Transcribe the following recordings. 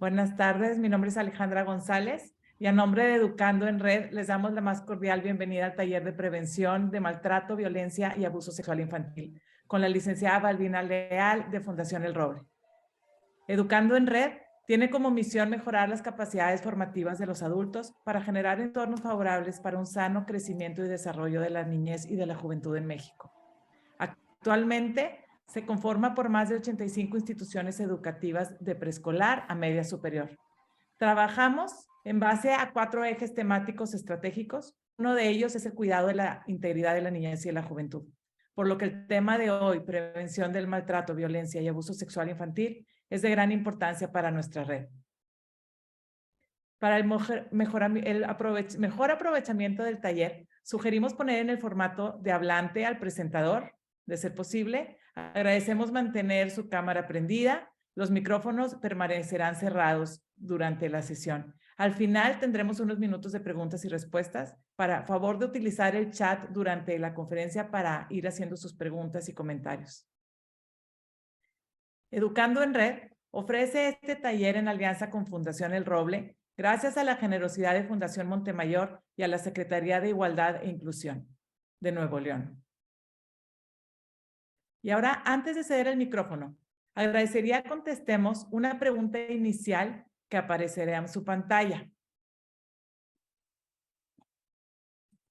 Buenas tardes, mi nombre es Alejandra González y a nombre de Educando en Red les damos la más cordial bienvenida al taller de prevención de maltrato, violencia y abuso sexual infantil con la licenciada Balbina Leal de Fundación El Roble. Educando en Red tiene como misión mejorar las capacidades formativas de los adultos para generar entornos favorables para un sano crecimiento y desarrollo de la niñez y de la juventud en México. Actualmente se conforma por más de 85 instituciones educativas de preescolar a media superior. Trabajamos en base a 4 ejes temáticos estratégicos. Uno de ellos es el cuidado de la integridad de la niñez y de la juventud. Por lo que el tema de hoy, prevención del maltrato, violencia y abuso sexual infantil, es de gran importancia para nuestra red. Para el mejor aprovechamiento del taller, sugerimos poner en el formato de hablante al presentador, de ser posible. Agradecemos mantener su cámara prendida. Los micrófonos permanecerán cerrados durante la sesión. Al final tendremos unos minutos de preguntas y respuestas. Para favor de utilizar el chat durante la conferencia para ir haciendo sus preguntas y comentarios. Educando en Red ofrece este taller en alianza con Fundación El Roble, gracias a la generosidad de Fundación Montemayor y a la Secretaría de Igualdad e Inclusión de Nuevo León. Y ahora, antes de ceder el micrófono, agradecería que contestemos una pregunta inicial que aparecerá en su pantalla.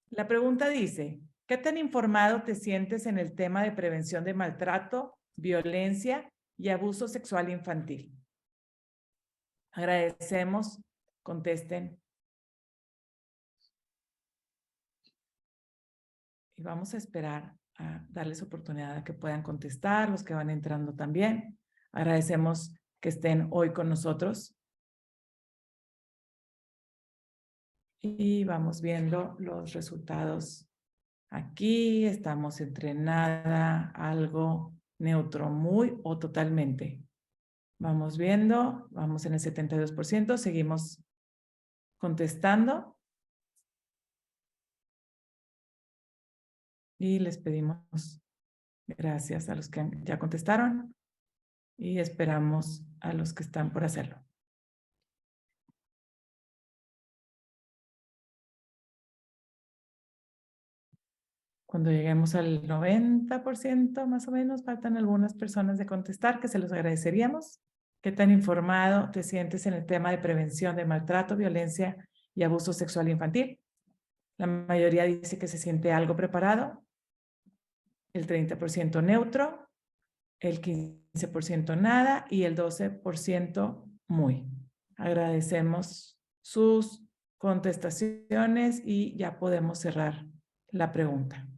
La pregunta dice, ¿qué tan informado te sientes en el tema de prevención de maltrato, violencia y abuso sexual infantil? Agradecemos, contesten. Y vamos a esperar a darles oportunidad a que puedan contestar, los que van entrando también. Agradecemos que estén hoy con nosotros. Y vamos viendo los resultados. Aquí estamos entre nada, algo, neutro, muy o totalmente. Vamos viendo, vamos en el 72%, seguimos contestando. Y les pedimos gracias a los que ya contestaron y esperamos a los que están por hacerlo. Cuando lleguemos al 90% más o menos, faltan algunas personas de contestar que se los agradeceríamos. ¿Qué tan informado te sientes en el tema de prevención de maltrato, violencia y abuso sexual infantil? La mayoría dice que se siente algo preparado, el 30% neutro, el 15% nada y el 12% muy. Agradecemos sus contestaciones y ya podemos cerrar la pregunta.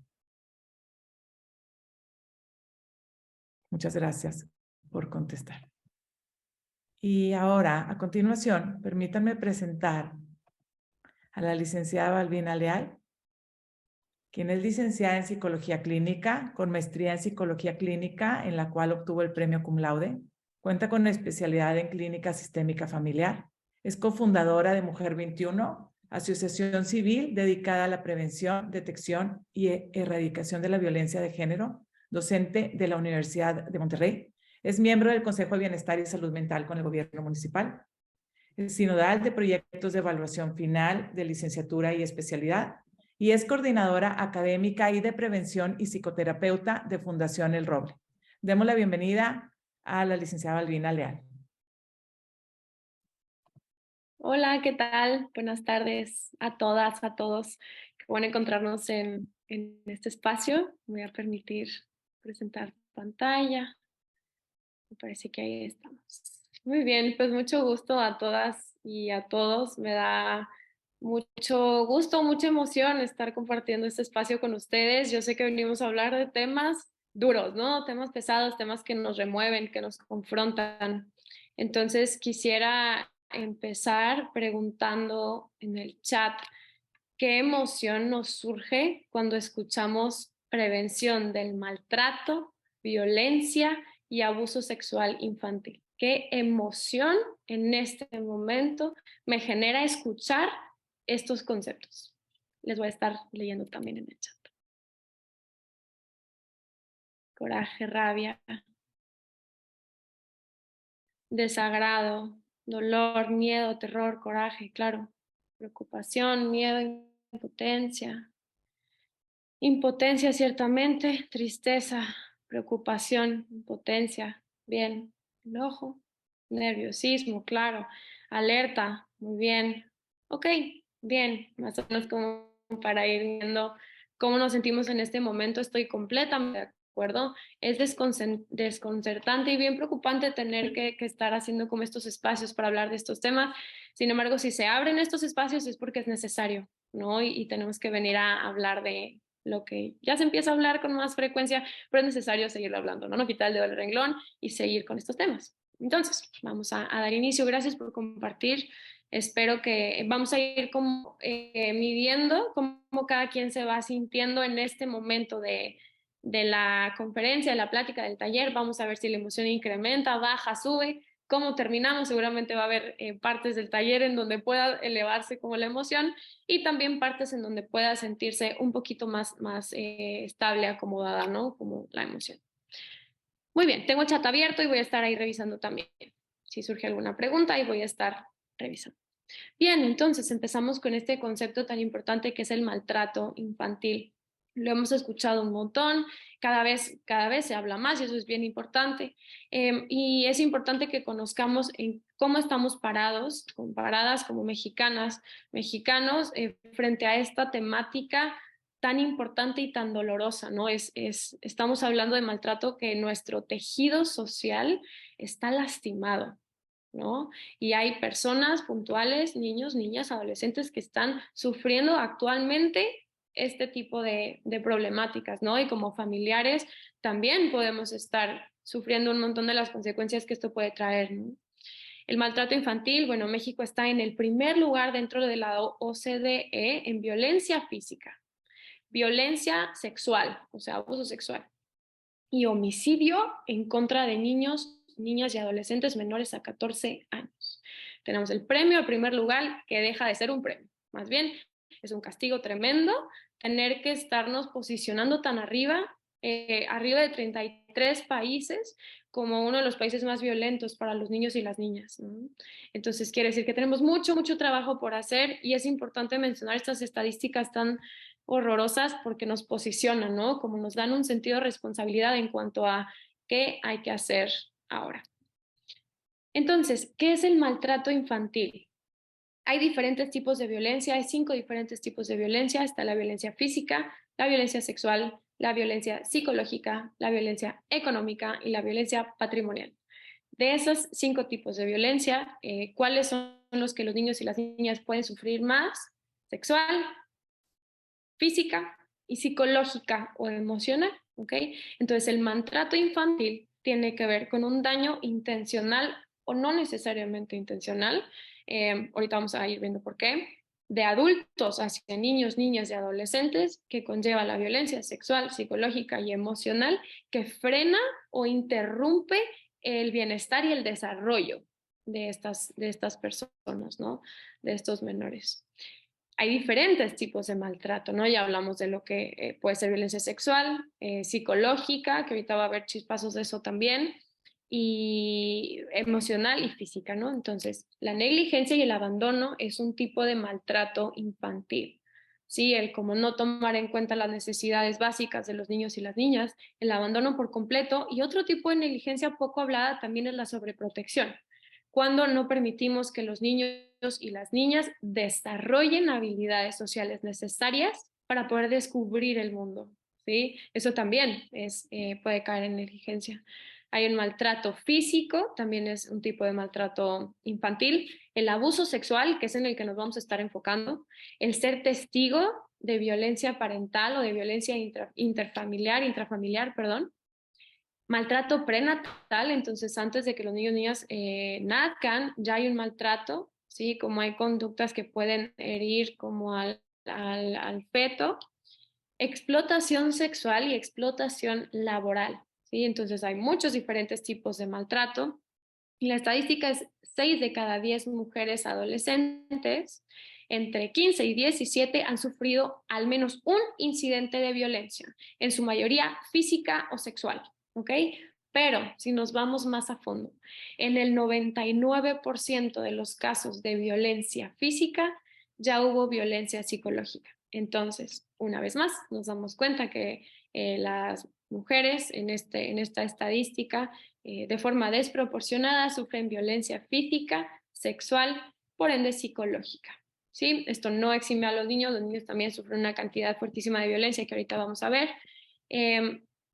Muchas gracias por contestar. Y ahora, a continuación, permítanme presentar a la licenciada Balbina Leal, quien es licenciada en Psicología Clínica, con maestría en Psicología Clínica, en la cual obtuvo el premio Cum Laude. Cuenta con especialidad en Clínica Sistémica Familiar. Es cofundadora de Mujer 21, asociación civil dedicada a la prevención, detección y erradicación de la violencia de género, docente de la Universidad de Monterrey. Es miembro del Consejo de Bienestar y Salud Mental con el Gobierno Municipal. Es sinodal de proyectos de evaluación final de licenciatura y especialidad y es coordinadora académica y de prevención y psicoterapeuta de Fundación El Roble. Demos la bienvenida a la licenciada Balbina Leal. Hola, ¿qué tal? Buenas tardes a todas, a todos. Qué bueno encontrarnos en este espacio. Me voy a permitir presentar pantalla. Me parece que ahí estamos. Muy bien, pues mucho gusto a todas y a todos. Me da mucho gusto, mucha emoción estar compartiendo este espacio con ustedes. Yo sé que venimos a hablar de temas duros, ¿no? Temas pesados, temas que nos remueven, que nos confrontan. Entonces quisiera empezar preguntando en el chat, ¿qué emoción nos surge cuando escuchamos prevención del maltrato, violencia y abuso sexual infantil? ¿Qué emoción en este momento me genera escuchar estos conceptos? Les voy a estar leyendo también en el chat. Coraje, rabia, desagrado, dolor, miedo, terror, coraje, claro, preocupación, miedo, impotencia. Impotencia, ciertamente, tristeza, preocupación, impotencia, bien, enojo, nerviosismo, claro, alerta, muy bien, ok, bien, más o menos como para ir viendo cómo nos sentimos en este momento, estoy completamente de acuerdo, es desconcertante y bien preocupante tener que estar haciendo como estos espacios para hablar de estos temas, sin embargo, si se abren estos espacios es porque es necesario, ¿no? Y tenemos que venir a hablar de lo que ya se empieza a hablar con más frecuencia, pero es necesario seguirlo hablando, ¿no? No quitar el dedo del renglón y seguir con estos temas. Entonces, vamos a dar inicio. Gracias por compartir. Espero que vamos a ir como midiendo cómo cada quien se va sintiendo en este momento de la conferencia, de la plática, del taller. Vamos a ver si la emoción incrementa, baja, sube. Cómo terminamos, seguramente va a haber partes del taller en donde pueda elevarse como la emoción y también partes en donde pueda sentirse un poquito más estable, acomodada, ¿no? Como la emoción. Muy bien, tengo el chat abierto y voy a estar ahí revisando también. Si surge alguna pregunta, ahí voy a estar revisando. Bien, entonces empezamos con este concepto tan importante que es el maltrato infantil. Lo hemos escuchado un montón, cada vez se habla más y eso es bien importante. Y es importante que conozcamos en cómo estamos parados, comparadas como mexicanas, mexicanos, frente a esta temática tan importante y tan dolorosa, ¿no? Estamos hablando de maltrato que nuestro tejido social está lastimado, ¿no? Y hay personas puntuales, niños, niñas, adolescentes que están sufriendo actualmente este tipo de problemáticas, ¿no? Y como familiares también podemos estar sufriendo un montón de las consecuencias que esto puede traer, ¿no? El maltrato infantil, bueno, México está en el primer lugar dentro de la OCDE en violencia física, violencia sexual, o sea, abuso sexual, y homicidio en contra de niños, niñas y adolescentes menores a 14 años. Tenemos el premio al primer lugar que deja de ser un premio, más bien es un castigo tremendo tener que estarnos posicionando tan arriba, arriba de 33 países como uno de los países más violentos para los niños y las niñas, ¿no? Entonces quiere decir que tenemos mucho trabajo por hacer y es importante mencionar estas estadísticas tan horrorosas porque nos posicionan, ¿no? Como nos dan un sentido de responsabilidad en cuanto a qué hay que hacer ahora. Entonces, ¿qué es el maltrato infantil? Hay diferentes tipos de violencia, hay 5 diferentes tipos de violencia. Está la violencia física, la violencia sexual, la violencia psicológica, la violencia económica y la violencia patrimonial. De esos 5 tipos de violencia, ¿cuáles son los que los niños y las niñas pueden sufrir más? Sexual, física y psicológica o emocional, ¿ok? Entonces el maltrato infantil tiene que ver con un daño intencional o no necesariamente intencional, ahorita vamos a ir viendo por qué, de adultos hacia niños, niñas y adolescentes que conlleva la violencia sexual, psicológica y emocional que frena o interrumpe el bienestar y el desarrollo de estas personas, ¿no? De estos menores. Hay diferentes tipos de maltrato, ¿no? Ya hablamos de lo que puede ser violencia sexual, psicológica, que ahorita va a haber chispazos de eso también, y emocional y física, ¿no? Entonces, la negligencia y el abandono es un tipo de maltrato infantil. Sí, el como no tomar en cuenta las necesidades básicas de los niños y las niñas, el abandono por completo y otro tipo de negligencia poco hablada también es la sobreprotección cuando no permitimos que los niños y las niñas desarrollen habilidades sociales necesarias para poder descubrir el mundo, ¿sí? Eso también puede caer en negligencia. Hay un maltrato físico, también es un tipo de maltrato infantil, el abuso sexual, que es en el que nos vamos a estar enfocando, el ser testigo de violencia parental o de violencia intrafamiliar, perdón, maltrato prenatal, entonces antes de que los niños y niñas nazcan, ya hay un maltrato, ¿sí? Como hay conductas que pueden herir como al feto, explotación sexual y explotación laboral, ¿sí? Entonces hay muchos diferentes tipos de maltrato y la estadística es 6 de cada 10 mujeres adolescentes entre 15 y 17 han sufrido al menos un incidente de violencia, en su mayoría física o sexual, ¿ok? Pero si nos vamos más a fondo, en el 99% de los casos de violencia física ya hubo violencia psicológica. Entonces, una vez más, nos damos cuenta que las mujeres en esta estadística de forma desproporcionada sufren violencia física, sexual, por ende psicológica. ¿Sí? Esto no exime a los niños también sufren una cantidad fuertísima de violencia que ahorita vamos a ver.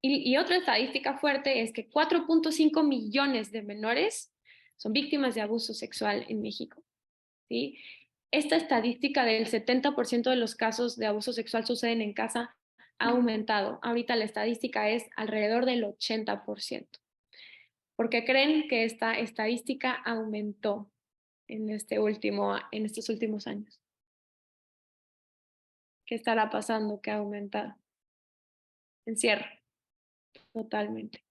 Y otra estadística fuerte es que 4.5 millones de menores son víctimas de abuso sexual en México. ¿Sí? Esta estadística del 70% de los casos de abuso sexual suceden en casa ha aumentado. Ahorita la estadística es alrededor del 80%. ¿Por qué creen que esta estadística aumentó en estos últimos años? ¿Qué estará pasando que ha aumentado? Encierro, totalmente.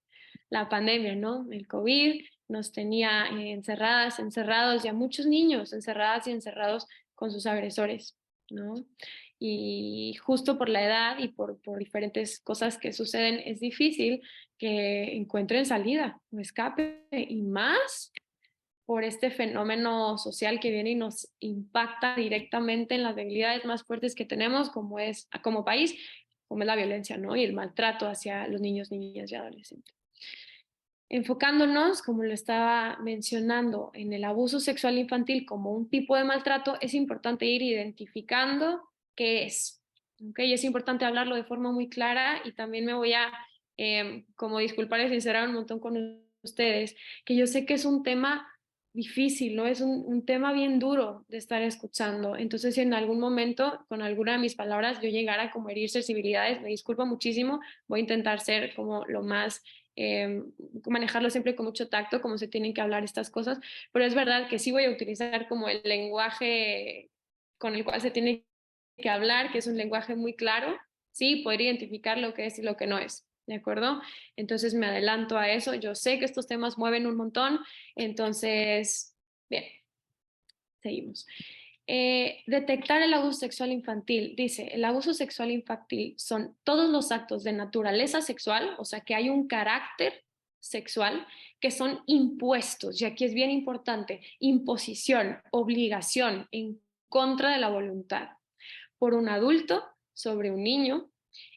La pandemia, ¿no? El COVID nos tenía encerradas, encerrados, ya muchos niños encerradas y encerrados con sus agresores, ¿no? Y justo por la edad y por diferentes cosas que suceden, es difícil que encuentren salida o escape, y más por este fenómeno social que viene y nos impacta directamente en las debilidades más fuertes que tenemos como país, como es la violencia, ¿no? Y el maltrato hacia los niños, niñas y adolescentes. Enfocándonos, como lo estaba mencionando, en el abuso sexual infantil como un tipo de maltrato, es importante ir identificando qué es. ¿Okay? Y es importante hablarlo de forma muy clara, y también me voy a, como disculpar y sincerar un montón con ustedes, que yo sé que es un tema difícil, ¿no? Es un tema bien duro de estar escuchando. Entonces, si en algún momento, con alguna de mis palabras, yo llegara como a herir sensibilidades, me disculpo muchísimo, voy a intentar ser como lo más manejarlo siempre con mucho tacto, como se tienen que hablar estas cosas, pero es verdad que sí voy a utilizar como el lenguaje con el cual se tiene que hablar, que es un lenguaje muy claro, sí, poder identificar lo que es y lo que no es, ¿de acuerdo? Entonces me adelanto a eso, yo sé que estos temas mueven un montón, entonces, bien, seguimos. Detectar el abuso sexual infantil. Dice, el abuso sexual infantil son todos los actos de naturaleza sexual, o sea, que hay un carácter sexual, que son impuestos, y aquí es bien importante, imposición, obligación en contra de la voluntad, por un adulto sobre un niño,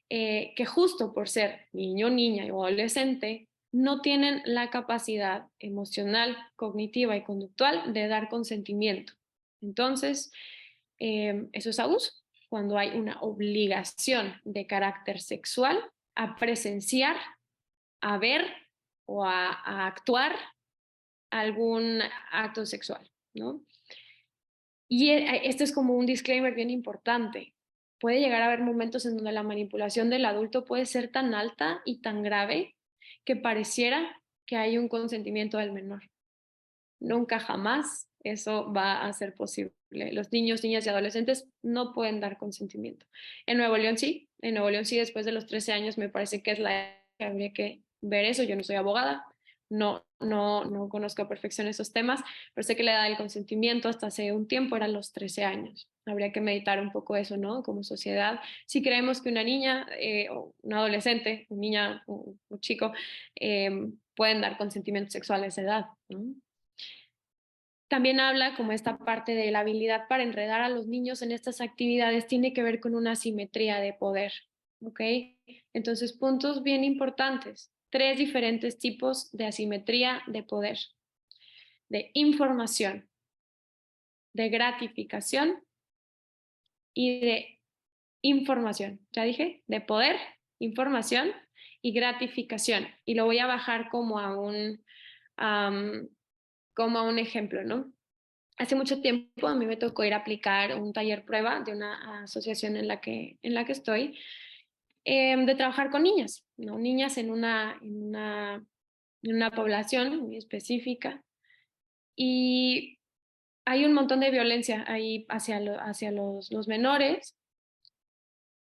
que justo por ser niño, niña o adolescente, no tienen la capacidad emocional, cognitiva y conductual de dar consentimiento. Entonces, eso es abuso, cuando hay una obligación de carácter sexual a presenciar, a ver o a actuar algún acto sexual, ¿no? Y este es como un disclaimer bien importante. Puede llegar a haber momentos en donde la manipulación del adulto puede ser tan alta y tan grave que pareciera que hay un consentimiento del menor. Nunca jamás eso va a ser posible. Los niños, niñas y adolescentes no pueden dar consentimiento. En Nuevo León sí, después de los 13 años me parece que es la edad que habría que ver eso. Yo no soy abogada, no conozco a perfección esos temas, pero sé que la edad del consentimiento hasta hace un tiempo era los 13 años. Habría que meditar un poco eso, ¿no? Como sociedad. Si creemos que una niña o un adolescente, una niña o un chico pueden dar consentimiento sexual a esa edad, ¿no? También habla como esta parte de la habilidad para enredar a los niños en estas actividades tiene que ver con una asimetría de poder, ¿ok? Entonces, puntos bien importantes. 3 diferentes tipos de asimetría de poder: de información, de gratificación y de información. Ya dije, de poder, información y gratificación. Y lo voy a bajar como a un ejemplo, ¿no? Hace mucho tiempo a mí me tocó ir a aplicar un taller prueba de una asociación en la que estoy, de trabajar con niñas, ¿no? Niñas en una población muy específica, y hay un montón de violencia ahí hacia los menores,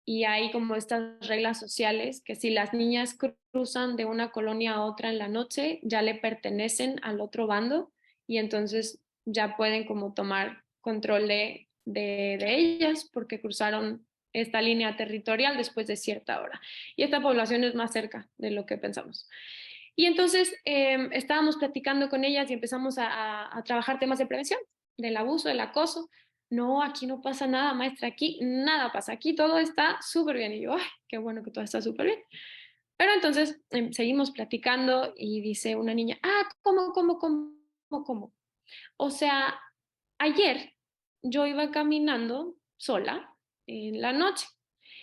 y hay como estas reglas sociales que si las niñas cruzan de una colonia a otra en la noche, ya le pertenecen al otro bando, y entonces ya pueden como tomar control de ellas porque cruzaron esta línea territorial después de cierta hora. Y esta población es más cerca de lo que pensamos. Y entonces estábamos platicando con ellas y empezamos a trabajar temas de prevención, del abuso, del acoso. No, aquí no pasa nada, maestra, aquí nada pasa, aquí todo está súper bien. Y yo, ay, qué bueno que todo está súper bien. Pero entonces seguimos platicando y dice una niña, ¿cómo? O sea, ayer yo iba caminando sola en la noche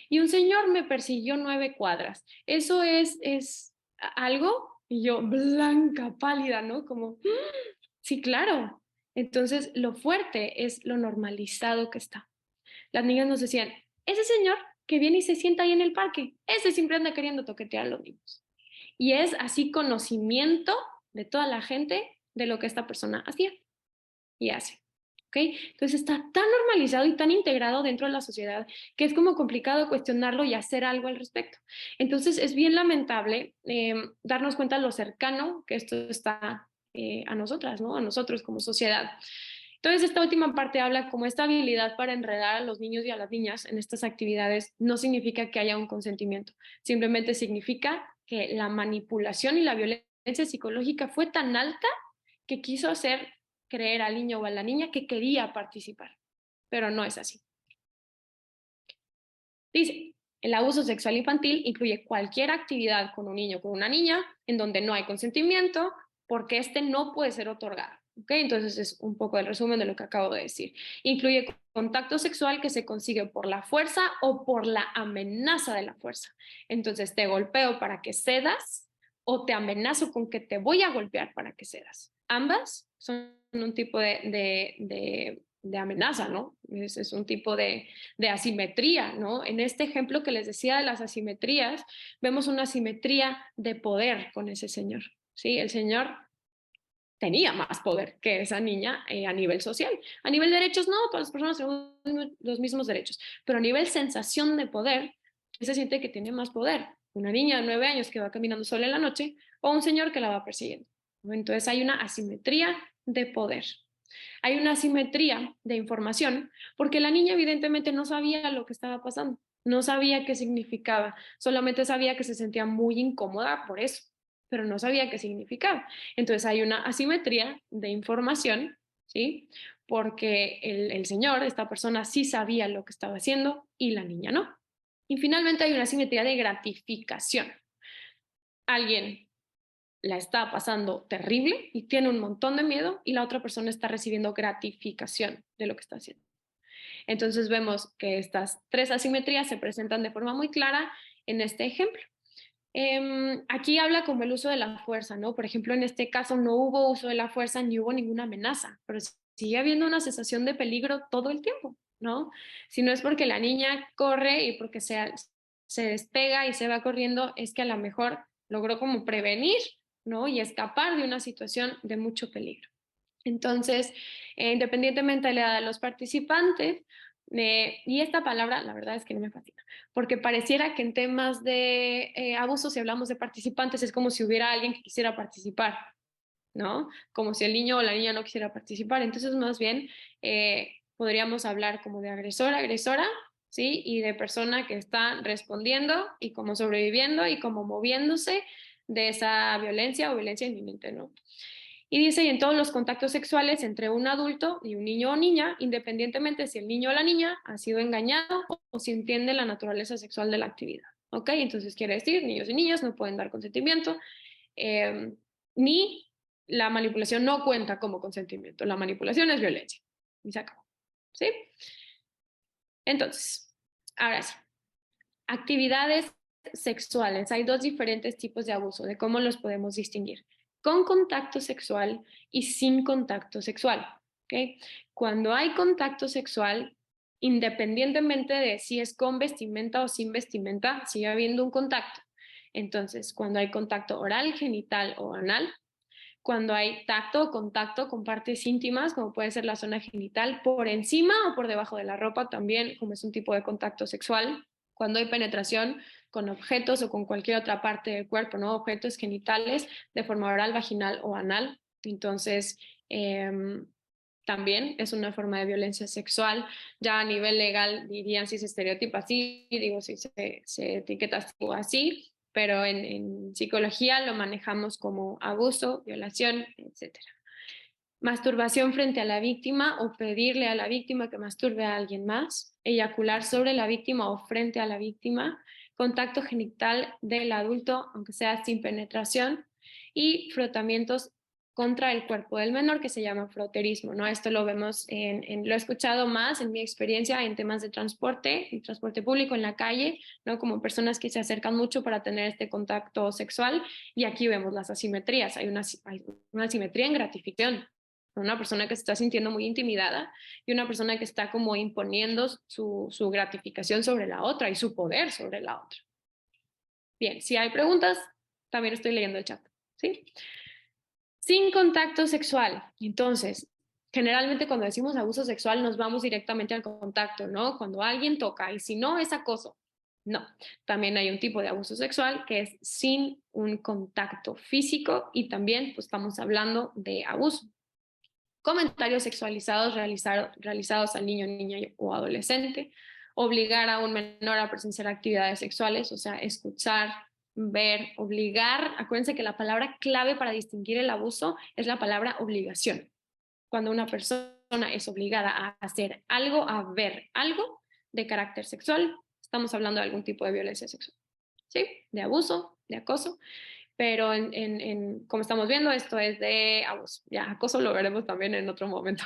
y un señor me persiguió 9 cuadras. ¿Eso es algo? Y yo, blanca, pálida, ¿no? Como, sí, claro. Entonces, lo fuerte es lo normalizado que está. Las niñas nos decían, ese señor que viene y se sienta ahí en el parque, ese siempre anda queriendo toquetear a los niños. Y es así conocimiento de toda la gente de lo que esta persona hacía y hace. ¿Ok? Entonces está tan normalizado y tan integrado dentro de la sociedad que es como complicado cuestionarlo y hacer algo al respecto. Entonces es bien lamentable darnos cuenta de lo cercano que esto está a nosotras, ¿no? A nosotros como sociedad. Entonces, esta última parte habla como esta habilidad para enredar a los niños y a las niñas en estas actividades no significa que haya un consentimiento, simplemente significa que la manipulación y la violencia psicológica fue tan alta que quiso hacer creer al niño o a la niña que quería participar, pero no es así. Dice, el abuso sexual infantil incluye cualquier actividad con un niño o con una niña en donde no hay consentimiento porque este no puede ser otorgado. ¿Okay? Entonces es un poco el resumen de lo que acabo de decir. Incluye contacto sexual que se consigue por la fuerza o por la amenaza de la fuerza. Entonces te golpeo para que cedas o te amenazo con que te voy a golpear para que cedas. Ambas son un tipo de amenaza, ¿no? Es un tipo de asimetría, ¿no? En este ejemplo que les decía de las asimetrías, vemos una asimetría de poder con ese señor, ¿sí? El señor tenía más poder que esa niña a nivel social. A nivel de derechos, no, todas las personas tenemos los mismos derechos, pero a nivel sensación de poder, se siente que tiene más poder. Una niña de 9 años que va caminando sola en la noche o un señor que la va persiguiendo. Entonces hay una asimetría de poder. Hay una asimetría de información porque la niña evidentemente no sabía lo que estaba pasando, no sabía qué significaba, solamente sabía que se sentía muy incómoda por eso, pero no sabía qué significaba. Entonces hay una asimetría de información, ¿sí? Porque el señor, esta persona, sí sabía lo que estaba haciendo y la niña no. Y finalmente hay una asimetría de gratificación. Alguien la está pasando terrible y tiene un montón de miedo y la otra persona está recibiendo gratificación de lo que está haciendo. Entonces vemos que estas tres asimetrías se presentan de forma muy clara en este ejemplo. Aquí habla como el uso de la fuerza, ¿no? Por ejemplo, en este caso no hubo uso de la fuerza ni hubo ninguna amenaza, pero sigue habiendo una sensación de peligro todo el tiempo, ¿no? Si no es porque la niña corre y porque se despega y se va corriendo, es que a lo mejor logró como prevenir, ¿no? Y escapar de una situación de mucho peligro. Entonces, independientemente de la edad de los participantes, y esta palabra, la verdad es que no me fascina, porque pareciera que en temas de abuso, si hablamos de participantes, es como si hubiera alguien que quisiera participar, ¿no? Como si el niño o la niña no quisiera participar. Entonces, más bien, podríamos hablar como de agresor, agresora, ¿sí? Y de persona que está respondiendo y como sobreviviendo y como moviéndose de esa violencia o violencia inminente, ¿no? Y dice, y en todos los contactos sexuales entre un adulto y un niño o niña, independientemente si el niño o la niña ha sido engañado o si entiende la naturaleza sexual de la actividad. ¿Ok? Entonces quiere decir, niños y niñas no pueden dar consentimiento, eh, ni la manipulación no cuenta como consentimiento. La manipulación es violencia. Y se acabó. ¿Sí? Entonces, ahora sí, actividades sexuales. Hay dos diferentes tipos de abuso, de cómo los podemos distinguir. Con contacto sexual y sin contacto sexual. ¿Okay? Cuando hay contacto sexual, independientemente de si es con vestimenta o sin vestimenta, sigue habiendo un contacto. Entonces, cuando hay contacto oral, genital o anal, cuando hay tacto o contacto con partes íntimas, como puede ser la zona genital, por encima o por debajo de la ropa también, como es un tipo de contacto sexual, cuando hay penetración con objetos o con cualquier otra parte del cuerpo, ¿no? Objetos genitales de forma oral, vaginal o anal. Entonces, también es una forma de violencia sexual. Ya a nivel legal dirían si se estereotipa así, digo si se etiqueta así, pero en psicología lo manejamos como abuso, violación, etcétera. Masturbación frente a la víctima o pedirle a la víctima que masturbe a alguien más, eyacular sobre la víctima o frente a la víctima, contacto genital del adulto, aunque sea sin penetración, y frotamientos contra el cuerpo del menor, que se llama froterismo, ¿no? Esto lo vemos lo he escuchado más en mi experiencia en temas de transporte, en transporte público, en la calle, ¿no? Como personas que se acercan mucho para tener este contacto sexual, y aquí vemos las asimetrías, hay una asimetría en gratificación, una persona que se está sintiendo muy intimidada y una persona que está como imponiendo su gratificación sobre la otra y su poder sobre la otra. Bien, si hay preguntas, también estoy leyendo el chat, ¿sí? Sin contacto sexual. Entonces, generalmente cuando decimos abuso sexual nos vamos directamente al contacto, ¿no? Cuando alguien toca y si no es acoso. No, también hay un tipo de abuso sexual que es sin un contacto físico y también pues estamos hablando de abuso. Comentarios sexualizados realizados al niño, niña o adolescente, obligar a un menor a presenciar actividades sexuales, o sea, escuchar, ver, obligar. Acuérdense que la palabra clave para distinguir el abuso es la palabra obligación. Cuando una persona es obligada a hacer algo, a ver algo de carácter sexual, estamos hablando de algún tipo de violencia sexual, ¿sí? De abuso, de acoso, pero como estamos viendo, esto es de abuso. Ya, acoso lo veremos también en otro momento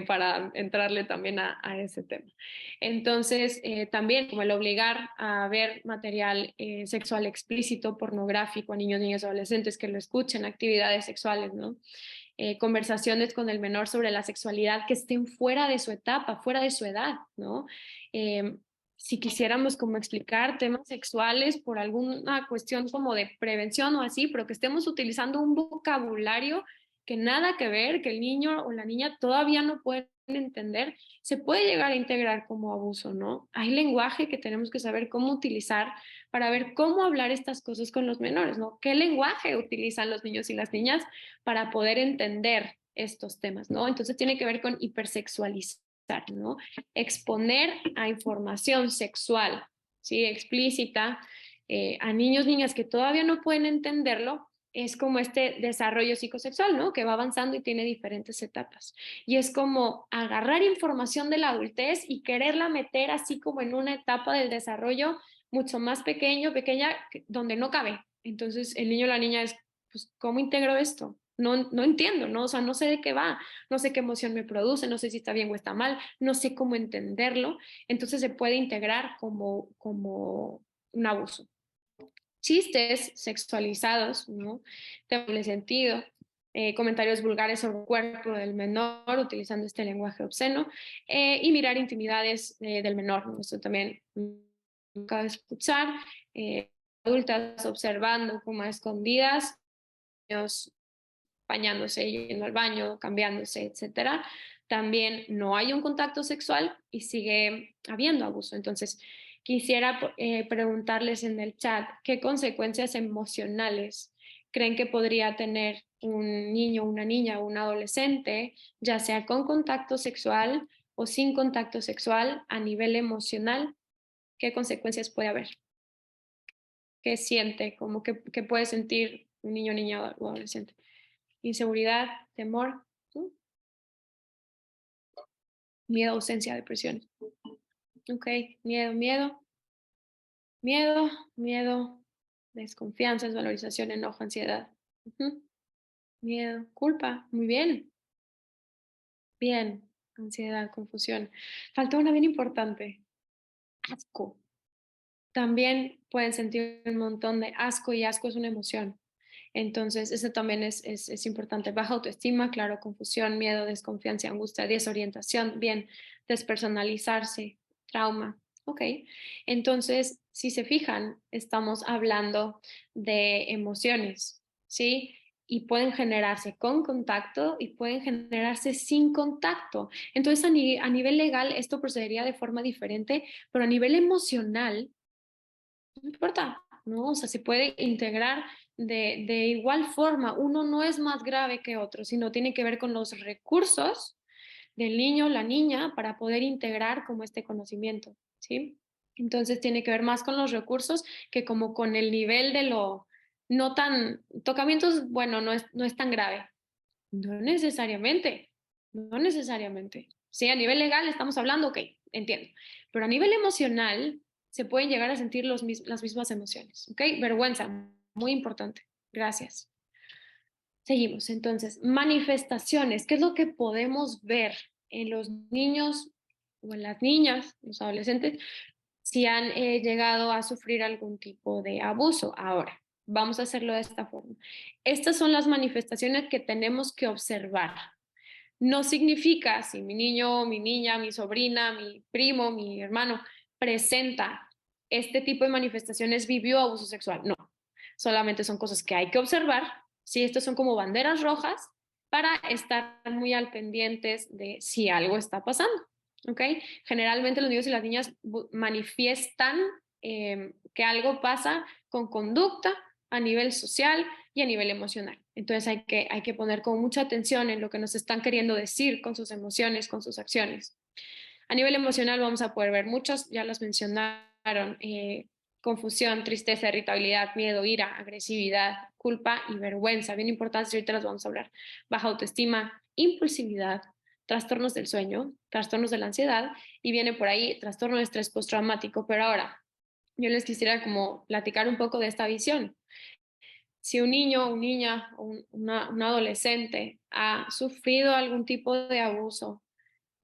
para entrarle también a ese tema. Entonces, también como el obligar a ver material sexual explícito, pornográfico a niños, niñas, adolescentes que lo escuchen, actividades sexuales, ¿no? Conversaciones con el menor sobre la sexualidad que estén fuera de su etapa, fuera de su edad, ¿no? Eh, si quisiéramos como explicar temas sexuales por alguna cuestión como de prevención o así, pero que estemos utilizando un vocabulario que nada que ver, que el niño o la niña todavía no pueden entender, se puede llegar a integrar como abuso, ¿no? Hay lenguaje que tenemos que saber cómo utilizar para ver cómo hablar estas cosas con los menores, ¿no? ¿Qué lenguaje utilizan los niños y las niñas para poder entender estos temas, ¿no? Entonces tiene que ver con hipersexualizar, ¿no? Exponer a información sexual, ¿sí? Explícita a niños, niñas que todavía no pueden entenderlo, es como este desarrollo psicosexual, ¿no? Que va avanzando y tiene diferentes etapas. Y es como agarrar información de la adultez y quererla meter así como en una etapa del desarrollo mucho más pequeña, donde no cabe. Entonces el niño o la niña es, pues, ¿cómo integro esto? No entiendo, ¿no? O sea, no sé de qué va, no sé qué emoción me produce, no sé si está bien o está mal, no sé cómo entenderlo. Entonces se puede integrar como un abuso. Chistes sexualizados, ¿no? De doble sentido, comentarios vulgares sobre el cuerpo del menor utilizando este lenguaje obsceno y mirar intimidades del menor, ¿no? Esto también acaba de escuchar, adultas observando como a escondidas, niños bañándose, yendo al baño, cambiándose, etcétera. También no hay un contacto sexual y sigue habiendo abuso. Entonces, quisiera preguntarles en el chat qué consecuencias emocionales creen que podría tener un niño, una niña o un adolescente, ya sea con contacto sexual o sin contacto sexual a nivel emocional. ¿Qué consecuencias puede haber? ¿Qué siente? ¿Cómo que puede sentir un niño, niña o adolescente? Inseguridad, temor, ¿no? Miedo, ausencia, depresión. Ok, miedo, miedo, miedo, miedo, desconfianza, desvalorización, enojo, ansiedad. Ujú. Miedo, culpa, muy bien, bien, ansiedad, confusión. Faltó una bien importante, asco. También pueden sentir un montón de asco y asco es una emoción. Entonces, eso también es importante. Baja autoestima, claro, confusión, miedo, desconfianza, angustia, desorientación, bien, despersonalizarse, trauma. Ok, entonces, si se fijan, estamos hablando de emociones, ¿sí? Y pueden generarse con contacto y pueden generarse sin contacto. Entonces, a nivel legal, esto procedería de forma diferente, pero a nivel emocional, no importa, ¿no? O sea, se puede integrar de igual forma. Uno no es más grave que otro, sino tiene que ver con los recursos del niño o la niña para poder integrar como este conocimiento, ¿sí? Entonces tiene que ver más con los recursos que como con el nivel de lo no tan, tocamientos, bueno, no es tan grave. No necesariamente, no necesariamente. Sí, a nivel legal estamos hablando, ok, entiendo. Pero a nivel emocional se pueden llegar a sentir las mismas emociones, ok. Vergüenza, muy importante. Gracias. Seguimos. Entonces, manifestaciones. ¿Qué es lo que podemos ver en los niños o en las niñas, los adolescentes, si han llegado a sufrir algún tipo de abuso? Ahora, vamos a hacerlo de esta forma. Estas son las manifestaciones que tenemos que observar. No significa si mi niño, mi niña, mi sobrina, mi primo, mi hermano presenta este tipo de manifestaciones, vivió abuso sexual. No, solamente son cosas que hay que observar. Sí, estas son como banderas rojas para estar muy al pendientes de si algo está pasando. ¿Ok? Generalmente los niños y las niñas manifiestan que algo pasa con conducta a nivel social y a nivel emocional. Entonces hay que poner con mucha atención en lo que nos están queriendo decir con sus emociones, con sus acciones. A nivel emocional vamos a poder ver muchos, ya los mencionaron, confusión, tristeza, irritabilidad, miedo, ira, agresividad, culpa y vergüenza. Bien importantes, ahorita las vamos a hablar. Baja autoestima, impulsividad, trastornos del sueño, trastornos de la ansiedad y viene por ahí trastorno de estrés postraumático. Pero ahora, yo les quisiera como platicar un poco de esta visión. Si un niño, una niña, un adolescente ha sufrido algún tipo de abuso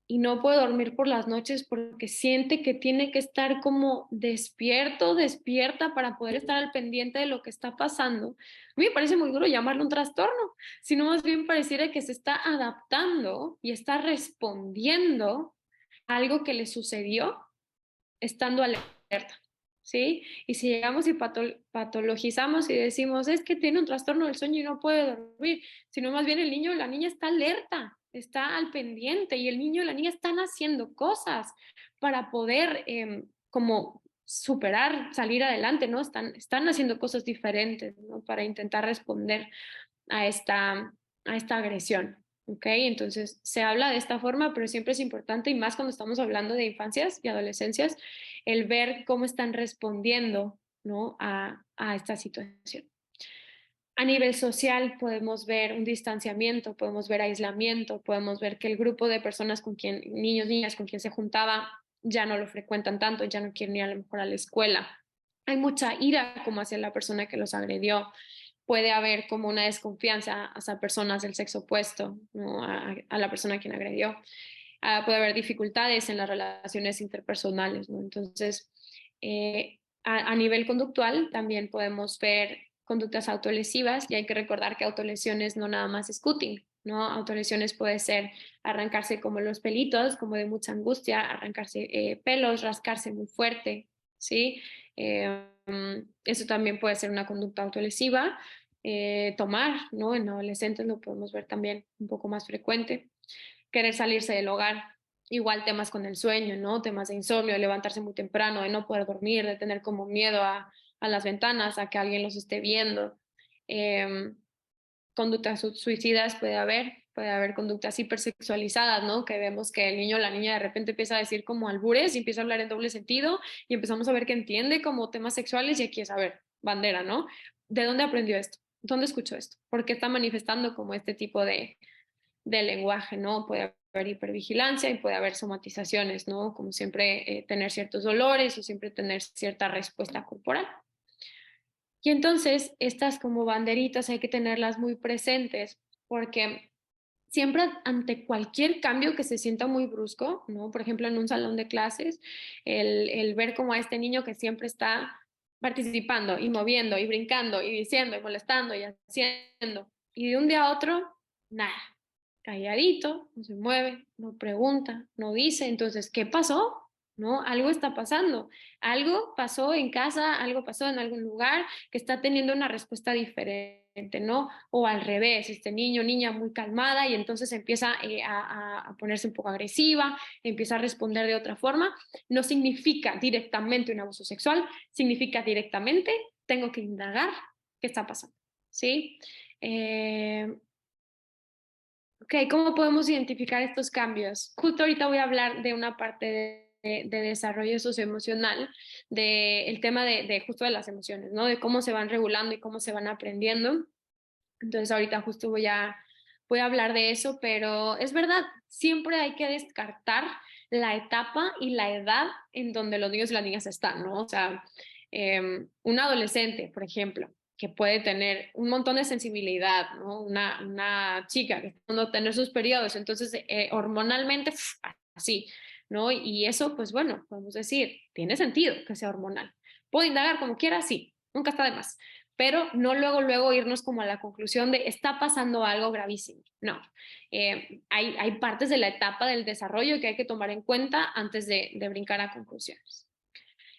y no puede dormir por las noches porque siente que tiene que estar como despierto, despierta para poder estar al pendiente de lo que está pasando, a mí me parece muy duro llamarlo un trastorno, sino más bien pareciera que se está adaptando y está respondiendo a algo que le sucedió estando alerta, ¿sí? Y si llegamos y patologizamos y decimos, es que tiene un trastorno del sueño y no puede dormir, sino más bien el niño o la niña está alerta, está al pendiente y el niño o la niña están haciendo cosas para poder como superar, salir adelante, ¿no? Están haciendo cosas diferentes, ¿no? Para intentar responder a a esta agresión. ¿Ok? Entonces se habla de esta forma, pero siempre es importante, y más cuando estamos hablando de infancias y adolescencias, el ver cómo están respondiendo, ¿no? A esta situación. A nivel social podemos ver un distanciamiento, podemos ver aislamiento, podemos ver que el grupo de personas con quien, niños, niñas con quien se juntaba, ya no lo frecuentan tanto, ya no quieren ir a lo mejor a la escuela. Hay mucha ira como hacia la persona que los agredió. Puede haber como una desconfianza hacia personas del sexo opuesto, ¿no? A la persona a quien agredió. Puede haber dificultades en las relaciones interpersonales, ¿no? Entonces, a nivel conductual también podemos ver conductas autolesivas y hay que recordar que autolesiones no nada más es cutting, ¿no? Autolesiones puede ser arrancarse como los pelitos, como de mucha angustia, arrancarse pelos, rascarse muy fuerte, ¿sí? Eso también puede ser una conducta autolesiva. Tomar, ¿no? En adolescentes lo podemos ver también un poco más frecuente. Querer salirse del hogar, igual temas con el sueño, ¿no? Temas de insomnio, de levantarse muy temprano, de no poder dormir, de tener como miedo a las ventanas, a que alguien los esté viendo. Eh, Conductas suicidas puede haber conductas hipersexualizadas, ¿no? Que vemos que el niño o la niña de repente empieza a decir como albures y empieza a hablar en doble sentido y empezamos a ver que entiende como temas sexuales y aquí es, a ver, bandera, ¿no? ¿De dónde aprendió esto? ¿Dónde escuchó esto? ¿Por qué está manifestando como este tipo de lenguaje, ¿no? Puede haber hipervigilancia y puede haber somatizaciones, ¿no? Como siempre tener ciertos dolores o siempre tener cierta respuesta corporal. Y entonces estas como banderitas hay que tenerlas muy presentes porque siempre ante cualquier cambio que se sienta muy brusco, ¿no? Por ejemplo, en un salón de clases, el ver como a este niño que siempre está participando y moviendo y brincando y diciendo y molestando y haciendo, y de un día a otro, nada, calladito, no se mueve, no pregunta, no dice, entonces, ¿qué pasó? ¿No? Algo está pasando, algo pasó en casa, algo pasó en algún lugar que está teniendo una respuesta diferente, ¿no? O al revés, este niño, niña muy calmada y entonces empieza a ponerse un poco agresiva, empieza a responder de otra forma. No significa directamente un abuso sexual, significa directamente tengo que indagar qué está pasando, ¿sí? Ok, ¿cómo podemos identificar estos cambios? Justo ahorita voy a hablar de una parte de desarrollo socioemocional, del tema de justo de las emociones, ¿no? De cómo se van regulando y cómo se van aprendiendo. Entonces ahorita justo voy a hablar de eso, pero es verdad, siempre hay que descartar la etapa y la edad en donde los niños y las niñas están, ¿no? O sea, un adolescente, por ejemplo, que puede tener un montón de sensibilidad, ¿no? Una chica que puede tener sus periodos, entonces hormonalmente, así, ¿no? Y eso, pues bueno, podemos decir, tiene sentido que sea hormonal. ¿Puedo indagar como quiera? Sí, nunca está de más, pero no luego irnos como a la conclusión de está pasando algo gravísimo. No, hay partes de la etapa del desarrollo que hay que tomar en cuenta antes de brincar a conclusiones.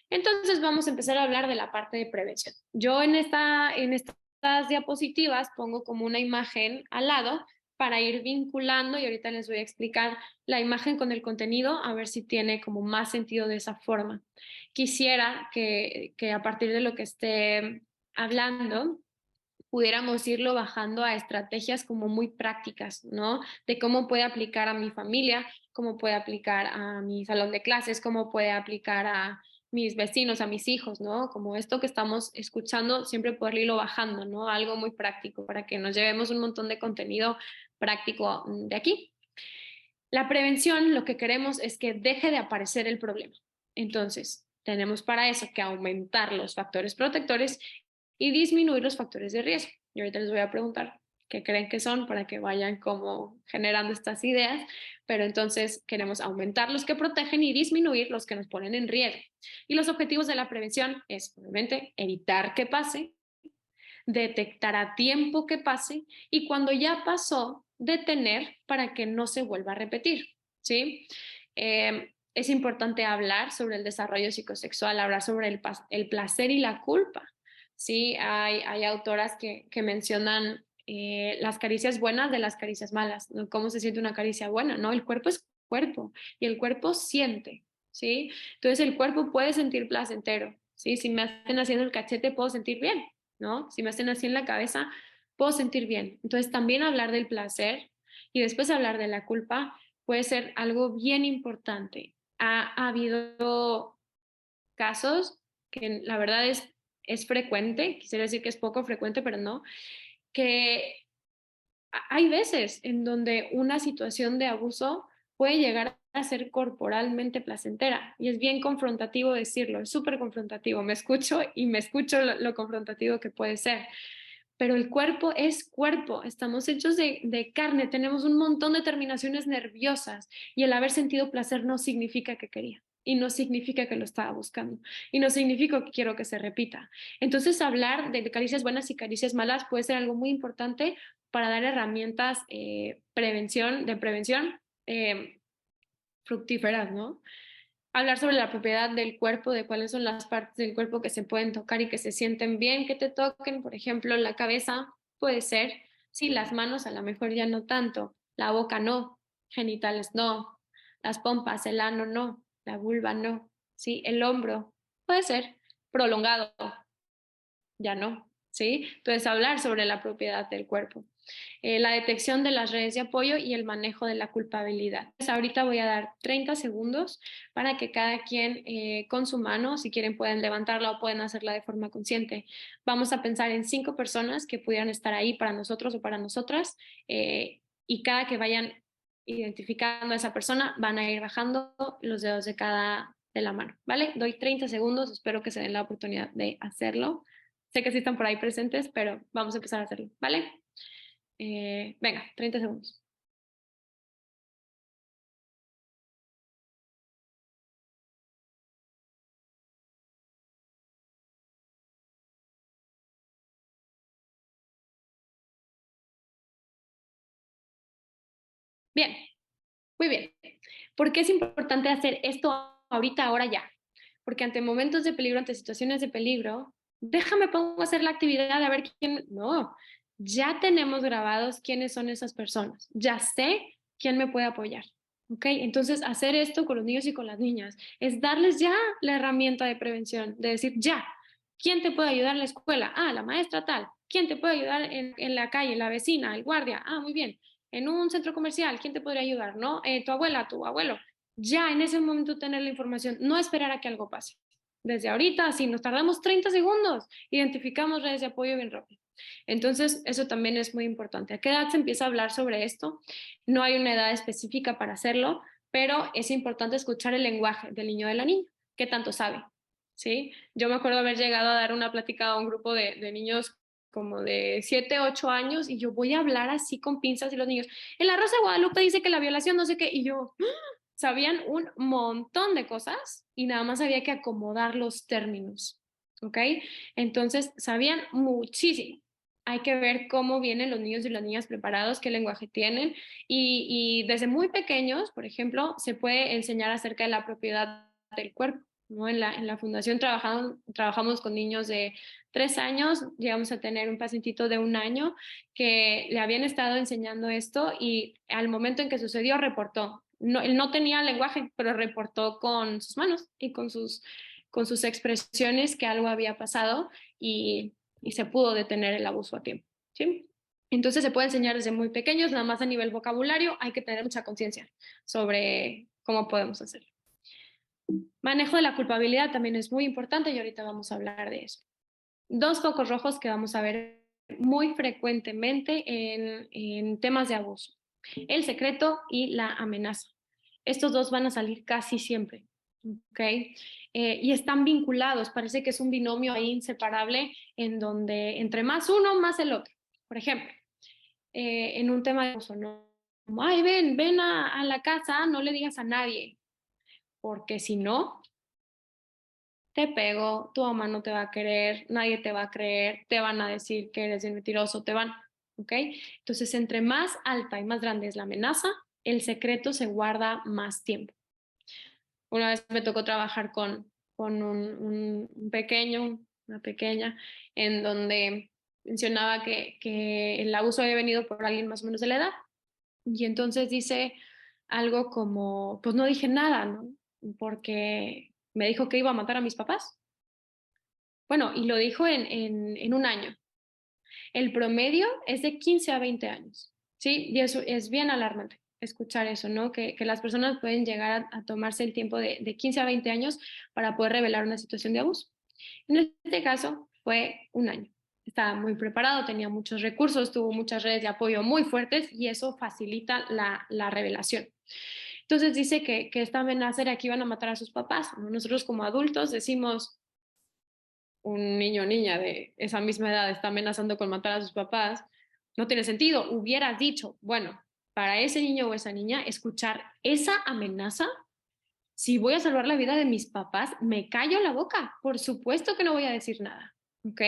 Entonces vamos a empezar a hablar de la parte de prevención. Yo en estas diapositivas pongo como una imagen al lado para ir vinculando y ahorita les voy a explicar la imagen con el contenido a ver si tiene como más sentido de esa forma. Quisiera que a partir de lo que esté hablando pudiéramos irlo bajando a estrategias como muy prácticas, ¿no? De cómo puede aplicar a mi familia, cómo puede aplicar a mi salón de clases, cómo puede aplicar a mis vecinos, a mis hijos, ¿no? Como esto que estamos escuchando, siempre poderlo irlo bajando, ¿no? Algo muy práctico para que nos llevemos un montón de contenido práctico de aquí. La prevención, lo que queremos es que deje de aparecer el problema. Entonces, tenemos para eso que aumentar los factores protectores y disminuir los factores de riesgo. Y ahorita les voy a preguntar qué creen que son para que vayan como generando estas ideas, pero entonces queremos aumentar los que protegen y disminuir los que nos ponen en riesgo. Y los objetivos de la prevención es, obviamente, evitar que pase, detectar a tiempo que pase y cuando ya pasó, detener para que no se vuelva a repetir, ¿sí? Es importante hablar sobre el desarrollo psicosexual, hablar sobre el placer y la culpa, ¿sí? Hay autoras que mencionan las caricias buenas de las caricias malas, ¿no? ¿Cómo se siente una caricia buena? No, el cuerpo es cuerpo y el cuerpo siente, ¿sí? Entonces el cuerpo puede sentir placentero, ¿sí? Si me hacen haciendo el cachete puedo sentir bien, ¿no? Si me hacen así en la cabeza, puedo sentir bien. Entonces, también hablar del placer y después hablar de la culpa puede ser algo bien importante. Ha habido casos que la verdad es frecuente, quisiera decir que es poco frecuente, pero no, que hay veces en donde una situación de abuso puede llegar a ser corporalmente placentera y es bien confrontativo decirlo, es súper confrontativo, me escucho y me escucho lo confrontativo que puede ser, pero el cuerpo es cuerpo, estamos hechos de carne, tenemos un montón de terminaciones nerviosas y el haber sentido placer no significa que quería. Y no significa que lo estaba buscando. Y no significa que quiero que se repita. Entonces, hablar de caricias buenas y caricias malas puede ser algo muy importante para dar herramientas de prevención fructíferas, ¿no? Hablar sobre la propiedad del cuerpo, de cuáles son las partes del cuerpo que se pueden tocar y que se sienten bien que te toquen, por ejemplo, la cabeza puede ser, sí, las manos a lo mejor ya no tanto, la boca no, genitales no, las pompas, el ano no, la vulva no, sí, el hombro puede ser prolongado, ya no, ¿sí? Entonces, hablar sobre la propiedad del cuerpo. La detección de las redes de apoyo y el manejo de la culpabilidad. Pues ahorita voy a dar 30 segundos para que cada quien con su mano, si quieren pueden levantarla o pueden hacerla de forma consciente. Vamos a pensar en 5 personas que pudieran estar ahí para nosotros o para nosotras y cada que vayan identificando a esa persona van a ir bajando los dedos de la mano, ¿vale? Doy 30 segundos, espero que se den la oportunidad de hacerlo. Sé que sí están por ahí presentes, pero vamos a empezar a hacerlo, ¿vale? Venga, 30 segundos. Bien, muy bien. ¿Por qué es importante hacer esto ahorita, ahora ya? Porque ante momentos de peligro, ante situaciones de peligro, déjame pongo a hacer la actividad a ver quién. No, ya tenemos grabados quiénes son esas personas. Ya sé quién me puede apoyar. ¿Ok? Entonces, hacer esto con los niños y con las niñas es darles ya la herramienta de prevención, de decir ya, ¿quién te puede ayudar en la escuela? Ah, la maestra tal. ¿Quién te puede ayudar en la calle? La vecina, el guardia. Ah, muy bien. En un centro comercial, ¿quién te podría ayudar? ¿No? Tu abuela, tu abuelo. ya en ese momento tener la información, no esperar a que algo pase. Desde ahorita, si nos tardamos 30 segundos, identificamos redes de apoyo bien rápido. Entonces, eso también es muy importante. ¿A qué edad se empieza a hablar sobre esto? No hay una edad específica para hacerlo, pero es importante escuchar el lenguaje del niño o de la niña, qué tanto sabe, ¿sí? Yo me acuerdo haber llegado a dar una plática a un grupo de niños como de 7, 8 años y yo voy a hablar así con pinzas y los niños, en la Rosa de Guadalupe dice que la violación no sé qué, y yo, sabían un montón de cosas y nada más había que acomodar los términos, ¿ok? Entonces, sabían muchísimo. Hay que ver cómo vienen los niños y las niñas preparados, qué lenguaje tienen y desde muy pequeños, por ejemplo, se puede enseñar acerca de la propiedad del cuerpo. ¿No? En la fundación trabajamos con niños de 3 años, llegamos a tener un pacientito de 1 año que le habían estado enseñando esto y al momento en que sucedió reportó. No, él no tenía lenguaje, pero reportó con sus manos y con sus expresiones que algo había pasado y se pudo detener el abuso a tiempo. ¿Sí? Entonces se puede enseñar desde muy pequeños, nada más a nivel vocabulario, hay que tener mucha conciencia sobre cómo podemos hacerlo. Manejo de la culpabilidad también es muy importante y ahorita vamos a hablar de eso. 2 focos rojos que vamos a ver muy frecuentemente en temas de abuso: el secreto y la amenaza. Estos dos van a salir casi siempre, ¿ok? Y están vinculados, parece que es un binomio ahí inseparable en donde entre más uno, más el otro. Por ejemplo, en un tema de abuso, ¿no? Ay, ven a la casa, no le digas a nadie, porque si no, te pego, tu mamá no te va a querer, nadie te va a creer, te van a decir que eres un mentiroso, ¿ok? Entonces, entre más alta y más grande es la amenaza, el secreto se guarda más tiempo. Una vez me tocó trabajar con un pequeño, una pequeña, en donde mencionaba que el abuso había venido por alguien más o menos de la edad. Y entonces dice algo como, pues no dije nada, ¿no? Porque me dijo que iba a matar a mis papás. Bueno, y lo dijo en 1 año. El promedio es de 15 a 20 años, ¿sí? Y eso es bien alarmante escuchar eso, ¿no? Que las personas pueden llegar a tomarse el tiempo de 15 a 20 años para poder revelar una situación de abuso. En este caso fue 1 año. Estaba muy preparado, tenía muchos recursos, tuvo muchas redes de apoyo muy fuertes y eso facilita la revelación. Entonces dice que esta amenaza era que iban a matar a sus papás. Nosotros como adultos decimos, un niño o niña de esa misma edad está amenazando con matar a sus papás, no tiene sentido. Hubieras dicho, bueno, para ese niño o esa niña, escuchar esa amenaza, si voy a salvar la vida de mis papás, me callo la boca. Por supuesto que no voy a decir nada. ¿Ok?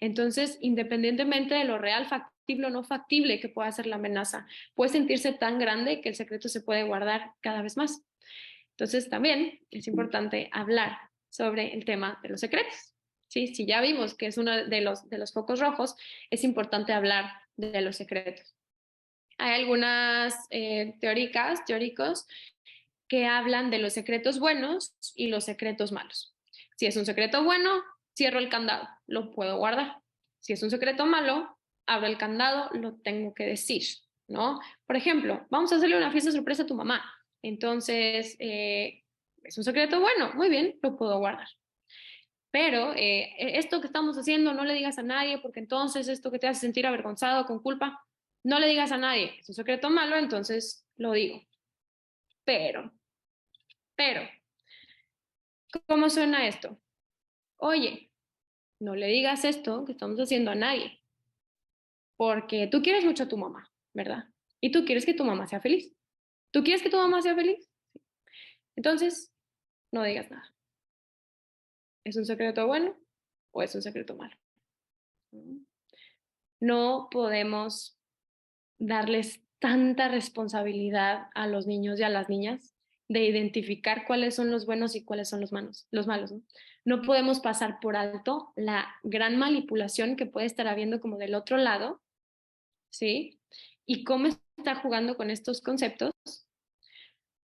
Entonces, independientemente de lo real, factible o no factible que pueda ser la amenaza, puede sentirse tan grande que el secreto se puede guardar cada vez más. Entonces, también es importante hablar sobre el tema de los secretos. ¿Sí? Si ya vimos que es uno de los focos rojos, es importante hablar de los secretos. Hay algunas teóricos, que hablan de los secretos buenos y los secretos malos. Si es un secreto bueno, cierro el candado, lo puedo guardar. Si es un secreto malo, abro el candado, lo tengo que decir, ¿no? Por ejemplo, vamos a hacerle una fiesta sorpresa a tu mamá. Entonces, es un secreto bueno, muy bien, lo puedo guardar. Pero esto que estamos haciendo, no le digas a nadie, porque entonces esto que te hace sentir avergonzado, con culpa, no le digas a nadie. Es un secreto malo, entonces lo digo. Pero, pero, ¿cómo suena esto? Oye, no le digas esto que estamos haciendo a nadie, porque tú quieres mucho a tu mamá, ¿verdad? Y tú quieres que tu mamá sea feliz. ¿Tú quieres que tu mamá sea feliz? Entonces, no digas nada. ¿Es un secreto bueno o es un secreto malo? No podemos darles tanta responsabilidad a los niños y a las niñas de identificar cuáles son los buenos y cuáles son los malos, ¿no? No podemos pasar por alto la gran manipulación que puede estar habiendo como del otro lado, ¿sí? Y cómo está jugando con estos conceptos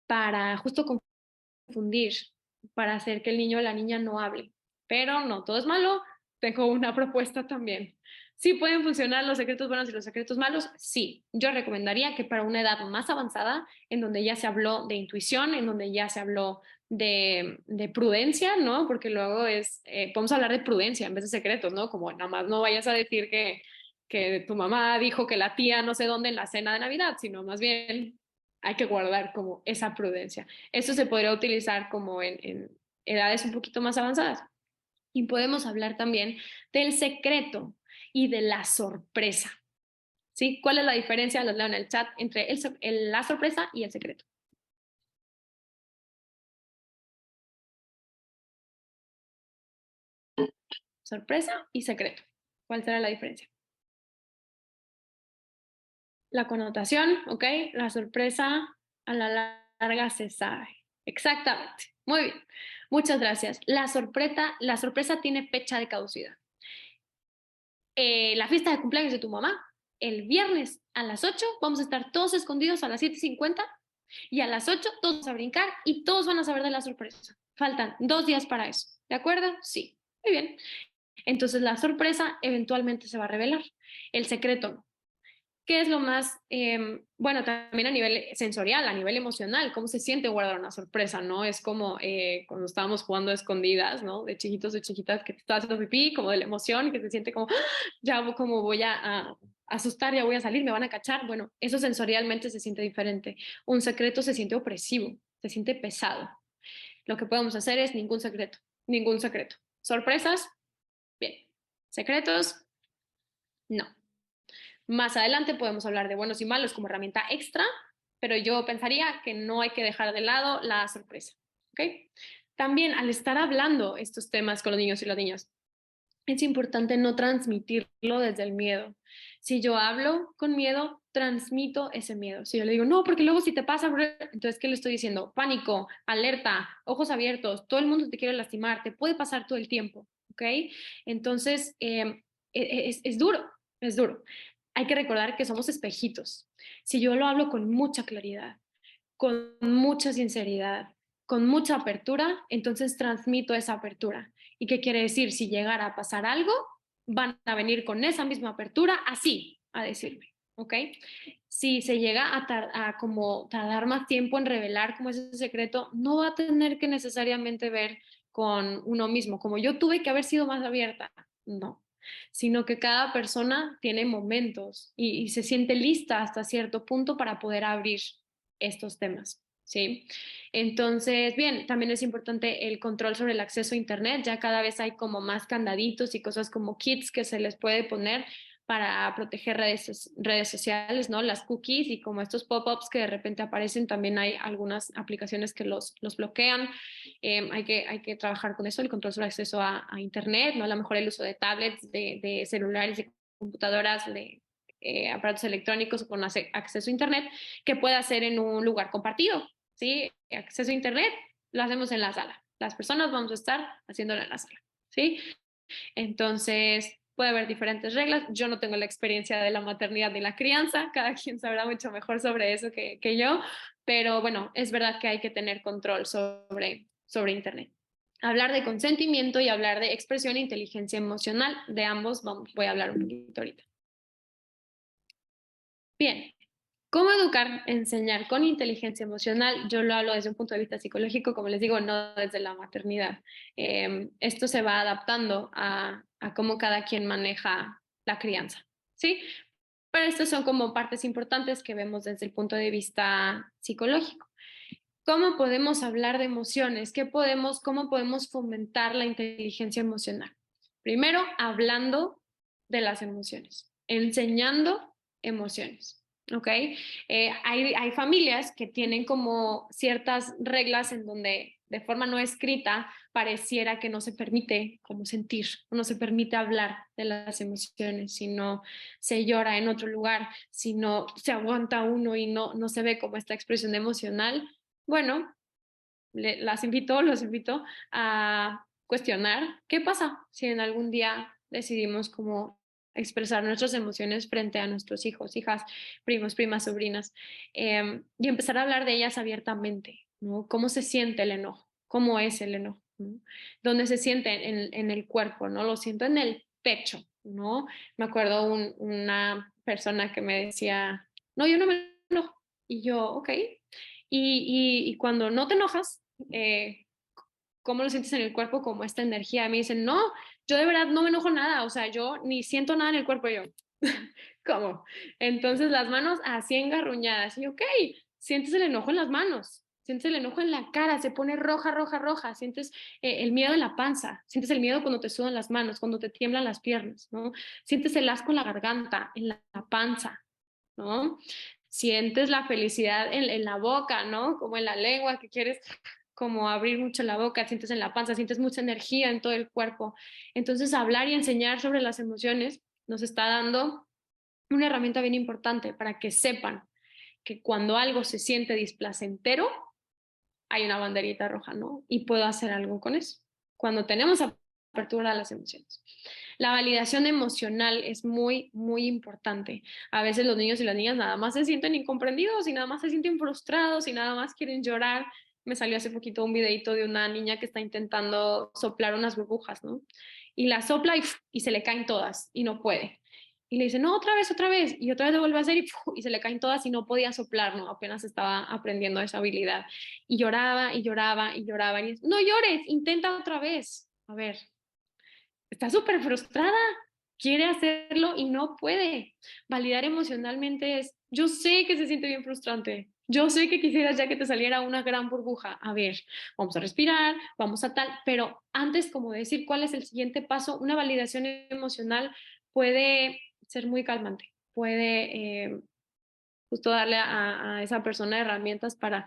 para justo confundir, para hacer que el niño o la niña no hable. Pero no todo es malo, tengo una propuesta también. ¿Sí pueden funcionar los secretos buenos y los secretos malos? Sí. Yo recomendaría que para una edad más avanzada, en donde ya se habló de intuición, en donde ya se habló de prudencia, ¿no? Porque luego podemos hablar de prudencia en vez de secretos, ¿no? Como nada más no vayas a decir que tu mamá dijo que la tía no sé dónde en la cena de Navidad, sino más bien hay que guardar como esa prudencia. Esto se podría utilizar como en edades un poquito más avanzadas. Y podemos hablar también del secreto y de la sorpresa. ¿Sí? ¿Cuál es la diferencia? Los leo en el chat entre la sorpresa y el secreto. Sorpresa y secreto. ¿Cuál será la diferencia? La connotación, ¿ok? La sorpresa a la larga se sabe. Exactamente. Muy bien. Muchas gracias. La sorpresa tiene fecha de caducidad. La fiesta de cumpleaños de tu mamá, el viernes a las 8 vamos a estar todos escondidos a las 7:50 y a las 8 todos vamos a brincar y todos van a saber de la sorpresa. Faltan 2 días para eso. ¿De acuerdo? Sí. Muy bien. Entonces la sorpresa eventualmente se va a revelar. El secreto no. ¿Qué es lo más, bueno, también a nivel sensorial, a nivel emocional, cómo se siente guardar una sorpresa, ¿no? Es como cuando estábamos jugando a escondidas, ¿no? De chiquitos, de chiquitas, que te estás haciendo pipí, como de la emoción, que se siente como, ¡ah! Ya como voy a asustar, ya voy a salir, me van a cachar. Bueno, eso sensorialmente se siente diferente. Un secreto se siente opresivo, se siente pesado. Lo que podemos hacer es ningún secreto, ningún secreto. Sorpresas, bien. Secretos, no. Más adelante podemos hablar de buenos y malos como herramienta extra, pero yo pensaría que no hay que dejar de lado la sorpresa. ¿Ok? También al estar hablando estos temas con los niños y las niñas, es importante no transmitirlo desde el miedo. Si yo hablo con miedo, transmito ese miedo. Si yo le digo, no, porque luego si te pasa, entonces, ¿qué le estoy diciendo? Pánico, alerta, ojos abiertos, todo el mundo te quiere lastimar, te puede pasar todo el tiempo, ¿ok? Entonces, es duro, es duro. Hay que recordar que somos espejitos. Si yo lo hablo con mucha claridad, con mucha sinceridad, con mucha apertura, entonces transmito esa apertura. ¿Y qué quiere decir? Si llegara a pasar algo, van a venir con esa misma apertura así a decirme, ¿ok? Si se llega a como tardar más tiempo en revelar como ese secreto, no va a tener que necesariamente ver con uno mismo, como yo tuve que haber sido más abierta, no, sino que cada persona tiene momentos y se siente lista hasta cierto punto para poder abrir estos temas. ¿Sí? Entonces, bien, también es importante el control sobre el acceso a Internet. Ya cada vez hay como más candaditos y cosas como kits que se les puede poner para proteger redes sociales, ¿no? Las cookies y como estos pop-ups que de repente aparecen, también hay algunas aplicaciones que los bloquean. Hay que trabajar con eso, el control sobre el acceso a Internet, ¿no? A lo mejor el uso de tablets, de celulares, de computadoras, de aparatos electrónicos con acceso a Internet, que pueda hacer en un lugar compartido, ¿sí? Acceso a Internet lo hacemos en la sala. Las personas vamos a estar haciéndolo en la sala, ¿sí? Entonces, puede haber diferentes reglas. Yo no tengo la experiencia de la maternidad ni la crianza, cada quien sabrá mucho mejor sobre eso que yo, pero bueno, es verdad que hay que tener control sobre Internet. Hablar de consentimiento y hablar de expresión e inteligencia emocional, de ambos voy a hablar un poquito ahorita. Bien, ¿cómo educar, enseñar con inteligencia emocional? Yo lo hablo desde un punto de vista psicológico, como les digo, no desde la maternidad. Esto se va adaptando a cómo cada quien maneja la crianza, ¿sí? Pero estas son como partes importantes que vemos desde el punto de vista psicológico. ¿Cómo podemos hablar de emociones? ¿Cómo podemos fomentar la inteligencia emocional? Primero, hablando de las emociones, enseñando emociones. ¿Ok? Hay familias que tienen como ciertas reglas en donde de forma no escrita pareciera que no se permite como sentir, no se permite hablar de las emociones, sino se llora en otro lugar, sino se aguanta uno y no se ve como esta expresión emocional. Bueno, los invito a cuestionar qué pasa si en algún día decidimos como expresar nuestras emociones frente a nuestros hijos, hijas, primos, primas, sobrinas, y empezar a hablar de ellas abiertamente, ¿no? ¿Cómo se siente el enojo? ¿Cómo es el enojo? ¿No? ¿Dónde se siente en el cuerpo? ¿No? Lo siento en el pecho, ¿no? Me acuerdo una persona que me decía, no, yo no me enojo. Y yo, ok. Y cuando no te enojas, ¿cómo lo sientes en el cuerpo? Como esta energía. Me dicen, no, yo de verdad no me enojo nada, o sea, yo ni siento nada en el cuerpo. Y yo, ¿cómo? Entonces las manos así engarruñadas. Y ok, sientes el enojo en las manos, sientes el enojo en la cara, se pone roja, roja, roja, sientes el miedo en la panza, sientes el miedo cuando te sudan las manos, cuando te tiemblan las piernas, ¿no? Sientes el asco en la garganta, en la panza, ¿no? Sientes la felicidad en la boca, ¿no? Como en la lengua, que quieres como abrir mucho la boca, sientes en la panza, sientes mucha energía en todo el cuerpo. Entonces, hablar y enseñar sobre las emociones nos está dando una herramienta bien importante para que sepan que cuando algo se siente displacentero, hay una banderita roja, ¿no? Y puedo hacer algo con eso. Cuando tenemos apertura a las emociones. La validación emocional es muy, muy importante. A veces los niños y las niñas nada más se sienten incomprendidos y nada más se sienten frustrados y nada más quieren llorar. Me salió hace poquito un videito de una niña que está intentando soplar unas burbujas, ¿no? Y la sopla y se le caen todas y no puede. Y le dice, no, otra vez, y otra vez lo vuelve a hacer y se le caen todas y no podía soplar, ¿no? Apenas estaba aprendiendo esa habilidad. Y lloraba y lloraba y lloraba. Y no llores, intenta otra vez. A ver, está súper frustrada, quiere hacerlo y no puede. Validar emocionalmente es, yo sé que se siente bien frustrante, yo sé que quisieras ya que te saliera una gran burbuja. A ver, vamos a respirar, vamos a tal, pero antes como decir cuál es el siguiente paso, una validación emocional puede ser muy calmante, puede justo darle a esa persona herramientas para,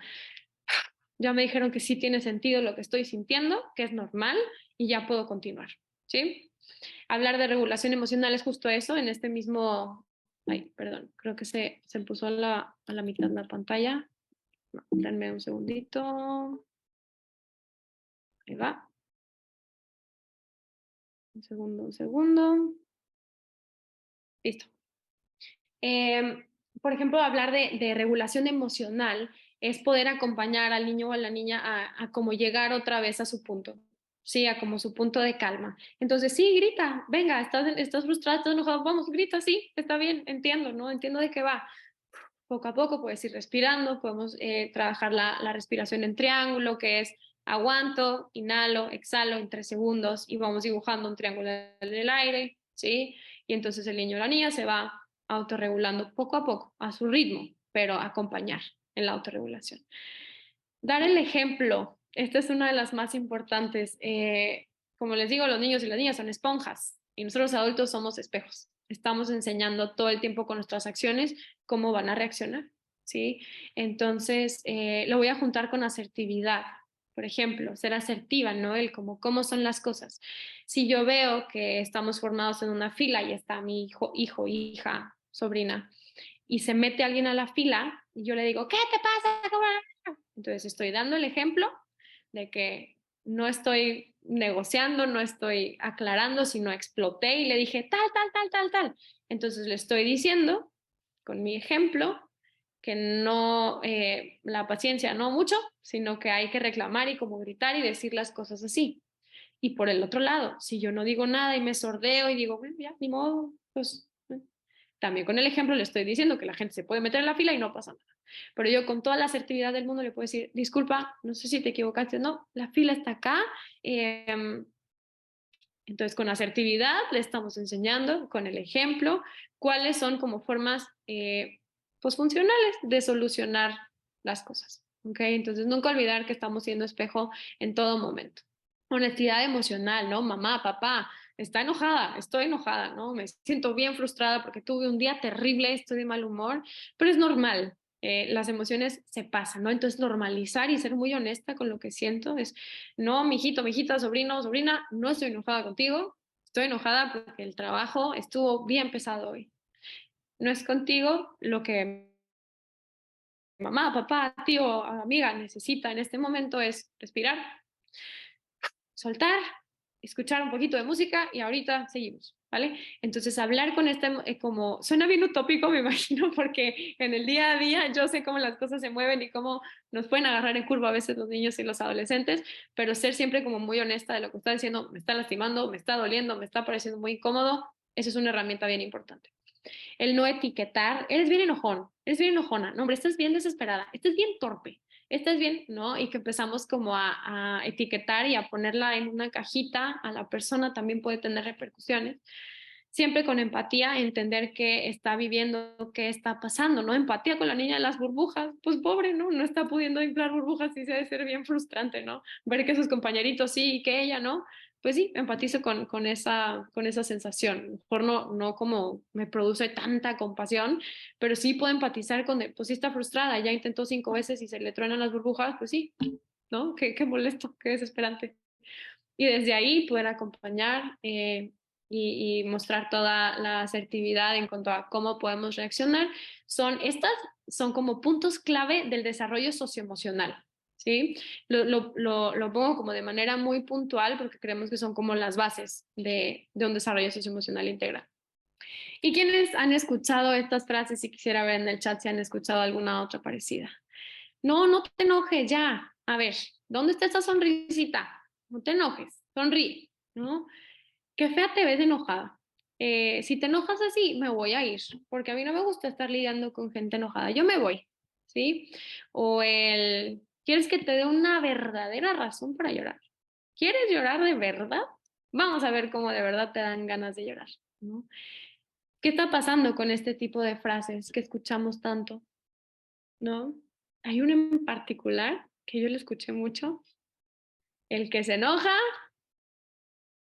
ya me dijeron que sí tiene sentido lo que estoy sintiendo, que es normal y ya puedo continuar, ¿sí? Hablar de regulación emocional es justo eso, en este mismo, ay, perdón, creo que se puso a la mitad de la pantalla. No, denme un segundito. Ahí va. Un segundo, un segundo. Listo. Eh, por ejemplo, hablar de regulación emocional es poder acompañar al niño o a la niña a como llegar otra vez a su punto, sí, a como su punto de calma. Entonces, sí, grita, venga, estás frustrado, estás enojado, vamos, grita, sí, está bien, entiendo, ¿no? Entiendo de qué va. Poco a poco puedes ir respirando, podemos trabajar la respiración en triángulo, que es aguanto, inhalo, exhalo en 3 segundos y vamos dibujando un triángulo en el aire, ¿sí? Y entonces el niño o la niña se va autorregulando poco a poco, a su ritmo, pero acompañar en la autorregulación. Dar el ejemplo, esta es una de las más importantes. Como les digo, los niños y las niñas son esponjas y nosotros los adultos somos espejos. Estamos enseñando todo el tiempo con nuestras acciones cómo van a reaccionar, ¿sí? Entonces, lo voy a juntar con asertividad. Por ejemplo, ser asertiva, ¿no? El cómo son las cosas. Si yo veo que estamos formados en una fila y está mi hijo, hija, sobrina, y se mete alguien a la fila, y yo le digo, ¿qué te pasa? Entonces estoy dando el ejemplo de que no estoy negociando, no estoy aclarando, sino exploté y le dije tal, tal, tal, tal, tal. Entonces le estoy diciendo con mi ejemplo que no, la paciencia no mucho, sino que hay que reclamar y como gritar y decir las cosas así. Y por el otro lado, si yo no digo nada y me sordeo y digo, bueno, ya, ni modo, pues también con el ejemplo le estoy diciendo que la gente se puede meter en la fila y no pasa nada. Pero yo con toda la asertividad del mundo le puedo decir, disculpa, no sé si te equivocaste, no, la fila está acá. Entonces, con asertividad le estamos enseñando, con el ejemplo, cuáles son como formas pues funcionales de solucionar las cosas. ¿Okay? Entonces, nunca olvidar que estamos siendo espejo en todo momento. Honestidad emocional, ¿no? Mamá, papá, está enojada, estoy enojada, ¿no? Me siento bien frustrada porque tuve un día terrible, estoy de mal humor, pero es normal, las emociones se pasan, ¿no? Entonces normalizar y ser muy honesta con lo que siento es, no, mijito, mijita, sobrino, sobrina, no estoy enojada contigo, estoy enojada porque el trabajo estuvo bien pesado hoy. No es contigo lo que mamá, papá, tío, amiga necesita en este momento es respirar, soltar, escuchar un poquito de música y ahorita seguimos. ¿vale? Entonces, hablar con como, suena bien utópico, me imagino, porque en el día a día yo sé cómo las cosas se mueven y cómo nos pueden agarrar en curva a veces los niños y los adolescentes, pero ser siempre como muy honesta de lo que está diciendo, me está lastimando, me está doliendo, me está pareciendo muy incómodo, eso es una herramienta bien importante. El no etiquetar, eres bien enojón, eres bien enojona, no, hombre, estás bien desesperada, estás bien torpe, estás bien, ¿no? Y que empezamos como a etiquetar y a ponerla en una cajita a la persona también puede tener repercusiones. Siempre con empatía, entender qué está viviendo, qué está pasando, ¿no? Empatía con la niña de las burbujas, pues pobre, ¿no? No está pudiendo inflar burbujas y se debe ser bien frustrante, ¿no? Ver que sus compañeritos sí y que ella no, pues sí, empatizo con esa sensación. A lo mejor no como me produce tanta compasión, pero sí puedo empatizar con, pues sí está frustrada, ya intentó 5 veces y se le truenan las burbujas, pues sí, ¿no? Qué molesto, qué desesperante. Y desde ahí poder acompañar y mostrar toda la asertividad en cuanto a cómo podemos reaccionar. Estas son como puntos clave del desarrollo socioemocional. ¿Sí? Lo pongo como de manera muy puntual porque creemos que son como las bases de un desarrollo socioemocional integral. ¿Y quiénes han escuchado estas frases? Si quisiera ver en el chat si han escuchado alguna otra parecida. No, no te enojes ya. A ver, ¿dónde está esa sonrisita? No te enojes, sonríe, ¿no? Qué fea te ves enojada. Si te enojas así, me voy a ir, porque a mí no me gusta estar lidiando con gente enojada. Yo me voy, ¿sí? O ¿quieres que te dé una verdadera razón para llorar? ¿Quieres llorar de verdad? Vamos a ver cómo de verdad te dan ganas de llorar, ¿no? ¿Qué está pasando con este tipo de frases que escuchamos tanto, ¿no? Hay una en particular que yo le escuché mucho, el que se enoja,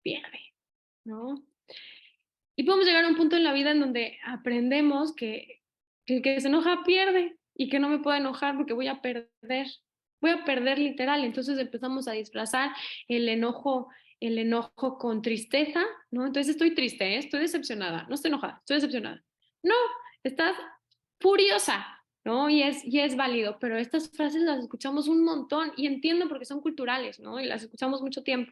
pierde, ¿no? Y podemos llegar a un punto en la vida en donde aprendemos que el que se enoja pierde y que no me puedo enojar porque voy a perder literal. Entonces empezamos a disfrazar el enojo con tristeza, ¿no? Entonces estoy triste, ¿eh? Estoy decepcionada, no estoy enojada, estoy decepcionada. No, estás furiosa, ¿no? Y es válido, pero estas frases las escuchamos un montón y entiendo porque son culturales, ¿no? Y las escuchamos mucho tiempo.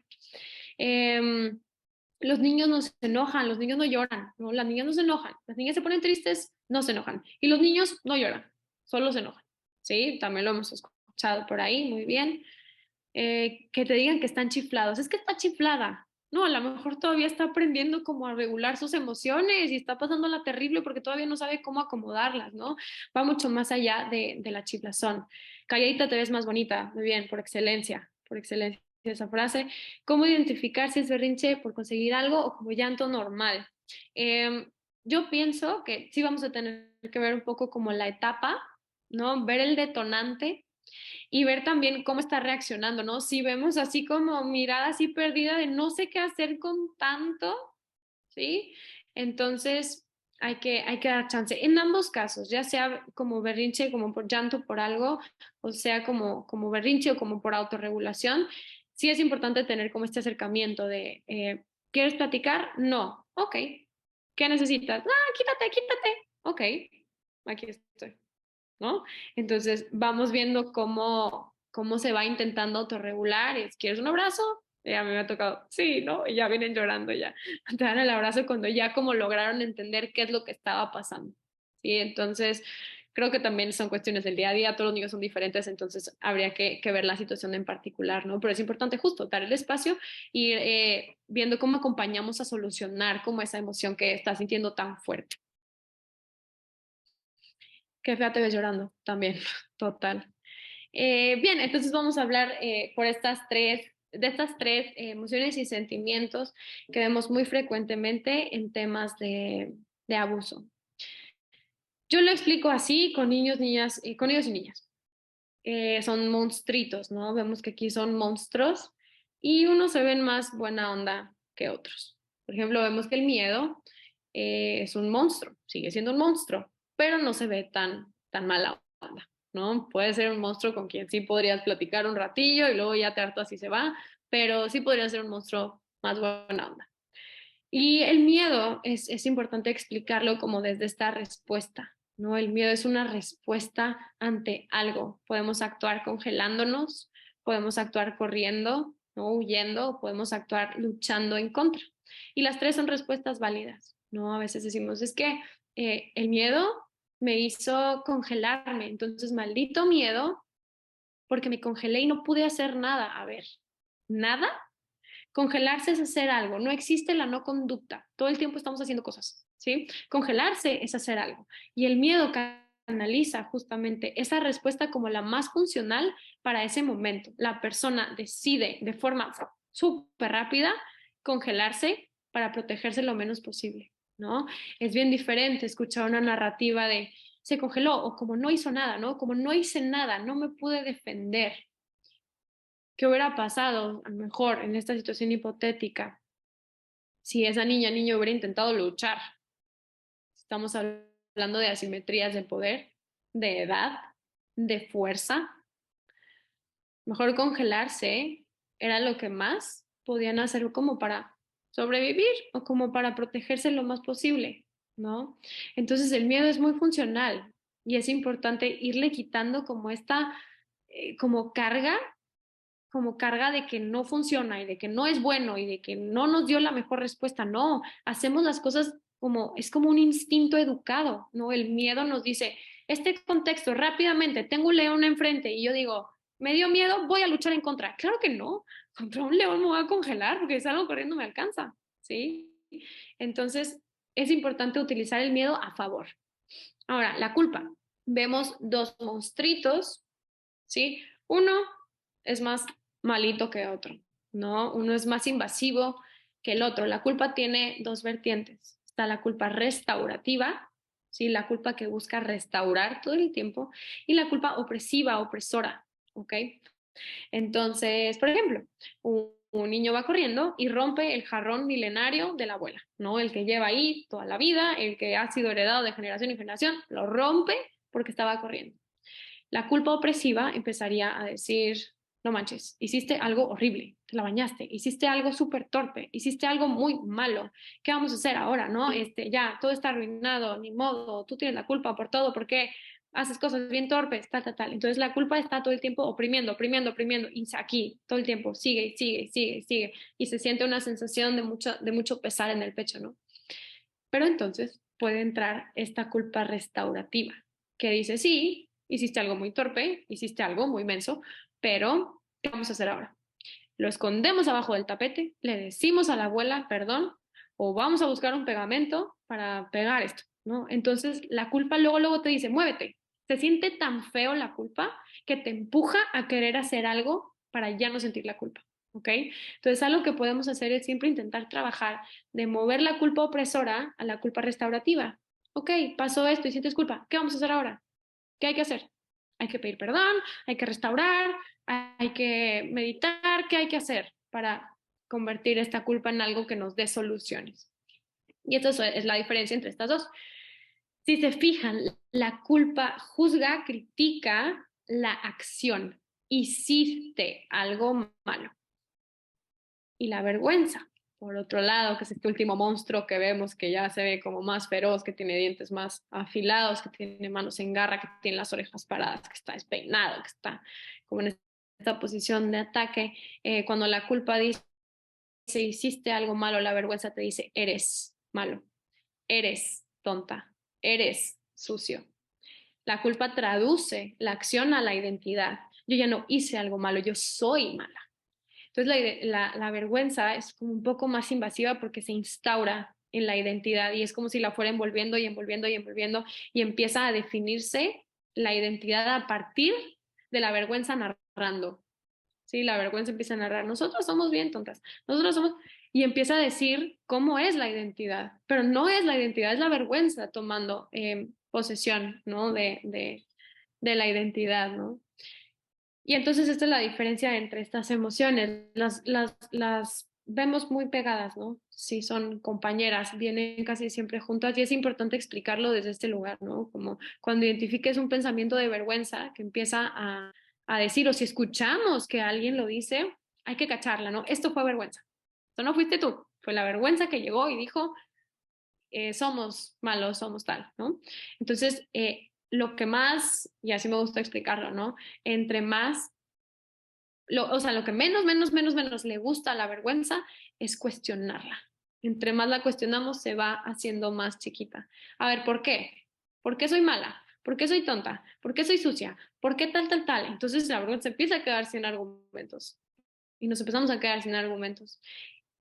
Los niños no se enojan, los niños no lloran, ¿no? Las niñas no se enojan, las niñas se ponen tristes, no se enojan. Y los niños no lloran, solo se enojan, ¿sí? También lo hemos escuchado por ahí, muy bien. Que te digan que están chiflados, es que está chiflada. No, a lo mejor todavía está aprendiendo como a regular sus emociones y está pasándola terrible porque todavía no sabe cómo acomodarlas, ¿no? Va mucho más allá de la chiflazón. Calladita te ves más bonita, muy bien, por excelencia esa frase. ¿Cómo identificar si es berrinche por conseguir algo o como llanto normal? Eh, yo pienso que sí vamos a tener que ver un poco como la etapa, ¿no? Ver el detonante y ver también cómo está reaccionando, ¿no? Si vemos así como mirada así perdida de no sé qué hacer con tanto, ¿sí? Entonces hay que dar chance. En ambos casos, ya sea como berrinche, como por llanto por algo, o sea como berrinche o como por autorregulación, sí es importante tener como este acercamiento de, ¿quieres platicar? No, ok. ¿Qué necesitas? Ah, quítate. Ok, aquí estoy. ¿No? Entonces vamos viendo cómo se va intentando autorregular. ¿Quieres un abrazo? Y a mí me ha tocado, sí, ¿no? Y ya vienen llorando ya. Te dan el abrazo cuando ya como lograron entender qué es lo que estaba pasando. ¿Sí? Entonces, creo que también son cuestiones del día a día, todos los niños son diferentes, entonces habría que ver la situación en particular, ¿no? Pero es importante justo dar el espacio y viendo cómo acompañamos a solucionar como esa emoción que está sintiendo tan fuerte. Qué fea te ves llorando también, total. Bien, entonces vamos a hablar de estas tres emociones y sentimientos que vemos muy frecuentemente en temas de abuso. Yo lo explico así con niños, niñas, con niños y niñas. Son monstruitos, ¿no? Vemos que aquí son monstruos y unos se ven más buena onda que otros. Por ejemplo, vemos que el miedo es un monstruo, sigue siendo un monstruo, pero no se ve tan mala onda, ¿no? Puede ser un monstruo con quien sí podrías platicar un ratillo y luego ya te hartas y se va, pero sí podría ser un monstruo más buena onda. Y el miedo es importante explicarlo como desde esta respuesta, ¿no? El miedo es una respuesta ante algo. Podemos actuar congelándonos, podemos actuar corriendo, ¿no? Huyendo, podemos actuar luchando en contra. Y las tres son respuestas válidas, ¿no? A veces decimos, es que el miedo me hizo congelarme, entonces maldito miedo, porque me congelé y no pude hacer nada. A ver, ¿nada? Congelarse es hacer algo, no existe la no conducta, todo el tiempo estamos haciendo cosas, ¿sí? Congelarse es hacer algo y el miedo canaliza justamente esa respuesta como la más funcional para ese momento. La persona decide de forma súper rápida congelarse para protegerse lo menos posible, ¿no? Es bien diferente escuchar una narrativa de se congeló o como no hizo nada, ¿no? Como no hice nada, no me pude defender. ¿Qué hubiera pasado a lo mejor en esta situación hipotética si esa niño hubiera intentado luchar? Estamos hablando de asimetrías de poder, de edad, de fuerza. Mejor congelarse era lo que más podían hacer como para sobrevivir o como para protegerse lo más posible, ¿no? Entonces el miedo es muy funcional y es importante irle quitando como esta como carga de que no funciona y de que no es bueno y de que no nos dio la mejor respuesta. No, hacemos las cosas como, es como un instinto educado, ¿no? El miedo nos dice, este contexto, rápidamente, tengo un león enfrente y yo digo, me dio miedo, voy a luchar en contra. Claro que no, contra un león me voy a congelar porque si salgo corriendo me alcanza, ¿sí? Entonces, es importante utilizar el miedo a favor. Ahora, la culpa. Vemos dos monstruitos, ¿sí? Uno es más malito que otro, ¿no? Uno es más invasivo que el otro. La culpa tiene dos vertientes. Está la culpa restaurativa, ¿sí? La culpa que busca restaurar todo el tiempo y la culpa opresiva, opresora, ¿ok? Entonces, por ejemplo, un niño va corriendo y rompe el jarrón milenario de la abuela, ¿no? El que lleva ahí toda la vida, el que ha sido heredado de generación en generación, lo rompe porque estaba corriendo. La culpa opresiva empezaría a decir, no manches, hiciste algo horrible, te la bañaste, hiciste algo súper torpe, hiciste algo muy malo, ¿qué vamos a hacer ahora, no? Ya, todo está arruinado, ni modo, tú tienes la culpa por todo, porque haces cosas bien torpes, tal, tal, tal. Entonces la culpa está todo el tiempo oprimiendo, oprimiendo, oprimiendo, y aquí, todo el tiempo, sigue, sigue, sigue, sigue, y se siente una sensación de mucho pesar en el pecho, ¿no? Pero entonces puede entrar esta culpa restaurativa, que dice, sí, hiciste algo muy torpe, hiciste algo muy menso, pero ¿qué vamos a hacer ahora? Lo escondemos abajo del tapete, le decimos a la abuela, perdón, o vamos a buscar un pegamento para pegar esto, ¿no? Entonces la culpa luego te dice, muévete. Se siente tan feo la culpa que te empuja a querer hacer algo para ya no sentir la culpa, ¿ok? Entonces algo que podemos hacer es siempre intentar trabajar de mover la culpa opresora a la culpa restaurativa. Ok, pasó esto y sientes culpa, ¿qué vamos a hacer ahora? ¿Qué hay que hacer? Hay que pedir perdón, hay que restaurar, hay que meditar, ¿qué hay que hacer para convertir esta culpa en algo que nos dé soluciones? Y esto es la diferencia entre estas dos. Si se fijan, la culpa juzga, critica la acción. Hiciste algo malo. Y la vergüenza, por otro lado, que es este último monstruo que vemos que ya se ve como más feroz, que tiene dientes más afilados, que tiene manos en garra, que tiene las orejas paradas, que está despeinado, que está como en esta posición de ataque. Cuando la culpa dice, hiciste algo malo, la vergüenza te dice, eres malo, eres tonta, eres sucio. La culpa traduce la acción a la identidad. Yo ya no hice algo malo, yo soy mala. Entonces la vergüenza es como un poco más invasiva porque se instaura en la identidad y es como si la fuera envolviendo y envolviendo y envolviendo y empieza a definirse la identidad a partir de la vergüenza narrando. ¿Sí? La vergüenza empieza a narrar, nosotros somos bien tontas, nosotros somos, y empieza a decir cómo es la identidad, pero no es la identidad, es la vergüenza tomando posesión, ¿no? De la identidad, ¿no? Y entonces esta es la diferencia entre estas emociones. Las vemos muy pegadas, ¿no? Si son compañeras, vienen casi siempre juntas y es importante explicarlo desde este lugar, ¿no? Como cuando identifiques un pensamiento de vergüenza que empieza a decir, o si escuchamos que alguien lo dice, hay que cacharla, ¿no? Esto fue vergüenza. Esto no fuiste tú, fue la vergüenza que llegó y dijo, somos malos, somos tal, ¿no? Entonces, lo que más, y así me gusta explicarlo, ¿no? Entre más, o sea, lo que menos le gusta a la vergüenza es cuestionarla, Entre más la cuestionamos, se va haciendo más chiquita. A ver, ¿por qué? ¿Por qué soy mala? ¿Por qué soy tonta? ¿Por qué soy sucia? ¿Por qué tal, tal, tal? Entonces la vergüenza empieza a quedar sin argumentos y nos empezamos a quedar sin argumentos.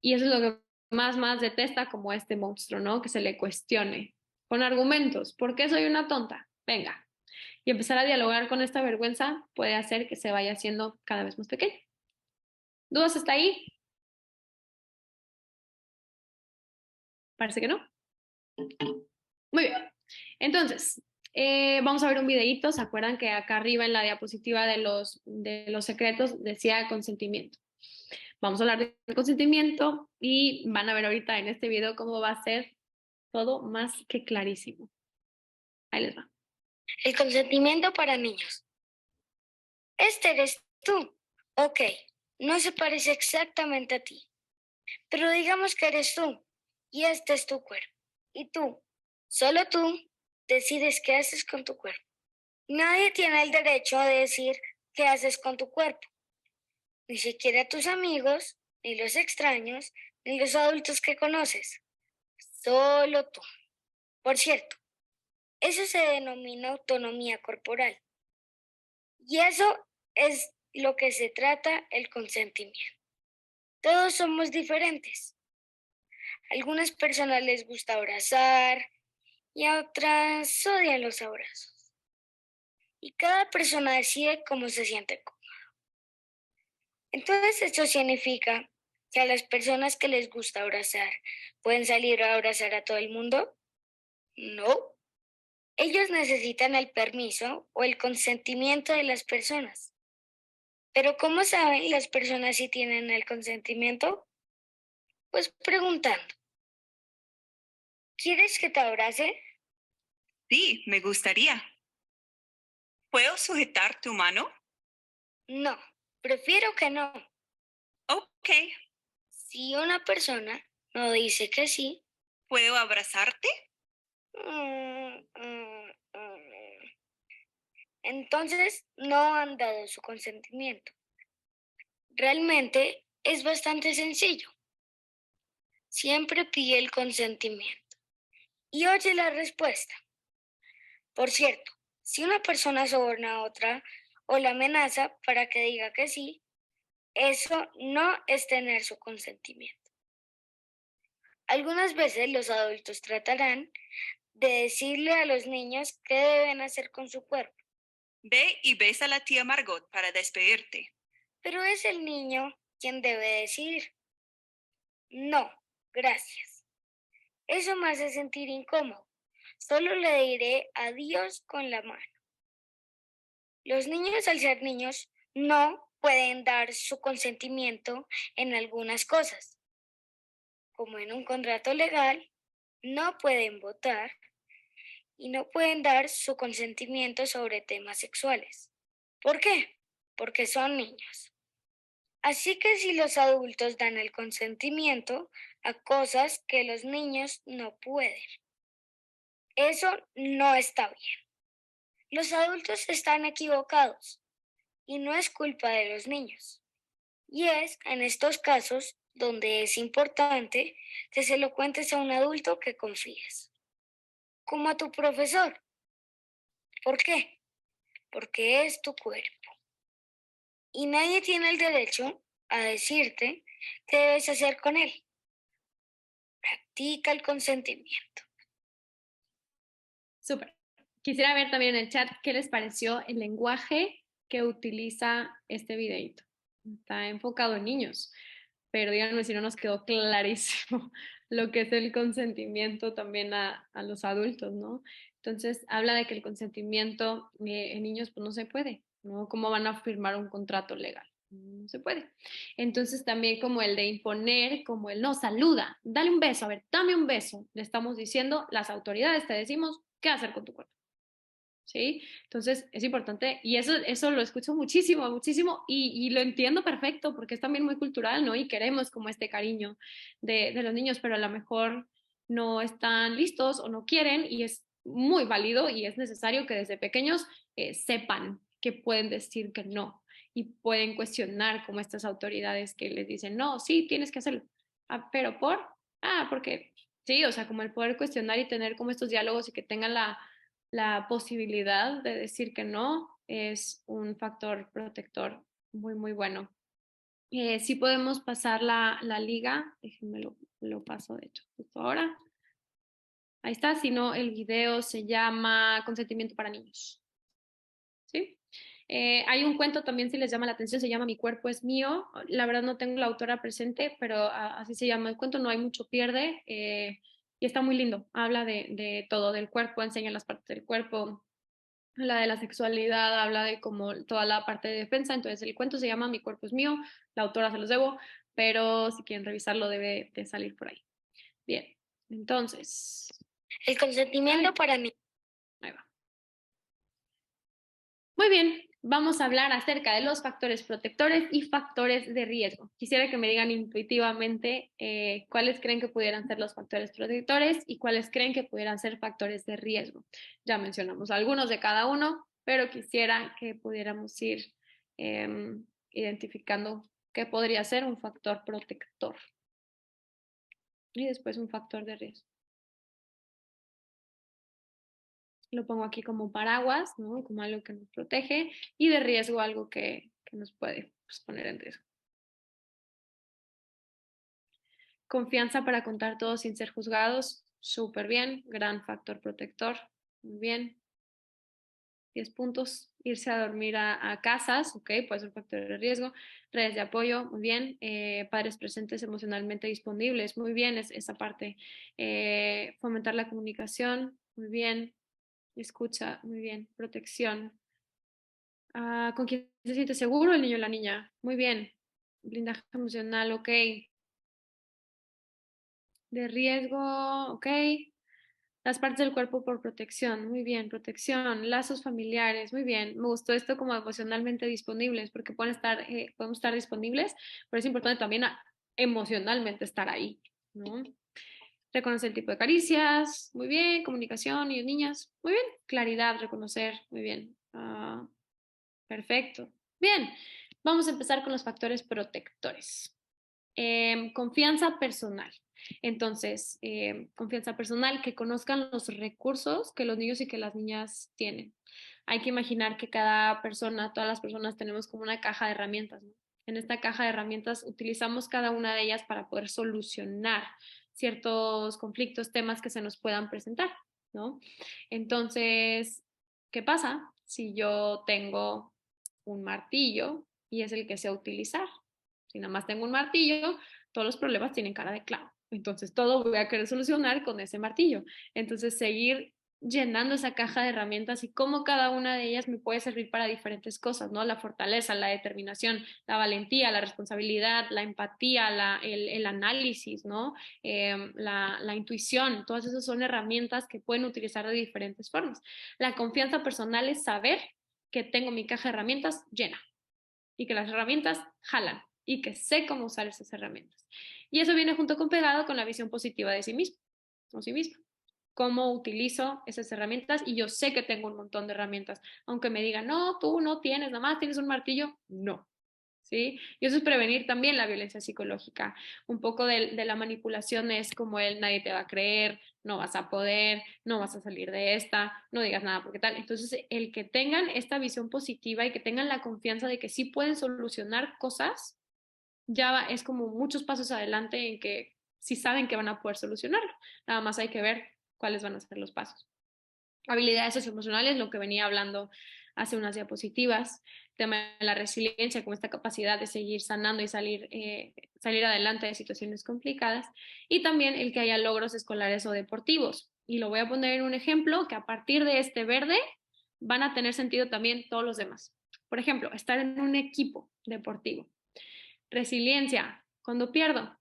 Y eso es lo que más detesta como este monstruo, ¿no? Que se le cuestione con argumentos. ¿Por qué soy una tonta? Venga. Y empezar a dialogar con esta vergüenza puede hacer que se vaya haciendo cada vez más pequeña. ¿Dudas hasta ahí? Parece que no. Muy bien. Entonces, vamos a ver un videíto. ¿Se acuerdan que acá arriba en la diapositiva de los secretos decía consentimiento? Vamos a hablar de consentimiento y van a ver ahorita en este video cómo va a ser todo más que clarísimo. Ahí les va. El consentimiento para niños. Este eres tú. Ok, no se parece exactamente a ti, pero digamos que eres tú y este es tu cuerpo. Y tú, solo tú, decides qué haces con tu cuerpo. Nadie tiene el derecho de decir qué haces con tu cuerpo, ni siquiera tus amigos, ni los extraños, ni los adultos que conoces. Solo tú. Por cierto, eso se denomina autonomía corporal. Y eso es lo que se trata el consentimiento. Todos somos diferentes. A algunas personas les gusta abrazar y a otras odian los abrazos. Y cada persona decide cómo se siente cómoda. Entonces, esto significa que a las personas que les gusta abrazar, ¿pueden salir a abrazar a todo el mundo? No. Ellos necesitan el permiso o el consentimiento de las personas. Pero ¿cómo saben las personas si tienen el consentimiento? Pues preguntando. ¿Quieres que te abrace? Sí, me gustaría. ¿Puedo sujetar tu mano? No, prefiero que no. Ok. Si una persona no dice que sí, ¿Puedo abrazarte? mm, mm, mm, entonces no han dado su consentimiento. Realmente es bastante sencillo. Siempre pide el consentimiento y oye la respuesta. Por cierto, si una persona soborna a otra o la amenaza para que diga que sí, eso no es tener su consentimiento. Algunas veces los adultos tratarán de decirle a los niños qué deben hacer con su cuerpo, Ve y besa a la tía Margot para despedirte. pero es el niño quien debe decidir. No, gracias. Eso me hace sentir incómodo. Solo le diré adiós con la mano. Los niños, al ser niños, no pueden dar su consentimiento en algunas cosas, como en un contrato legal, no pueden votar y no pueden dar su consentimiento sobre temas sexuales. ¿Por qué? Porque son niños. Así que si los adultos dan el consentimiento a cosas que los niños no pueden, eso no está bien. Los adultos están equivocados y no es culpa de los niños. Y es en estos casos donde es importante que se lo cuentes a un adulto que confíes, como a tu profesor. ¿Por qué? Porque es tu cuerpo. Y nadie tiene el derecho a decirte qué debes hacer con él. Practica el consentimiento. Súper. Quisiera ver también en el chat qué les pareció el lenguaje que utiliza este videito. Está enfocado en niños, pero díganme si no nos quedó clarísimo lo que es el consentimiento también a los adultos, ¿no? Entonces, habla de que el consentimiento en niños pues no se puede, ¿no? ¿Cómo van a firmar un contrato legal? No se puede. Entonces, también como el de imponer, como el no, saluda, dale un beso, a ver, dame un beso. Le estamos diciendo, las autoridades te decimos qué hacer con tu cuerpo. ¿Sí? Entonces es importante y eso lo escucho muchísimo, muchísimo y lo entiendo perfecto porque es también muy cultural, ¿no? Y queremos como este cariño de los niños, pero a lo mejor no están listos o no quieren y es muy válido y es necesario que desde pequeños sepan que pueden decir que no y pueden cuestionar como estas autoridades que les dicen, no, sí, tienes que hacerlo, ah, pero ¿por? Porque sí, o sea, como el poder cuestionar y tener como estos diálogos y que tengan la posibilidad de decir que no es un factor protector muy, muy bueno. Sí podemos pasar la liga, déjenme lo paso de hecho justo ahora. Ahí está, si no, el video se llama Consentimiento para niños. ¿Sí? Hay un cuento también, si les llama la atención, se llama Mi cuerpo es mío. La verdad no tengo la autora presente, pero así se llama el cuento, no hay mucho pierde. Y está muy lindo, habla de todo, del cuerpo, enseña las partes del cuerpo, habla de la sexualidad, habla de como toda la parte de defensa. Entonces el cuento se llama Mi cuerpo es mío, la autora se los debo, pero si quieren revisarlo debe de salir por ahí. Bien, entonces, El consentimiento para mí. ahí va. Muy bien, vamos a hablar acerca de los factores protectores y factores de riesgo. Quisiera que me digan intuitivamente cuáles creen que pudieran ser los factores protectores y cuáles creen que pudieran ser factores de riesgo. Ya mencionamos algunos de cada uno, pero quisiera que pudiéramos ir identificando qué podría ser un factor protector y después un factor de riesgo. Lo pongo aquí como paraguas, ¿no? Como algo que nos protege, y de riesgo algo que nos puede, pues, poner en riesgo. Confianza para contar todo sin ser juzgados, súper bien, gran factor protector, muy bien. 10 puntos. Irse a dormir a casas, ok, puede ser un factor de riesgo. Redes de apoyo, muy bien. Padres presentes emocionalmente disponibles, muy bien, esa parte. Fomentar la comunicación, muy bien. Escucha, muy bien. Protección. ¿Con quién se siente seguro el niño o la niña? Muy bien. Blindaje emocional, ok. De riesgo, ok. Las partes del cuerpo por protección, muy bien, protección, lazos familiares, muy bien. Me gustó esto como emocionalmente disponibles, porque podemos estar disponibles, pero es importante también emocionalmente estar ahí, ¿no? Reconocer el tipo de caricias, muy bien. Comunicación, niños, niñas, muy bien. Claridad, reconocer, muy bien. Perfecto. Bien, vamos a empezar con los factores protectores. Confianza personal. Entonces, confianza personal, que conozcan los recursos que los niños y que las niñas tienen. Hay que imaginar que cada persona, todas las personas tenemos como una caja de herramientas, ¿no? En esta caja de herramientas utilizamos cada una de ellas para poder solucionar ciertos conflictos, temas que se nos puedan presentar, ¿no? Entonces, ¿qué pasa si yo tengo un martillo y es el que sé utilizar? Si nada más tengo un martillo, todos los problemas tienen cara de clavo. Entonces todo voy a querer solucionar con ese martillo. Entonces seguir llenando esa caja de herramientas y cómo cada una de ellas me puede servir para diferentes cosas, ¿no? La fortaleza, la determinación, la valentía, la responsabilidad, la empatía, el análisis, ¿no? La intuición, todas esas son herramientas que pueden utilizar de diferentes formas. La confianza personal es saber que tengo mi caja de herramientas llena y que las herramientas jalan y que sé cómo usar esas herramientas. Y eso viene junto con pegado con la visión positiva de sí mismo o sí misma. Cómo utilizo esas herramientas y yo sé que tengo un montón de herramientas. Aunque me digan, no, tú no tienes, nada más tienes un martillo, no. ¿Sí? Y eso es prevenir también la violencia psicológica. Un poco de la manipulación es como el nadie te va a creer, no vas a poder, no vas a salir de esta, no digas nada porque tal. Entonces, el que tengan esta visión positiva y que tengan la confianza de que sí pueden solucionar cosas, ya es como muchos pasos adelante en que sí saben que van a poder solucionarlo. Nada más hay que ver cuáles van a ser los pasos. Habilidades socioemocionales, lo que venía hablando hace unas diapositivas, el tema de la resiliencia, como esta capacidad de seguir sanando y salir adelante de situaciones complicadas, y también el que haya logros escolares o deportivos. Y lo voy a poner en un ejemplo que a partir de este verde van a tener sentido también todos los demás. Por ejemplo, estar en un equipo deportivo. Resiliencia, cuando pierdo.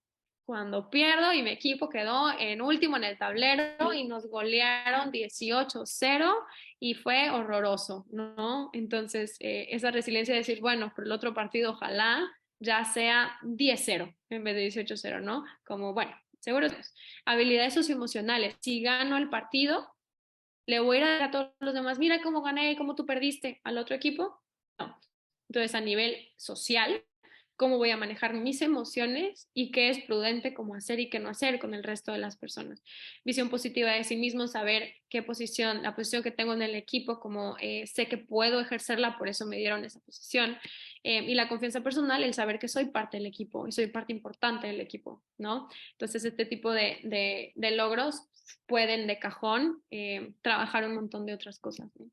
Cuando pierdo y mi equipo quedó en último en el tablero y nos golearon 18-0 y fue horroroso, ¿no? Entonces, esa resiliencia de decir, bueno, por el otro partido ojalá ya sea 10-0 en vez de 18-0, ¿no? Como, bueno, seguro. Habilidades socioemocionales. Si gano el partido, le voy a ir a todos los demás, mira cómo gané, cómo tú perdiste al otro equipo. No. Entonces, a nivel social, cómo voy a manejar mis emociones y qué es prudente cómo hacer y qué no hacer con el resto de las personas. Visión positiva de sí mismo, saber qué posición, la posición que tengo en el equipo, como sé que puedo ejercerla, por eso me dieron esa posición. Y la confianza personal, el saber que soy parte del equipo y soy parte importante del equipo, ¿no? Entonces, este tipo de logros pueden de cajón trabajar un montón de otras cosas, ¿no?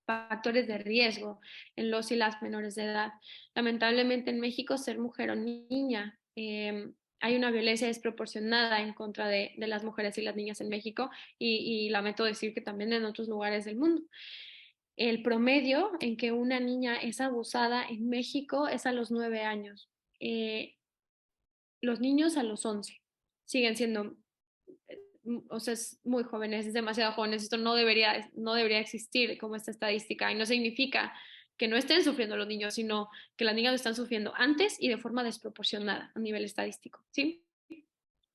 Factores de riesgo en los y las menores de edad. Lamentablemente en México, ser mujer o niña, hay una violencia desproporcionada en contra de las mujeres y las niñas en México y lamento decir que también en otros lugares del mundo. El promedio en que una niña es abusada en México es a los 9 años. Los niños a los 11 siguen siendo, o sea, es muy jóvenes, es demasiado jóvenes. Esto no debería existir como esta estadística y no significa que no estén sufriendo los niños, sino que las niñas lo están sufriendo antes y de forma desproporcionada a nivel estadístico, ¿sí?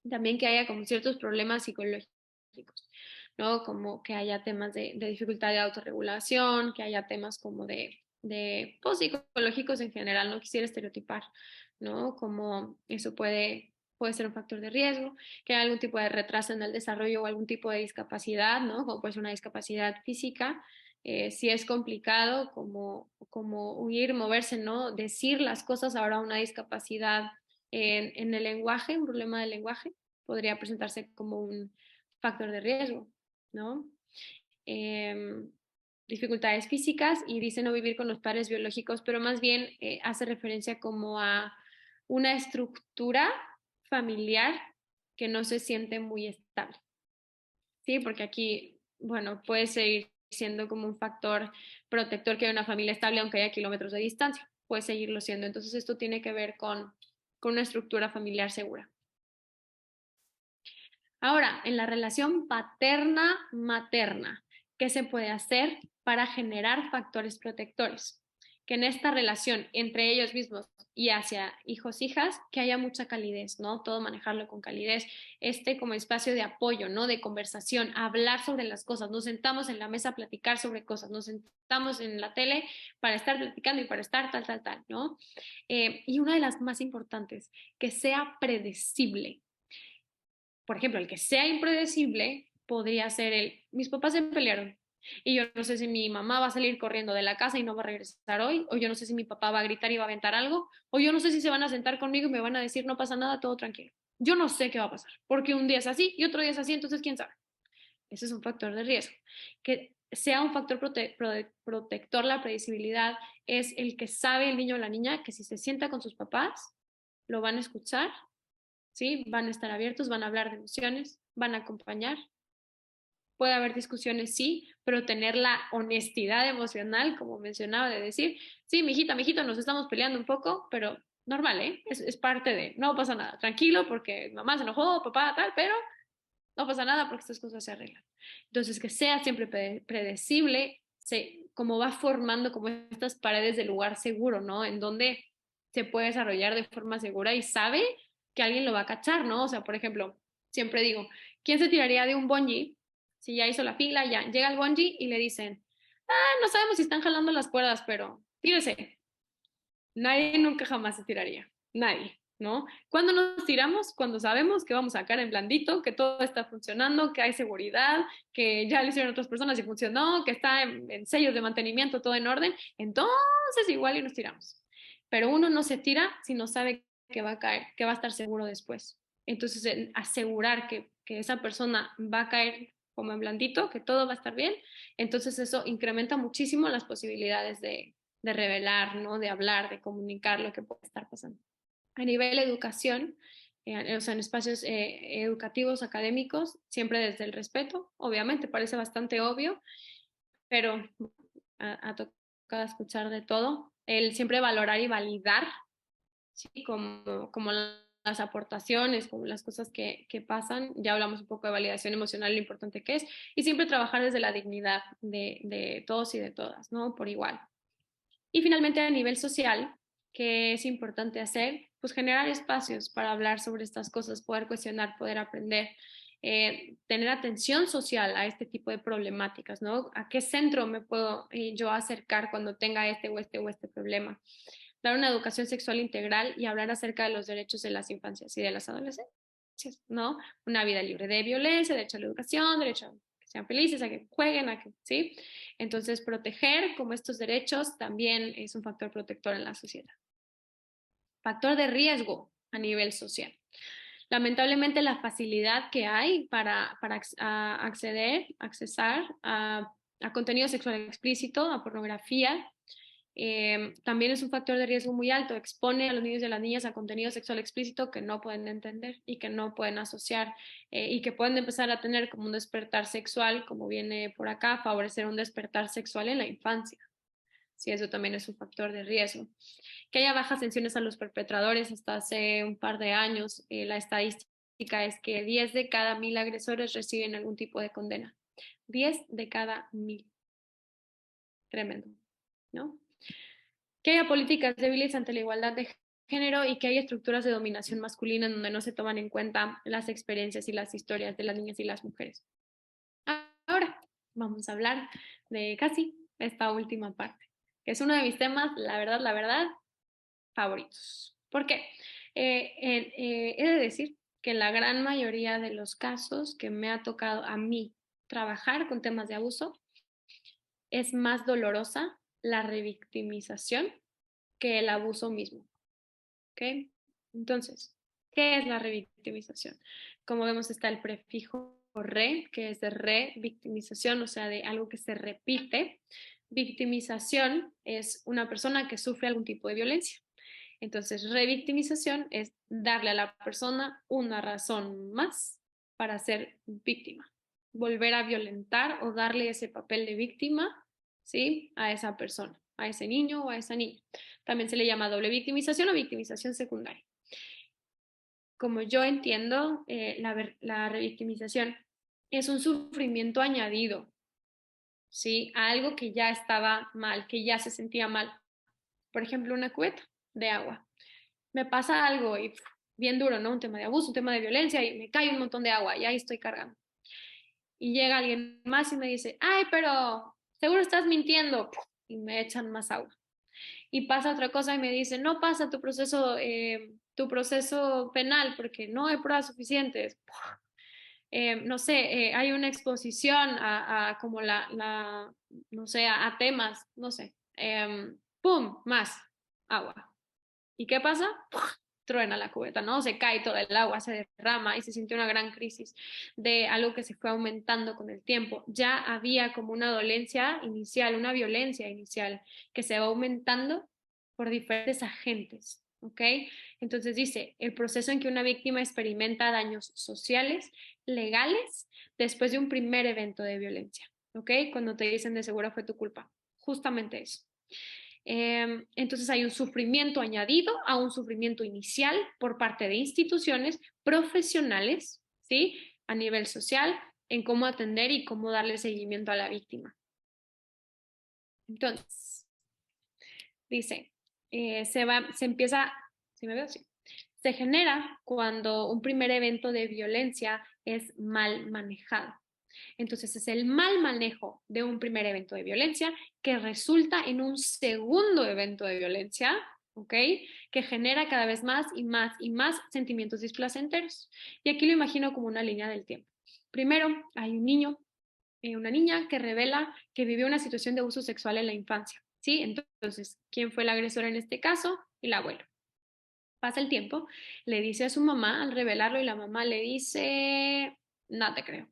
También que haya como ciertos problemas psicológicos, ¿no? Como que haya temas de dificultad de autorregulación, que haya temas como pues, psicológicos en general, no quisiera estereotipar, ¿no? Como eso puede ser un factor de riesgo, que haya algún tipo de retraso en el desarrollo o algún tipo de discapacidad, ¿no? Como puede ser una discapacidad física, si es complicado como huir, moverse, ¿no? Decir las cosas, ahora una discapacidad en el lenguaje, un problema del lenguaje, podría presentarse como un factor de riesgo, ¿no? Eh, Dificultades físicas y dice no vivir con los padres biológicos, pero más bien hace referencia como a una estructura familiar que no se siente muy estable, ¿sí? Porque aquí, bueno, puede seguir siendo como un factor protector que haya una familia estable aunque haya kilómetros de distancia, puede seguirlo siendo. Entonces esto tiene que ver con una estructura familiar segura. Ahora, en la relación paterna-materna, ¿qué se puede hacer para generar factores protectores? Que en esta relación entre ellos mismos y hacia hijos, hijas, que haya mucha calidez, ¿no? Todo manejarlo con calidez, como espacio de apoyo, ¿no? De conversación, hablar sobre las cosas, nos sentamos en la mesa a platicar sobre cosas, nos sentamos en la tele para estar platicando y para estar tal, ¿no? Y una de las más importantes, que sea predecible. Por ejemplo, el que sea impredecible podría ser mis papás se pelearon y yo no sé si mi mamá va a salir corriendo de la casa y no va a regresar hoy, o yo no sé si mi papá va a gritar y va a aventar algo, o yo no sé si se van a sentar conmigo y me van a decir no pasa nada, todo tranquilo. Yo no sé qué va a pasar, porque un día es así y otro día es así, entonces quién sabe. Ese es un factor de riesgo. Que sea un factor protector la predecibilidad es el que sabe el niño o la niña que si se sienta con sus papás, lo van a escuchar, ¿sí? Van a estar abiertos, van a hablar de emociones, van a acompañar. Puede haber discusiones, sí, pero tener la honestidad emocional, como mencionaba, de decir, sí, mijito, nos estamos peleando un poco, pero normal, ¿eh? Es parte de, no pasa nada, tranquilo, porque mamá se enojó, papá, tal, pero no pasa nada porque estas cosas se arreglan. Entonces, que sea siempre predecible, como va formando como estas paredes de lugar seguro, ¿no? En donde se puede desarrollar de forma segura y sabe que alguien lo va a cachar, ¿no? O sea, por ejemplo, siempre digo, ¿quién se tiraría de un bungee? Si ya hizo la fila, ya llega el bungee y le dicen, no sabemos si están jalando las cuerdas, pero tírese. Nadie nunca jamás se tiraría, nadie, ¿no? ¿Cuándo nos tiramos? Cuando sabemos que vamos a sacar en blandito, que todo está funcionando, que hay seguridad, que ya lo hicieron otras personas y funcionó, que está en sellos de mantenimiento, todo en orden, entonces igual y nos tiramos. Pero uno no se tira si no sabe que va a caer, que va a estar seguro después. Entonces, asegurar que esa persona va a caer como en blandito, que todo va a estar bien, entonces eso incrementa muchísimo las posibilidades de revelar, ¿no? De hablar, de comunicar lo que puede estar pasando. A nivel de educación, o sea, en espacios educativos, académicos, siempre desde el respeto, obviamente, parece bastante obvio, pero ha tocado escuchar de todo. El siempre valorar y validar, ¿sí? Como las aportaciones, como las cosas que pasan. Ya hablamos un poco de validación emocional, lo importante que es, y siempre trabajar desde la dignidad de todos y de todas, ¿no? Por igual. Y finalmente a nivel social, ¿qué es importante hacer? Pues generar espacios para hablar sobre estas cosas, poder cuestionar, poder aprender, tener atención social a este tipo de problemáticas, ¿no? ¿A qué centro me puedo yo acercar cuando tenga este o este problema? dar una educación sexual integral y hablar acerca de los derechos de las infancias y de las adolescencias, ¿no? Una vida libre de violencia, derecho a la educación, derecho a que sean felices, a que jueguen, a que, ¿sí? Entonces, proteger como estos derechos también es un factor protector en la sociedad. Factor de riesgo a nivel social. Lamentablemente la facilidad que hay para accesar a contenido sexual explícito, a pornografía, también es un factor de riesgo muy alto. Expone a los niños y a las niñas a contenido sexual explícito que no pueden entender y que no pueden asociar y que pueden empezar a tener como un despertar sexual, como viene por acá, favorecer un despertar sexual en la infancia. Sí, eso también es un factor de riesgo. Que haya bajas sanciones a los perpetradores. Hasta hace un par de años, la estadística es que 10 de cada 1000 agresores reciben algún tipo de condena. 10 de cada 1000. Tremendo, ¿no? Que haya políticas débiles ante la igualdad de género y que haya estructuras de dominación masculina en donde no se toman en cuenta las experiencias y las historias de las niñas y las mujeres. Ahora vamos a hablar de casi esta última parte, que es uno de mis temas, la verdad, favoritos. ¿Por qué? He de decir que en la gran mayoría de los casos que me ha tocado a mí trabajar con temas de abuso, es más dolorosa la revictimización que el abuso mismo. ¿Ok? Entonces, ¿qué es la revictimización? Como vemos está el prefijo re, que es de revictimización, o sea, de algo que se repite. Victimización es una persona que sufre algún tipo de violencia. Entonces, revictimización es darle a la persona una razón más para ser víctima, volver a violentar o darle ese papel de víctima, ¿sí? A esa persona, a ese niño o a esa niña. También se le llama doble victimización o victimización secundaria. Como yo entiendo, la revictimización es un sufrimiento añadido, ¿sí? A algo que ya estaba mal, que ya se sentía mal. Por ejemplo, una cubeta de agua. Me pasa algo y bien duro, ¿no? Un tema de abuso, un tema de violencia y me cae un montón de agua y ahí estoy cargando. Y llega alguien más y me dice, ay, pero seguro estás mintiendo y me echan más agua. Y pasa otra cosa y me dice, no pasa tu proceso penal porque no hay pruebas suficientes. No sé, hay una exposición a como no sé, a temas, no sé. ¡Pum! Más agua. ¿Y qué pasa? Truena la cubeta, ¿no? Se cae todo el agua, se derrama y se sintió una gran crisis de algo que se fue aumentando con el tiempo. Ya había como una dolencia inicial, una violencia inicial que se va aumentando por diferentes agentes, ¿ok? Entonces dice, el proceso en que una víctima experimenta daños sociales, legales, después de un primer evento de violencia, ¿ok? Cuando te dicen de seguro fue tu culpa, justamente eso. Entonces hay un sufrimiento añadido a un sufrimiento inicial por parte de instituciones profesionales, ¿sí? A nivel social, en cómo atender y cómo darle seguimiento a la víctima. Entonces, dice, se empieza, ¿sí me veo? Sí. Se genera cuando un primer evento de violencia es mal manejado. Entonces es el mal manejo de un primer evento de violencia que resulta en un segundo evento de violencia, ¿ok? Que genera cada vez más y más y más sentimientos displacenteros. Y aquí lo imagino como una línea del tiempo. Primero hay un niño, una niña que revela que vivió una situación de abuso sexual en la infancia, ¿sí? Entonces, ¿quién fue el agresor en este caso? El abuelo. Pasa el tiempo, le dice a su mamá al revelarlo y la mamá le dice, no te creo.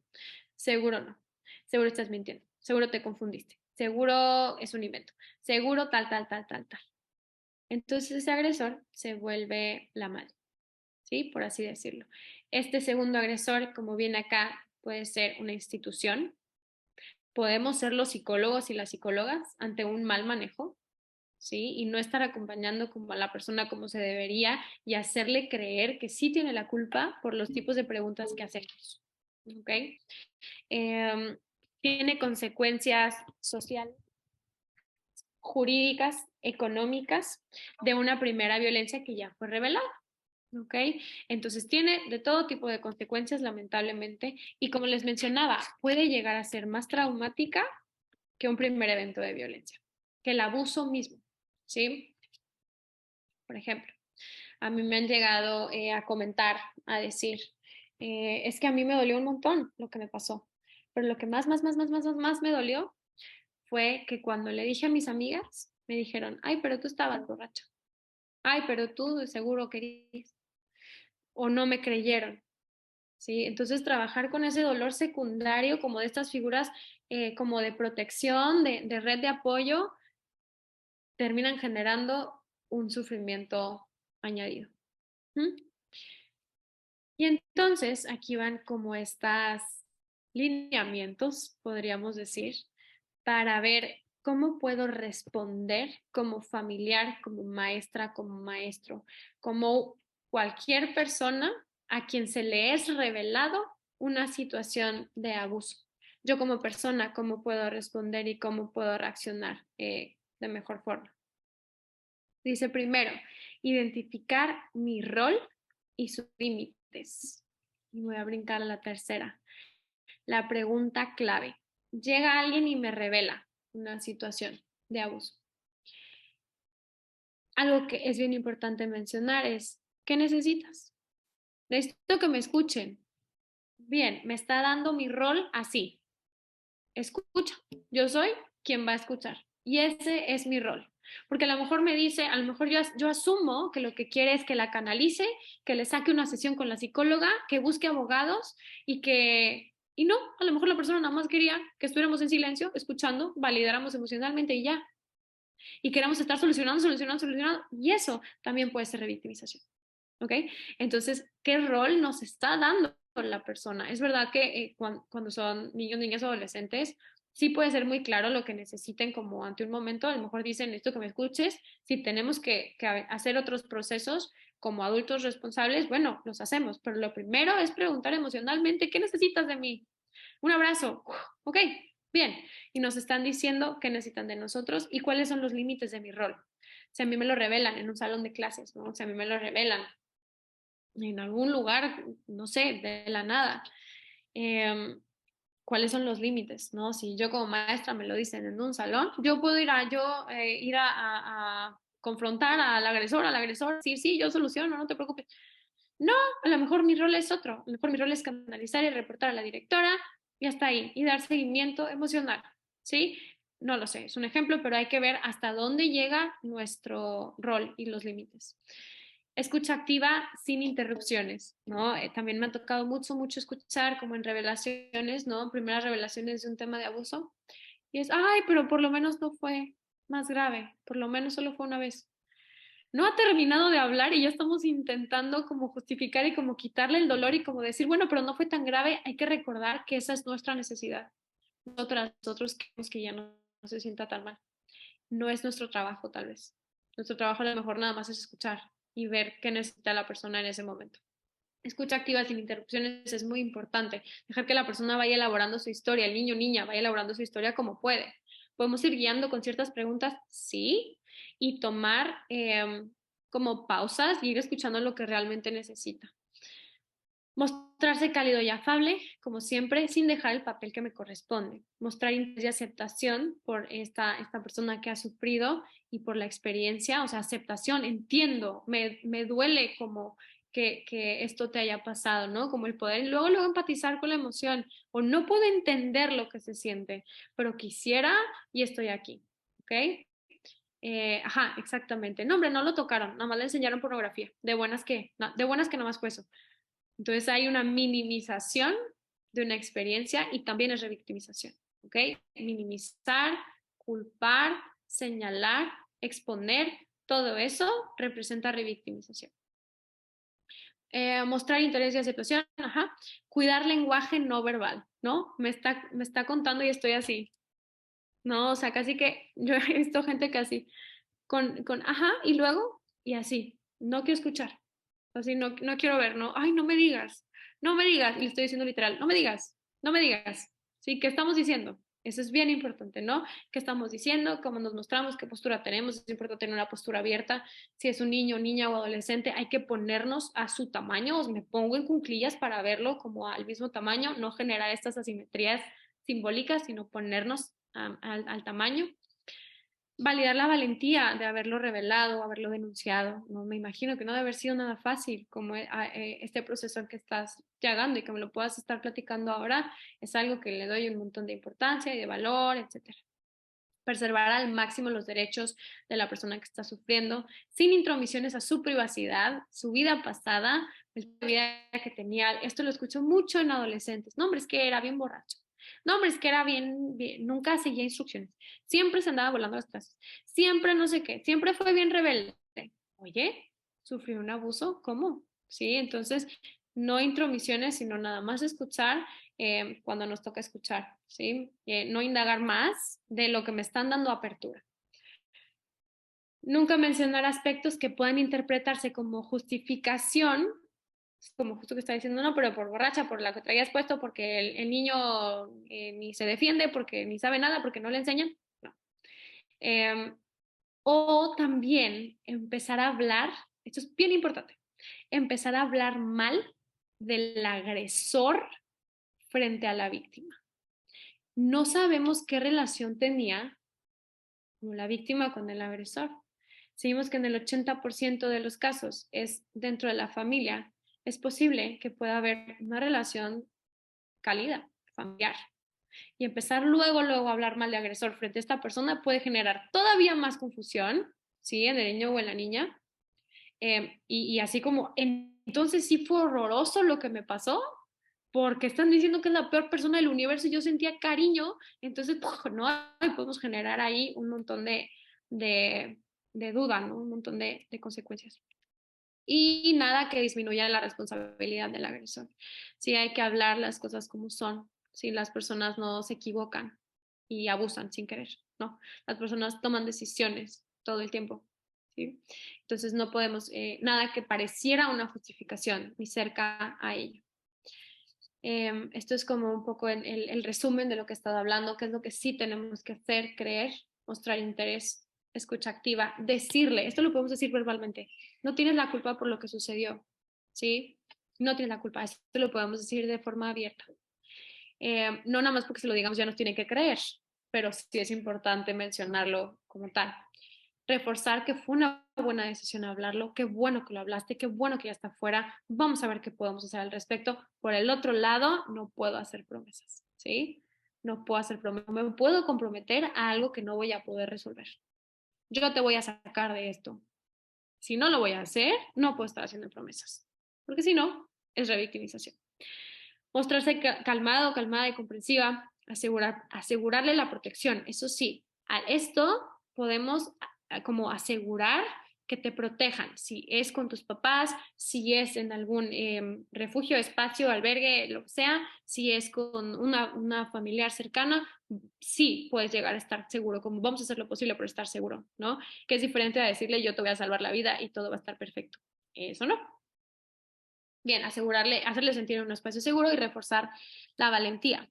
Seguro no. Seguro estás mintiendo. Seguro te confundiste. Seguro es un invento. Seguro tal, tal, tal, tal, tal. Entonces ese agresor se vuelve la madre, ¿sí? Por así decirlo. Este segundo agresor, como viene acá, puede ser una institución. Podemos ser los psicólogos y las psicólogas ante un mal manejo, ¿sí? Y no estar acompañando como a la persona como se debería y hacerle creer que sí tiene la culpa por los tipos de preguntas que hacemos, ¿ok? Tiene consecuencias sociales, jurídicas, económicas de una primera violencia que ya fue revelada. ¿Ok? Entonces tiene de todo tipo de consecuencias, lamentablemente, y como les mencionaba, puede llegar a ser más traumática que un primer evento de violencia, que el abuso mismo, ¿sí? Por ejemplo, a mí me han llegado a comentar, a decir, es que a mí me dolió un montón lo que me pasó, pero lo que más me dolió fue que cuando le dije a mis amigas, me dijeron, ay, pero tú estabas borracha, ay, pero tú de seguro querías, o no me creyeron, ¿sí? Entonces, trabajar con ese dolor secundario, como de estas figuras como de protección, de red de apoyo, terminan generando un sufrimiento añadido. ¿Mm? Y entonces aquí van como estas lineamientos, podríamos decir, para ver cómo puedo responder como familiar, como maestra, como maestro, como cualquier persona a quien se le es revelado una situación de abuso. Yo como persona, cómo puedo responder y cómo puedo reaccionar de mejor forma. Dice primero, identificar mi rol y sus límites. Y voy a brincar a la tercera. La pregunta clave. Llega alguien y me revela una situación de abuso. Algo que es bien importante mencionar es, ¿qué necesitas? Necesito que me escuchen. Bien, me está dando mi rol así. Escucha. Yo soy quien va a escuchar. Y ese es mi rol. Porque a lo mejor me dice, a lo mejor yo asumo que lo que quiere es que la canalice, que le saque una sesión con la psicóloga, que busque abogados y no, a lo mejor la persona nada más quería que estuviéramos en silencio, escuchando, validáramos emocionalmente y ya. Y queramos estar solucionando, y eso también puede ser revictimización. ¿Ok? Entonces, ¿qué rol nos está dando la persona? Es verdad que cuando son niños, niñas, adolescentes, sí puede ser muy claro lo que necesiten como ante un momento, a lo mejor dicen esto que me escuches, si tenemos que hacer otros procesos como adultos responsables, bueno, los hacemos, pero lo primero es preguntar emocionalmente, ¿qué necesitas de mí? Un abrazo, ok, bien, y nos están diciendo qué necesitan de nosotros y cuáles son los límites de mi rol. Si a mí me lo revelan en un salón de clases, ¿no? Si a mí me lo revelan en algún lugar, no sé, de la nada. ¿Cuáles son los límites? ¿No? Si yo como maestra me lo dicen en un salón, yo puedo ir a confrontar al agresor, decir, sí, yo soluciono, no te preocupes. No, a lo mejor mi rol es otro, a lo mejor mi rol es canalizar y reportar a la directora y hasta ahí, y dar seguimiento emocional, ¿sí? No lo sé, es un ejemplo, pero hay que ver hasta dónde llega nuestro rol y los límites. Escucha activa sin interrupciones, ¿no? También me ha tocado mucho escuchar como en revelaciones, ¿no? Primeras revelaciones de un tema de abuso. Y es, ay, pero por lo menos no fue más grave, por lo menos solo fue una vez. No ha terminado de hablar y ya estamos intentando como justificar y como quitarle el dolor y como decir, bueno, pero no fue tan grave, hay que recordar que esa es nuestra necesidad. Nosotros queremos que ya no se sienta tan mal. No es nuestro trabajo, tal vez. Nuestro trabajo a lo mejor nada más es escuchar y ver qué necesita la persona en ese momento. Escucha activa sin interrupciones es muy importante. Dejar que la persona vaya elaborando su historia, el niño o niña vaya elaborando su historia como puede. Podemos ir guiando con ciertas preguntas, sí, y tomar como pausas y ir escuchando lo que realmente necesita. Mostrarse cálido y afable, como siempre, sin dejar el papel que me corresponde. Mostrar interés y aceptación por esta persona que ha sufrido y por la experiencia, o sea, aceptación, entiendo, me duele como que esto te haya pasado, ¿no? Como el poder luego empatizar con la emoción, o no puedo entender lo que se siente, pero quisiera y estoy aquí, ¿ok? Ajá, exactamente. No, hombre, no lo tocaron, nada más le enseñaron pornografía. De buenas que nada más fue eso. Entonces hay una minimización de una experiencia y también es revictimización, ¿ok? Minimizar, culpar, señalar, exponer, todo eso representa revictimización. Mostrar interés y aceptación, ajá. Cuidar lenguaje no verbal, ¿no? Me está contando y estoy así, ¿no? O sea, casi que yo he visto gente casi con ajá, y luego, y así, no quiero escuchar, así, no quiero ver, no, ay, no me digas, y le estoy diciendo literal, no me digas, ¿sí? ¿Qué estamos diciendo? Eso es bien importante, ¿no? ¿Qué estamos diciendo? ¿Cómo nos mostramos? ¿Qué postura tenemos? Es importante tener una postura abierta. Si es un niño, niña o adolescente, hay que ponernos a su tamaño, o me pongo en cuclillas para verlo como al mismo tamaño, no generar estas asimetrías simbólicas, sino ponernos al tamaño. validar la valentía de haberlo revelado, haberlo denunciado. No me imagino que no debe haber sido nada fácil como este proceso que estás llegando y que me lo puedas estar platicando ahora es algo que le doy un montón de importancia y de valor, etcétera. Preservar al máximo los derechos de la persona que está sufriendo, sin intromisiones a su privacidad, su vida pasada, la vida que tenía. Esto lo escucho mucho en adolescentes. No, hombre, es que era bien borracho. No, hombre, es que era bien, nunca seguía instrucciones. Siempre se andaba volando las clases. Siempre no sé qué. Siempre fue bien rebelde. Oye, sufrió un abuso. ¿Cómo? Sí, entonces no intromisiones, sino nada más escuchar cuando nos toca escuchar, ¿sí? No indagar más de lo que me están dando apertura. Nunca mencionar aspectos que puedan interpretarse como justificación, como justo que está diciendo, no, pero por borracha, por la que traías puesto, porque el niño ni se defiende, porque ni sabe nada, porque no le enseñan. No. O también empezar a hablar, esto es bien importante, empezar a hablar mal del agresor frente a la víctima. No sabemos qué relación tenía la víctima con el agresor. Seguimos que en el 80% de los casos es dentro de la familia. Es posible que pueda haber una relación cálida, familiar. Y empezar luego a hablar mal de agresor frente a esta persona puede generar todavía más confusión, ¿sí? En el niño o en la niña. Y así como, entonces sí fue horroroso lo que me pasó, porque están diciendo que es la peor persona del universo y yo sentía cariño, entonces no podemos generar ahí un montón de, de duda, ¿no? Un montón de consecuencias. Y nada que disminuya la responsabilidad del agresor. Sí, hay que hablar las cosas como son. Sí, las personas no se equivocan y abusan sin querer, ¿no? Las personas toman decisiones todo el tiempo, ¿sí? Entonces no podemos, nada que pareciera una justificación ni cerca a ello. Esto es como un poco el resumen de lo que he estado hablando, qué es lo que sí tenemos que hacer, creer, mostrar interés, escucha activa, decirle, esto lo podemos decir verbalmente, no tienes la culpa por lo que sucedió, ¿sí? No tienes la culpa, esto lo podemos decir de forma abierta. No nada más porque se lo digamos ya nos tienen que creer, pero sí es importante mencionarlo como tal. Reforzar que fue una buena decisión hablarlo, qué bueno que lo hablaste, qué bueno que ya está fuera, vamos a ver qué podemos hacer al respecto. Por el otro lado, no puedo hacer promesas, ¿sí? No puedo hacer promesas, me puedo comprometer a algo que no voy a poder resolver. Yo te voy a sacar de esto. Si no lo voy a hacer, no puedo estar haciendo promesas, porque si no, es revictimización. Mostrarse calmado, calmada y comprensiva, asegurarle la protección. Eso sí, a esto podemos como asegurar que te protejan, si es con tus papás, si es en algún refugio, espacio, albergue, lo que sea, si es con una familiar cercana, sí puedes llegar a estar seguro, como vamos a hacer lo posible por estar seguro, ¿no? Que es diferente a decirle yo te voy a salvar la vida y todo va a estar perfecto. Eso no. Bien, hacerle sentir un espacio seguro y reforzar la valentía.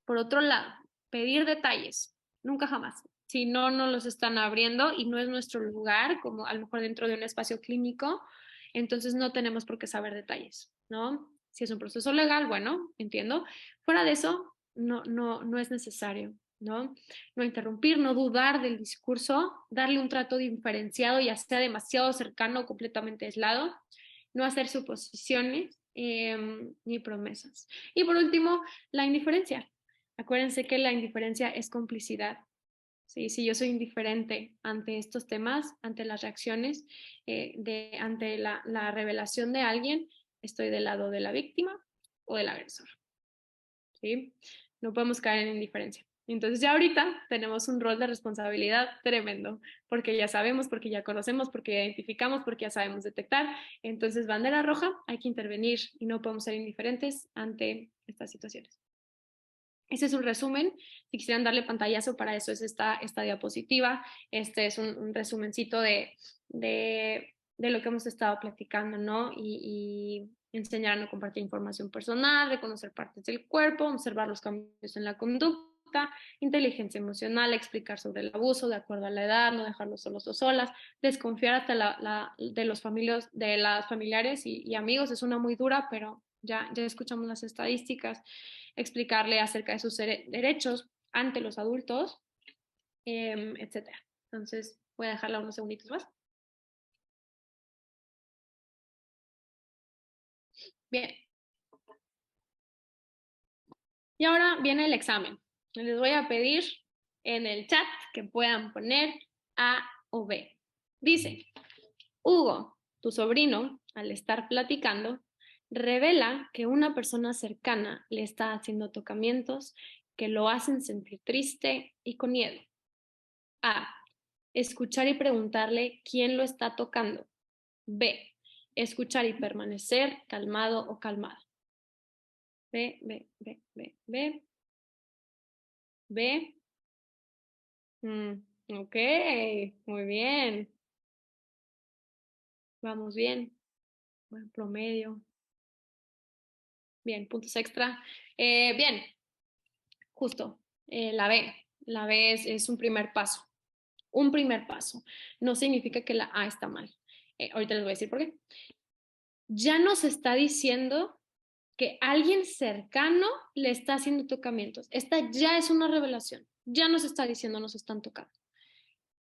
Por otro lado, pedir detalles, nunca jamás. Si no nos los están abriendo y no es nuestro lugar, como a lo mejor dentro de un espacio clínico, entonces no tenemos por qué saber detalles, ¿no? Si es un proceso legal, bueno, entiendo. Fuera de eso, no es necesario, ¿no? No interrumpir, no dudar del discurso, darle un trato diferenciado, ya sea demasiado cercano o completamente aislado, no hacer suposiciones ni promesas. Y por último, la indiferencia. Acuérdense que la indiferencia es complicidad. ¿Sí? Si yo soy indiferente ante estos temas, ante las reacciones, ante la revelación de alguien, estoy del lado de la víctima o del agresor. ¿Sí? No podemos caer en indiferencia. Entonces ya ahorita tenemos un rol de responsabilidad tremendo, porque ya sabemos, porque ya conocemos, porque ya identificamos, porque ya sabemos detectar. Entonces, bandera roja, hay que intervenir y no podemos ser indiferentes ante estas situaciones. Ese es un resumen. Si quisieran darle pantallazo, para eso es esta diapositiva. Este es un resumencito de lo que hemos estado platicando, ¿no? Y enseñar a no compartir información personal, reconocer partes del cuerpo, observar los cambios en la conducta, inteligencia emocional, explicar sobre el abuso de acuerdo a la edad, no dejarlos solos o solas, desconfiar hasta de los familiares y amigos. Es una muy dura, pero ya escuchamos las estadísticas. Explicarle acerca de sus derechos ante los adultos, etcétera. Entonces voy a dejarla unos segunditos más. Bien. Y ahora viene el examen. Les voy a pedir en el chat que puedan poner A o B. Dice, Hugo, tu sobrino, al estar platicando, revela que una persona cercana le está haciendo tocamientos que lo hacen sentir triste y con miedo. A. Escuchar y preguntarle quién lo está tocando. B. Escuchar y permanecer calmado o calmada. B, B, B, B, B, B. Ok, muy bien. Vamos bien. Buen promedio. Bien, puntos extra. Bien, justo. La B. La B es un primer paso. Un primer paso. No significa que la A está mal. Ahorita les voy a decir por qué. Ya nos está diciendo que alguien cercano le está haciendo tocamientos. Esta ya es una revelación. Ya nos está diciendo, nos están tocando.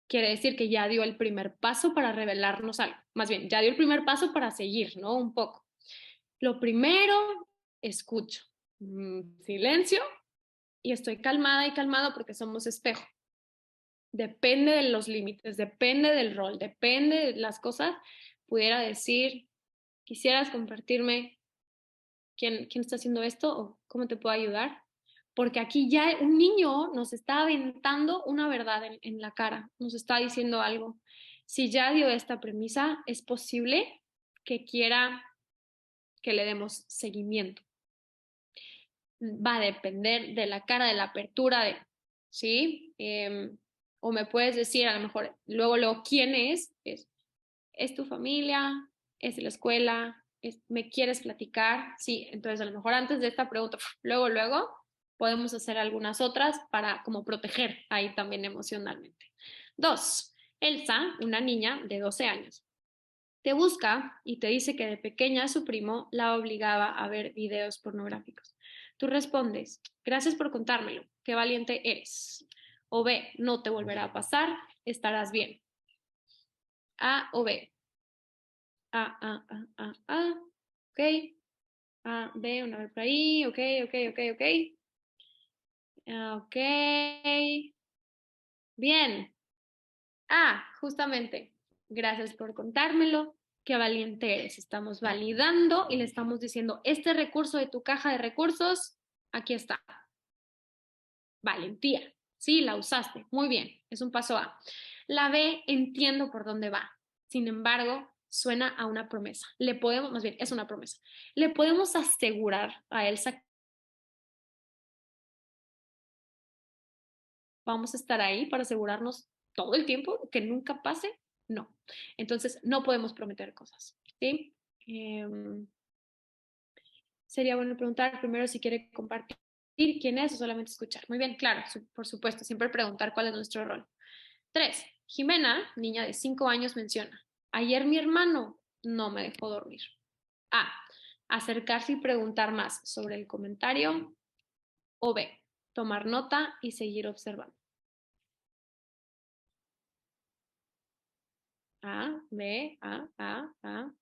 Quiere decir que ya dio el primer paso para revelarnos algo. Más bien, ya dio el primer paso para seguir, ¿no? Un poco. Lo primero, escucho. Silencio y estoy calmada y calmado porque somos espejo. Depende de los límites, depende del rol, depende de las cosas. Pudiera decir, ¿quisieras compartirme quién está haciendo esto o cómo te puedo ayudar? Porque aquí ya un niño nos está aventando una verdad en la cara, nos está diciendo algo. Si ya dio esta premisa, es posible que quiera que le demos seguimiento. Va a depender de la cara, de la apertura, ¿sí? O me puedes decir, a lo mejor, luego, ¿quién es? ¿Es tu familia? ¿Es de la escuela? ¿Me quieres platicar? Sí, entonces a lo mejor antes de esta pregunta, luego, podemos hacer algunas otras para como proteger ahí también emocionalmente. 2. Elsa, una niña de 12 años, te busca y te dice que de pequeña su primo la obligaba a ver videos pornográficos. Tú respondes, gracias por contármelo, qué valiente eres. O B, no te volverá a pasar, estarás bien. A o B. A, ok. A, B, una vez por ahí, ok. Ok. Bien. Justamente. Gracias por contármelo. Qué valiente eres. Estamos validando y le estamos diciendo, este recurso de tu caja de recursos, aquí está. Valentía. Sí, la usaste. Muy bien. Es un paso A. La B, entiendo por dónde va. Sin embargo, suena a una promesa. Más bien, es una promesa. Le podemos asegurar a Elsa, vamos a estar ahí para asegurarnos todo el tiempo que nunca pase. No. Entonces, no podemos prometer cosas. ¿Sí? Sería bueno preguntar primero si quiere compartir quién es o solamente escuchar. Muy bien, claro, por supuesto, siempre preguntar cuál es nuestro rol. 3. Jimena, niña de 5 años, menciona, ayer mi hermano no me dejó dormir. A. Acercarse y preguntar más sobre el comentario. O B. Tomar nota y seguir observando. B.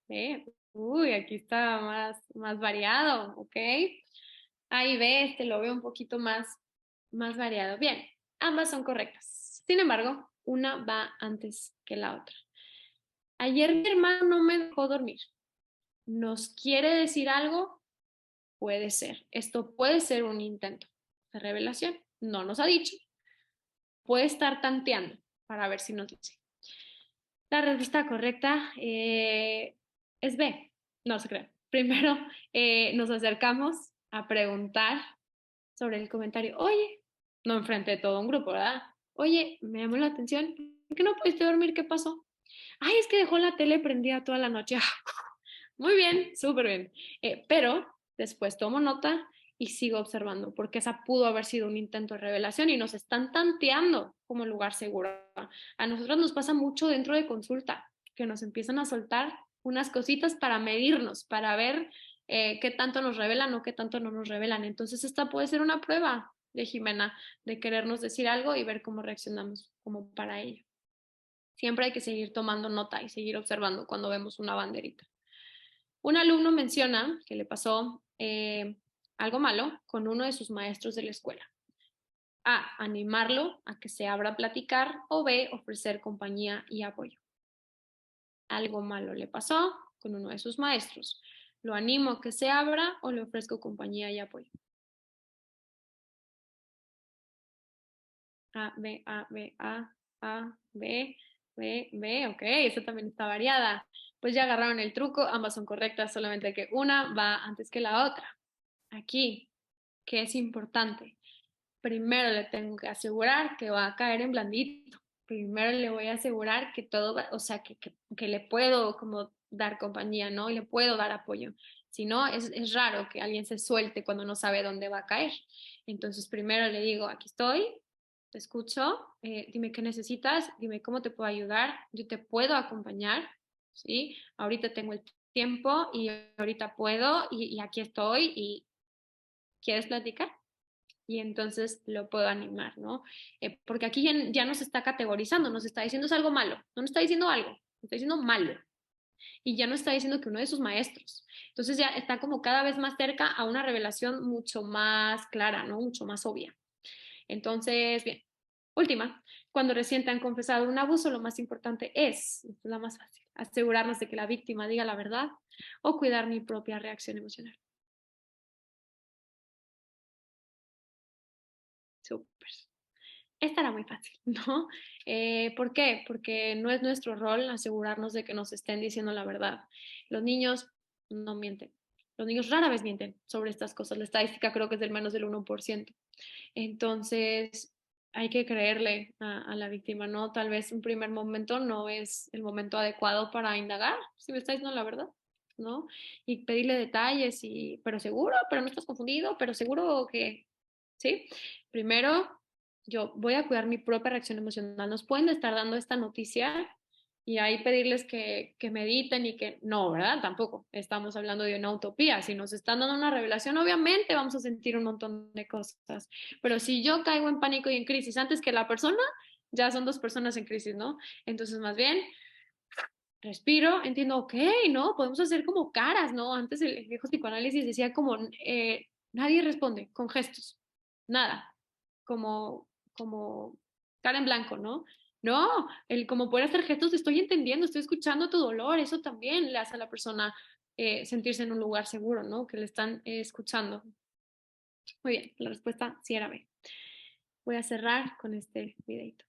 B. Uy, aquí está más variado, ¿ok? A y B, lo veo un poquito más variado. Bien, ambas son correctas. Sin embargo, una va antes que la otra. Ayer mi hermano no me dejó dormir. ¿Nos quiere decir algo? Puede ser. Esto puede ser un intento de revelación. No nos ha dicho. Puede estar tanteando para ver si nos dice. La respuesta correcta es B. No se cree. Primero nos acercamos a preguntar sobre el comentario. Oye, no enfrente de todo un grupo, ¿verdad? Oye, me llamó la atención. ¿Por qué no pudiste dormir? ¿Qué pasó? Ay, es que dejó la tele prendida toda la noche. Muy bien, súper bien. Pero después tomo nota y sigo observando, porque esa pudo haber sido un intento de revelación y nos están tanteando como lugar seguro. A nosotros nos pasa mucho dentro de consulta, que nos empiezan a soltar unas cositas para medirnos, para ver qué tanto nos revelan o qué tanto no nos revelan. Entonces esta puede ser una prueba de Jimena, de querernos decir algo y ver cómo reaccionamos como para ello. Siempre hay que seguir tomando nota y seguir observando cuando vemos una banderita. Un alumno menciona que le pasó algo malo con uno de sus maestros de la escuela. A, animarlo a que se abra a platicar, o B, ofrecer compañía y apoyo. Algo malo le pasó con uno de sus maestros. ¿Lo animo a que se abra o le ofrezco compañía y apoyo? A, B, A, B, A, B, B, B, ok, esa también está variada. Pues ya agarraron el truco, ambas son correctas, solamente que una va antes que la otra. Aquí, ¿qué es importante? Primero le tengo que asegurar que va a caer en blandito. Primero le voy a asegurar que todo va, o sea, que le puedo como dar compañía, ¿no? Y le puedo dar apoyo. Si no, es raro que alguien se suelte cuando no sabe dónde va a caer. Entonces, primero le digo, aquí estoy, te escucho, dime qué necesitas, dime cómo te puedo ayudar, yo te puedo acompañar, ¿sí? Ahorita tengo el tiempo y ahorita puedo y aquí estoy y ¿quieres platicar? Y entonces lo puedo animar, ¿no? Porque aquí ya nos está categorizando, nos está diciendo es algo malo, no nos está diciendo algo, nos está diciendo malo. Y ya no está diciendo que uno de sus maestros. Entonces ya está como cada vez más cerca a una revelación mucho más clara, ¿no? Mucho más obvia. Entonces, bien. Última, cuando recién te han confesado un abuso, lo más importante es la más fácil, asegurarnos de que la víctima diga la verdad o cuidar mi propia reacción emocional. Súper. Esta era muy fácil, ¿no? ¿Por qué? Porque no es nuestro rol asegurarnos de que nos estén diciendo la verdad. Los niños no mienten. Los niños rara vez mienten sobre estas cosas. La estadística creo que es del menos del 1%. Entonces, hay que creerle a la víctima, ¿no? Tal vez un primer momento no es el momento adecuado para indagar, si me está diciendo la verdad, ¿no? Y pedirle detalles, pero seguro, pero no estás confundido, pero seguro que, ¿sí? Primero, yo voy a cuidar mi propia reacción emocional. Nos pueden estar dando esta noticia y ahí pedirles que mediten y que no, ¿verdad? Tampoco estamos hablando de una utopía. Si nos están dando una revelación, obviamente vamos a sentir un montón de cosas. Pero si yo caigo en pánico y en crisis antes que la persona, ya son dos personas en crisis, ¿no? Entonces, más bien, respiro, entiendo, ok, ¿no? Podemos hacer como caras, ¿no? Antes el viejo psicoanálisis decía como, nadie responde con gestos, nada, como cara en blanco, ¿no? No, el como poder hacer gestos, estoy entendiendo, estoy escuchando tu dolor, eso también le hace a la persona sentirse en un lugar seguro, ¿no? Que le están escuchando. Muy bien, la respuesta sí era B. Voy a cerrar con este videito.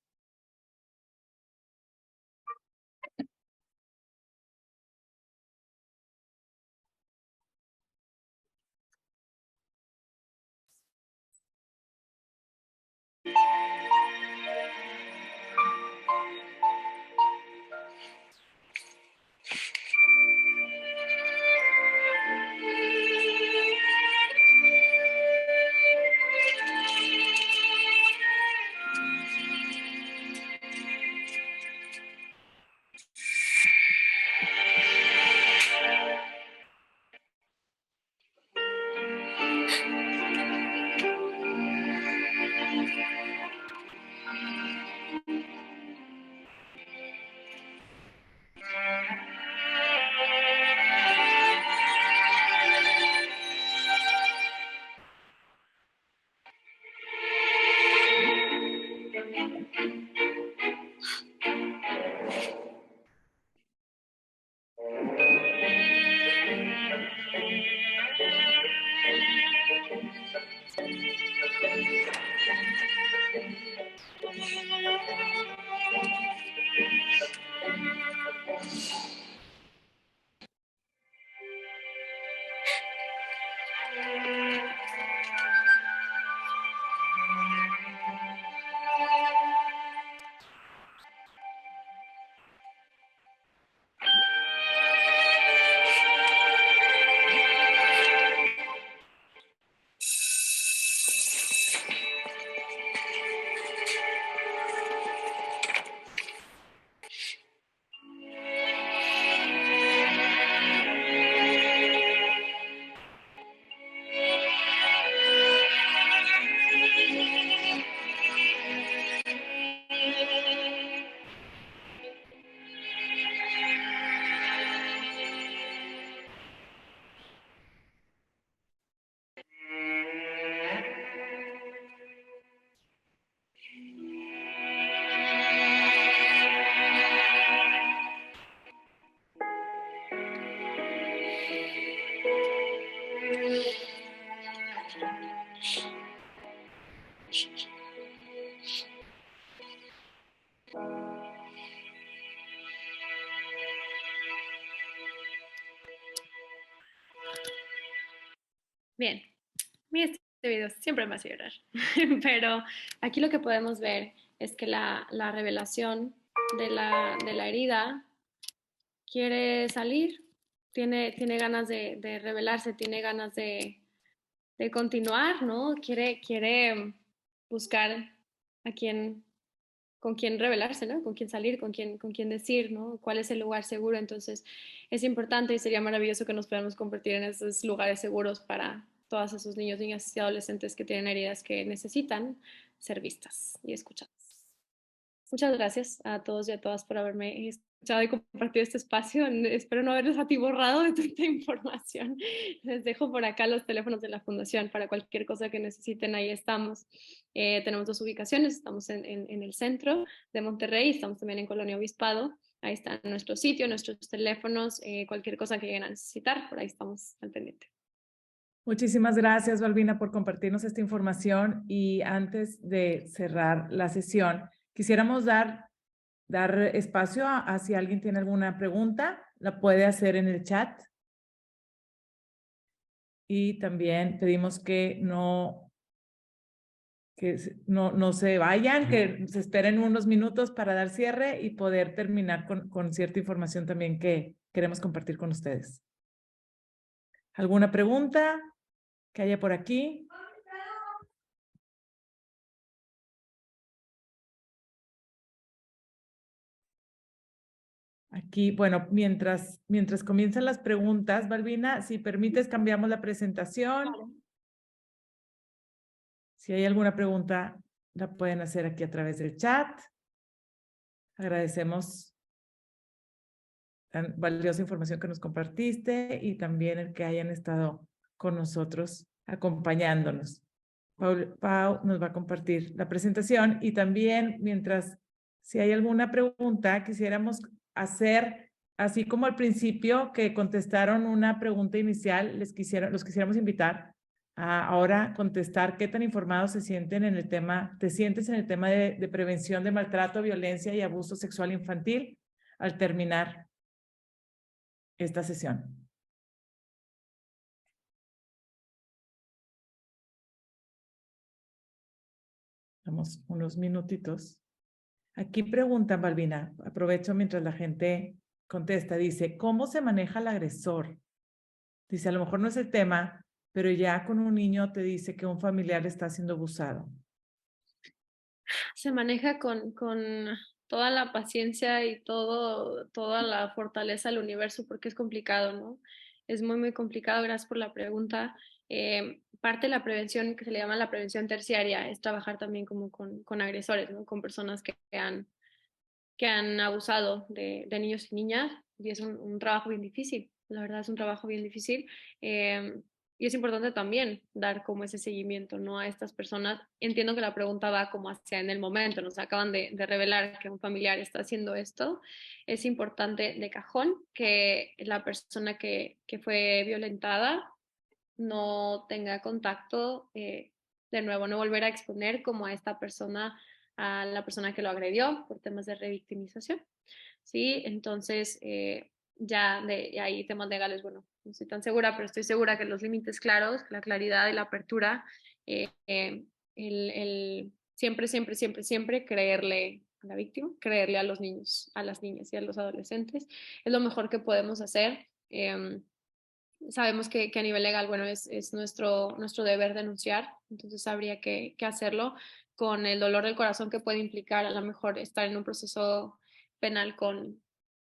Bien, este video siempre me hace llorar, pero aquí lo que podemos ver es que la revelación de la herida quiere salir, tiene ganas de revelarse, tiene ganas de continuar, ¿no? Quiere buscar a quién, con quién revelarse, ¿no? Con quién salir, con quién decir, ¿no? ¿Cuál es el lugar seguro? Entonces, es importante y sería maravilloso que nos podamos convertir en esos lugares seguros para todos esos niños, niñas y adolescentes que tienen heridas que necesitan ser vistas y escuchadas. Muchas gracias a todos y a todas por haberme escuchado y compartido este espacio. Espero no haberles atiborrado de tanta información. Les dejo por acá los teléfonos de la Fundación para cualquier cosa que necesiten. Ahí estamos. Tenemos 2 ubicaciones. Estamos en el centro de Monterrey. Estamos también en Colonia Obispado. Ahí está nuestro sitio, nuestros teléfonos, cualquier cosa que lleguen a necesitar. Por ahí estamos al pendiente. Muchísimas gracias, Balbina, por compartirnos esta información. Y antes de cerrar la sesión, quisiéramos dar espacio a si alguien tiene alguna pregunta, la puede hacer en el chat. Y también pedimos que no se vayan, que se esperen unos minutos para dar cierre y poder terminar con cierta información también que queremos compartir con ustedes. ¿Alguna pregunta que haya por aquí? Aquí, bueno, mientras comienzan las preguntas, Balbina, si permites, cambiamos la presentación. Claro. Si hay alguna pregunta, la pueden hacer aquí a través del chat. Agradecemos tan valiosa información que nos compartiste y también el que hayan estado con nosotros acompañándonos. Pau nos va a compartir la presentación y también si hay alguna pregunta, quisiéramos hacer, así como al principio que contestaron una pregunta inicial, los quisiéramos invitar a ahora contestar qué tan informados se sienten en el tema, te sientes en el tema de prevención de maltrato, violencia y abuso sexual infantil al terminar esta sesión. Damos unos minutitos. Aquí preguntan, Balbina, aprovecho mientras la gente contesta, dice, ¿cómo se maneja el agresor? Dice, a lo mejor no es el tema, pero ya con un niño te dice que un familiar está siendo abusado. Se maneja con toda la paciencia y toda la fortaleza del universo porque es complicado, ¿no? Es muy, muy complicado. Gracias por la pregunta. Parte de la prevención que se le llama la prevención terciaria es trabajar también como con agresores, ¿no? Con personas que han abusado de niños y niñas y es un trabajo bien difícil. La verdad es un trabajo bien difícil. Y es importante también dar como ese seguimiento, ¿no? A estas personas. Entiendo que la pregunta va como hacia en el momento, nos acaban de revelar que un familiar está haciendo esto. Es importante de cajón que la persona que fue violentada no tenga contacto, de nuevo, no volver a exponer como a esta persona, a la persona que lo agredió por temas de revictimización. ¿Sí? Entonces, ya de ahí temas legales, bueno, no estoy tan segura, pero estoy segura que los límites claros, la claridad y la apertura, siempre, siempre, siempre, siempre creerle a la víctima, creerle a los niños, a las niñas y a los adolescentes, es lo mejor que podemos hacer. Sabemos que a nivel legal, bueno, es nuestro deber denunciar, entonces habría que hacerlo con el dolor del corazón que puede implicar a lo mejor estar en un proceso penal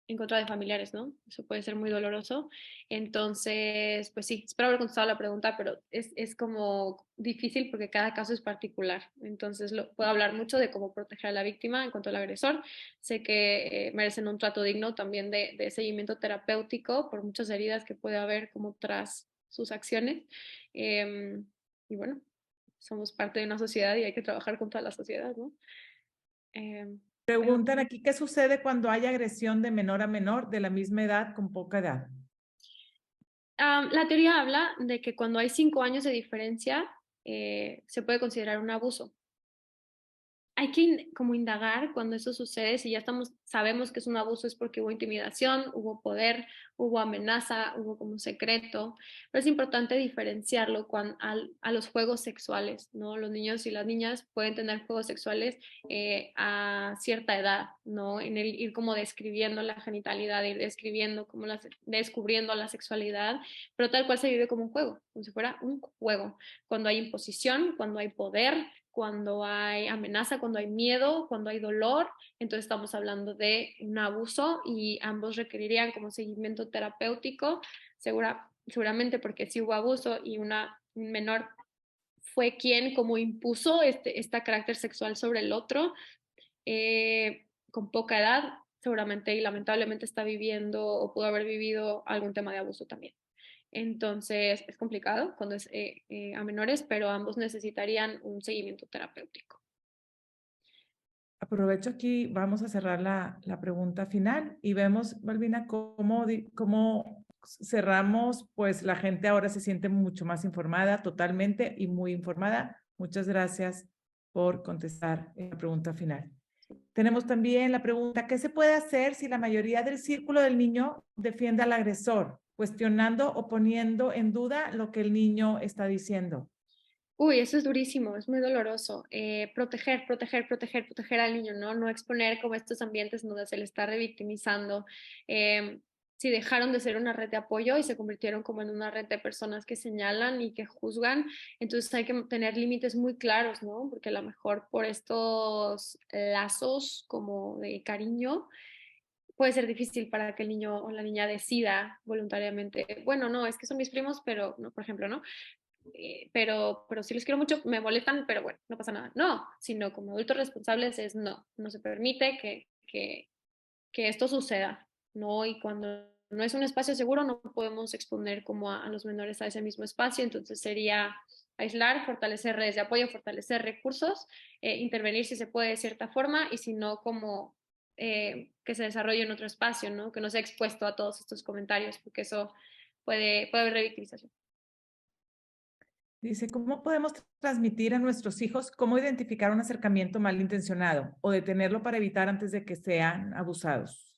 en contra de familiares, ¿no? Eso puede ser muy doloroso. Entonces, pues sí, espero haber contestado la pregunta, pero es como difícil porque cada caso es particular. Entonces, puedo hablar mucho de cómo proteger a la víctima en cuanto al agresor. Sé que merecen un trato digno también de seguimiento terapéutico por muchas heridas que puede haber como tras sus acciones. Y bueno, somos parte de una sociedad y hay que trabajar con toda la sociedad, ¿no? Preguntan aquí, ¿qué sucede cuando hay agresión de menor a menor de la misma edad con poca edad? La teoría habla de que cuando hay 5 años de diferencia, se puede considerar un abuso. hay que como indagar cuando eso sucede, si ya sabemos que es un abuso es porque hubo intimidación, hubo poder, hubo amenaza, hubo como secreto, pero es importante diferenciarlo a los juegos sexuales, ¿no? Los niños y las niñas pueden tener juegos sexuales a cierta edad, ¿no? En el ir como describiendo la genitalidad, ir describiendo como descubriendo la sexualidad, pero tal cual se vive como un juego, como si fuera un juego, cuando hay imposición, cuando hay poder, cuando hay amenaza, cuando hay miedo, cuando hay dolor, entonces estamos hablando de un abuso y ambos requerirían como seguimiento terapéutico, seguramente porque si hubo abuso y un menor fue quien como impuso este carácter sexual sobre el otro, con poca edad, seguramente y lamentablemente está viviendo o pudo haber vivido algún tema de abuso también. Entonces es complicado cuando es a menores, pero ambos necesitarían un seguimiento terapéutico. Aprovecho aquí, vamos a cerrar la pregunta final y vemos, Balbina, cómo cerramos, pues la gente ahora se siente mucho más informada, totalmente y muy informada. Muchas gracias por contestar la pregunta final. Tenemos también la pregunta, ¿qué se puede hacer si la mayoría del círculo del niño defiende al agresor, cuestionando o poniendo en duda lo que el niño está diciendo? Uy, eso es durísimo, es muy doloroso. Proteger, proteger, proteger, proteger al niño, ¿no? No exponer como estos ambientes donde se le está revictimizando. Si dejaron de ser una red de apoyo y se convirtieron como en una red de personas que señalan y que juzgan, entonces hay que tener límites muy claros, ¿no? Porque a lo mejor por estos lazos como de cariño puede ser difícil para que el niño o la niña decida voluntariamente, bueno, no, es que son mis primos, pero no, por ejemplo, ¿no? Pero sí los quiero mucho, me molestan, pero bueno, no pasa nada. No, sino como adultos responsables es no, no se permite que esto suceda, ¿no? Y cuando no es un espacio seguro, no podemos exponer como a los menores a ese mismo espacio, entonces sería aislar, fortalecer redes de apoyo, fortalecer recursos, intervenir si se puede de cierta forma y si no, como que se desarrolle en otro espacio, ¿no? Que no sea expuesto a todos estos comentarios, porque eso puede haber revictimización. Dice, ¿cómo podemos transmitir a nuestros hijos cómo identificar un acercamiento malintencionado o detenerlo para evitar antes de que sean abusados?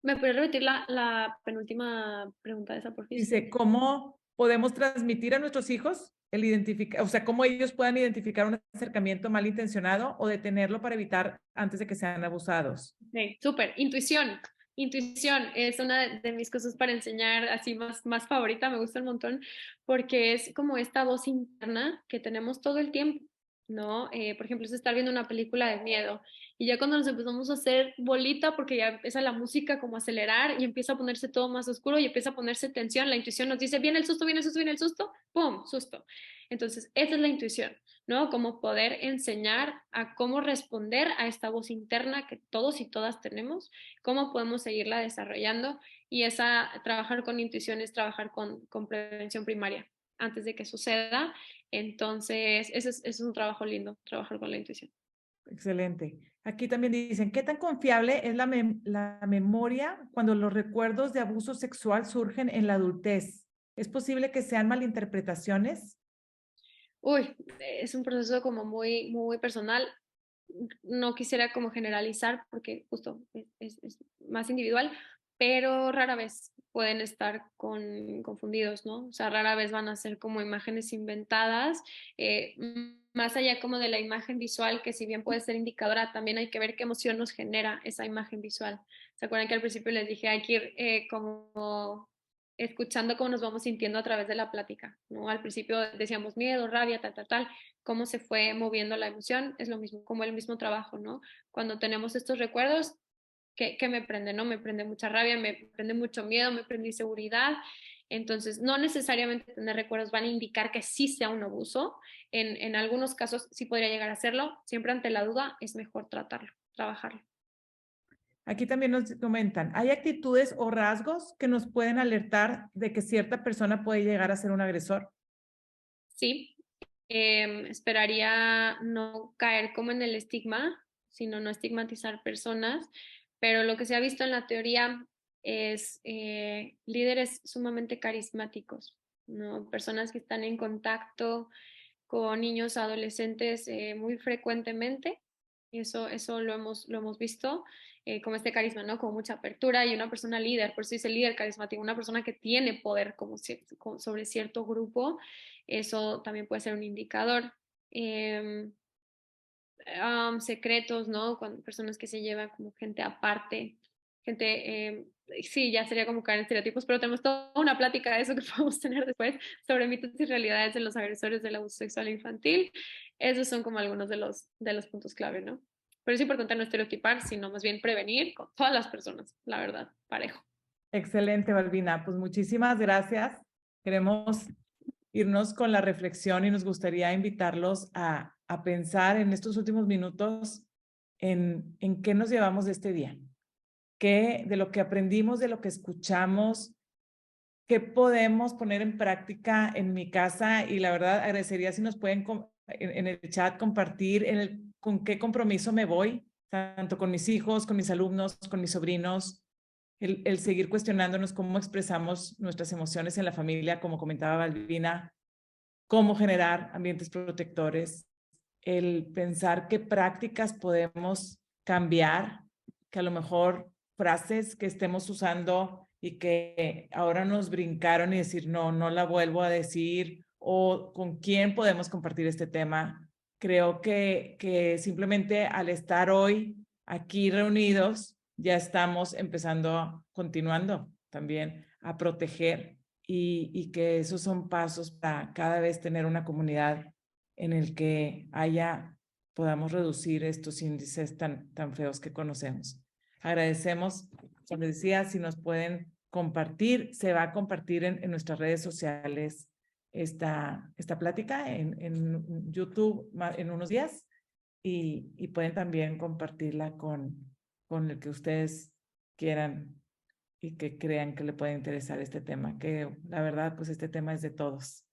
¿Me puedes repetir la penúltima pregunta de esa, por favor? Dice, ¿cómo podemos transmitir a nuestros hijos el identificar, o sea, cómo ellos puedan identificar un acercamiento malintencionado o detenerlo para evitar antes de que sean abusados? Sí, súper. Intuición. Intuición es una de mis cosas para enseñar así más favorita, me gusta un montón, porque es como esta voz interna que tenemos todo el tiempo, ¿no? Por ejemplo, es estar viendo una película de miedo y ya cuando nos empezamos a hacer bolita, porque ya empieza la música como a acelerar y empieza a ponerse todo más oscuro y empieza a ponerse tensión, la intuición nos dice, viene el susto, viene el susto, viene el susto, ¡pum! Susto. Entonces, esa es la intuición. ¿No? Como poder enseñar a cómo responder a esta voz interna que todos y todas tenemos, cómo podemos seguirla desarrollando y trabajar con intuición es trabajar con prevención primaria antes de que suceda. Entonces, es un trabajo lindo, trabajar con la intuición. Excelente. Aquí también dicen, ¿qué tan confiable es la memoria cuando los recuerdos de abuso sexual surgen en la adultez? ¿Es posible que sean malinterpretaciones? Uy, es un proceso como muy personal. No quisiera como generalizar porque justo es más individual, pero rara vez pueden estar confundidos, ¿no? O sea, rara vez van a ser como imágenes inventadas, más allá como de la imagen visual, que si bien puede ser indicadora, también hay que ver qué emoción nos genera esa imagen visual. ¿Se acuerdan que al principio les dije hay que ir como escuchando cómo nos vamos sintiendo a través de la plática, ¿no? Al principio decíamos miedo, rabia, tal, cómo se fue moviendo la emoción, es lo mismo, como el mismo trabajo, ¿no? Cuando tenemos estos recuerdos, ¿qué me prende, no? Me prende mucha rabia, me prende mucho miedo, me prende inseguridad. Entonces, no necesariamente tener recuerdos van a indicar que sí sea un abuso. En algunos casos sí podría llegar a serlo. Siempre ante la duda es mejor tratarlo, trabajarlo. Aquí también nos comentan, ¿hay actitudes o rasgos que nos pueden alertar de que cierta persona puede llegar a ser un agresor? Sí, esperaría no caer como en el estigma, sino no estigmatizar personas, pero lo que se ha visto en la teoría es líderes sumamente carismáticos, ¿no? Personas que están en contacto con niños, adolescentes muy frecuentemente Y eso lo hemos visto, como este carisma, ¿no? Como mucha apertura y una persona líder, por eso dice líder carismático, una persona que tiene poder sobre cierto grupo, eso también puede ser un indicador. Em, Secretos, ¿no? Con personas que se llevan como gente aparte, gente, sí, ya sería como caer en estereotipos, pero tenemos toda una plática de eso que podemos tener después sobre mitos y realidades de los agresores del abuso sexual infantil. Esos son como algunos de los puntos clave, ¿no? Pero es importante no estereotipar, sino más bien prevenir con todas las personas, la verdad, parejo. Excelente, Balbina. Pues muchísimas gracias. Queremos irnos con la reflexión y nos gustaría invitarlos a pensar en estos últimos minutos en qué nos llevamos de este día, qué de lo que aprendimos, de lo que escuchamos, qué podemos poner en práctica en mi casa, y la verdad agradecería si nos pueden en el chat compartir con qué compromiso me voy, tanto con mis hijos, con mis alumnos, con mis sobrinos, el seguir cuestionándonos cómo expresamos nuestras emociones en la familia, como comentaba Balbina, cómo generar ambientes protectores, el pensar qué prácticas podemos cambiar, que a lo mejor frases que estemos usando y que ahora nos brincaron y decir, no, no la vuelvo a decir, o con quién podemos compartir este tema. Creo que simplemente al estar hoy aquí reunidos, ya estamos empezando, continuando también a proteger y que esos son pasos para cada vez tener una comunidad en el que podamos reducir estos índices tan feos que conocemos. Agradecemos, como les decía, si nos pueden compartir, se va a compartir en nuestras redes sociales esta plática en YouTube en unos días, y pueden también compartirla con el que ustedes quieran y que crean que le puede interesar este tema, que la verdad, pues este tema es de todos.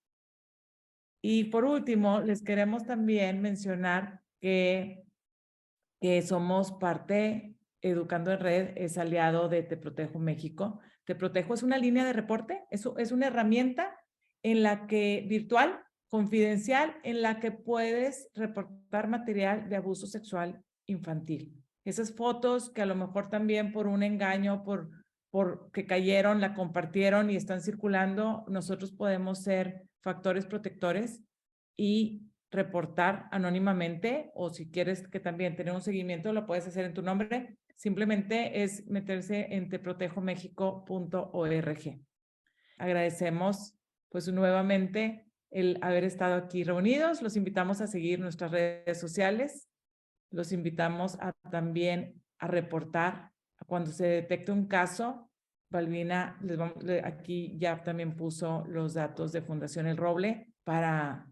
Y por último, les queremos también mencionar que somos parte, Educando en Red es aliado de Te Protejo México. Te Protejo es una línea de reporte, es una herramienta en la que, virtual, confidencial, en la que puedes reportar material de abuso sexual infantil. Esas fotos que a lo mejor también por un engaño, por que cayeron, la compartieron y están circulando, nosotros podemos ser factores protectores y reportar anónimamente, o si quieres que también tener un seguimiento, lo puedes hacer en tu nombre. Simplemente es meterse en teprotejomexico.org. Agradecemos pues nuevamente el haber estado aquí reunidos. Los invitamos a seguir nuestras redes sociales. Los invitamos también a reportar cuando se detecte un caso. Balbina aquí ya también puso los datos de Fundación El Roble para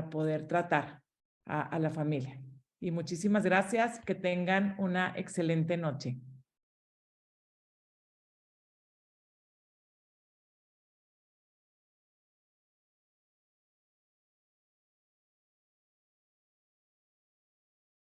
poder tratar a la familia. Y muchísimas gracias. Que tengan una excelente noche.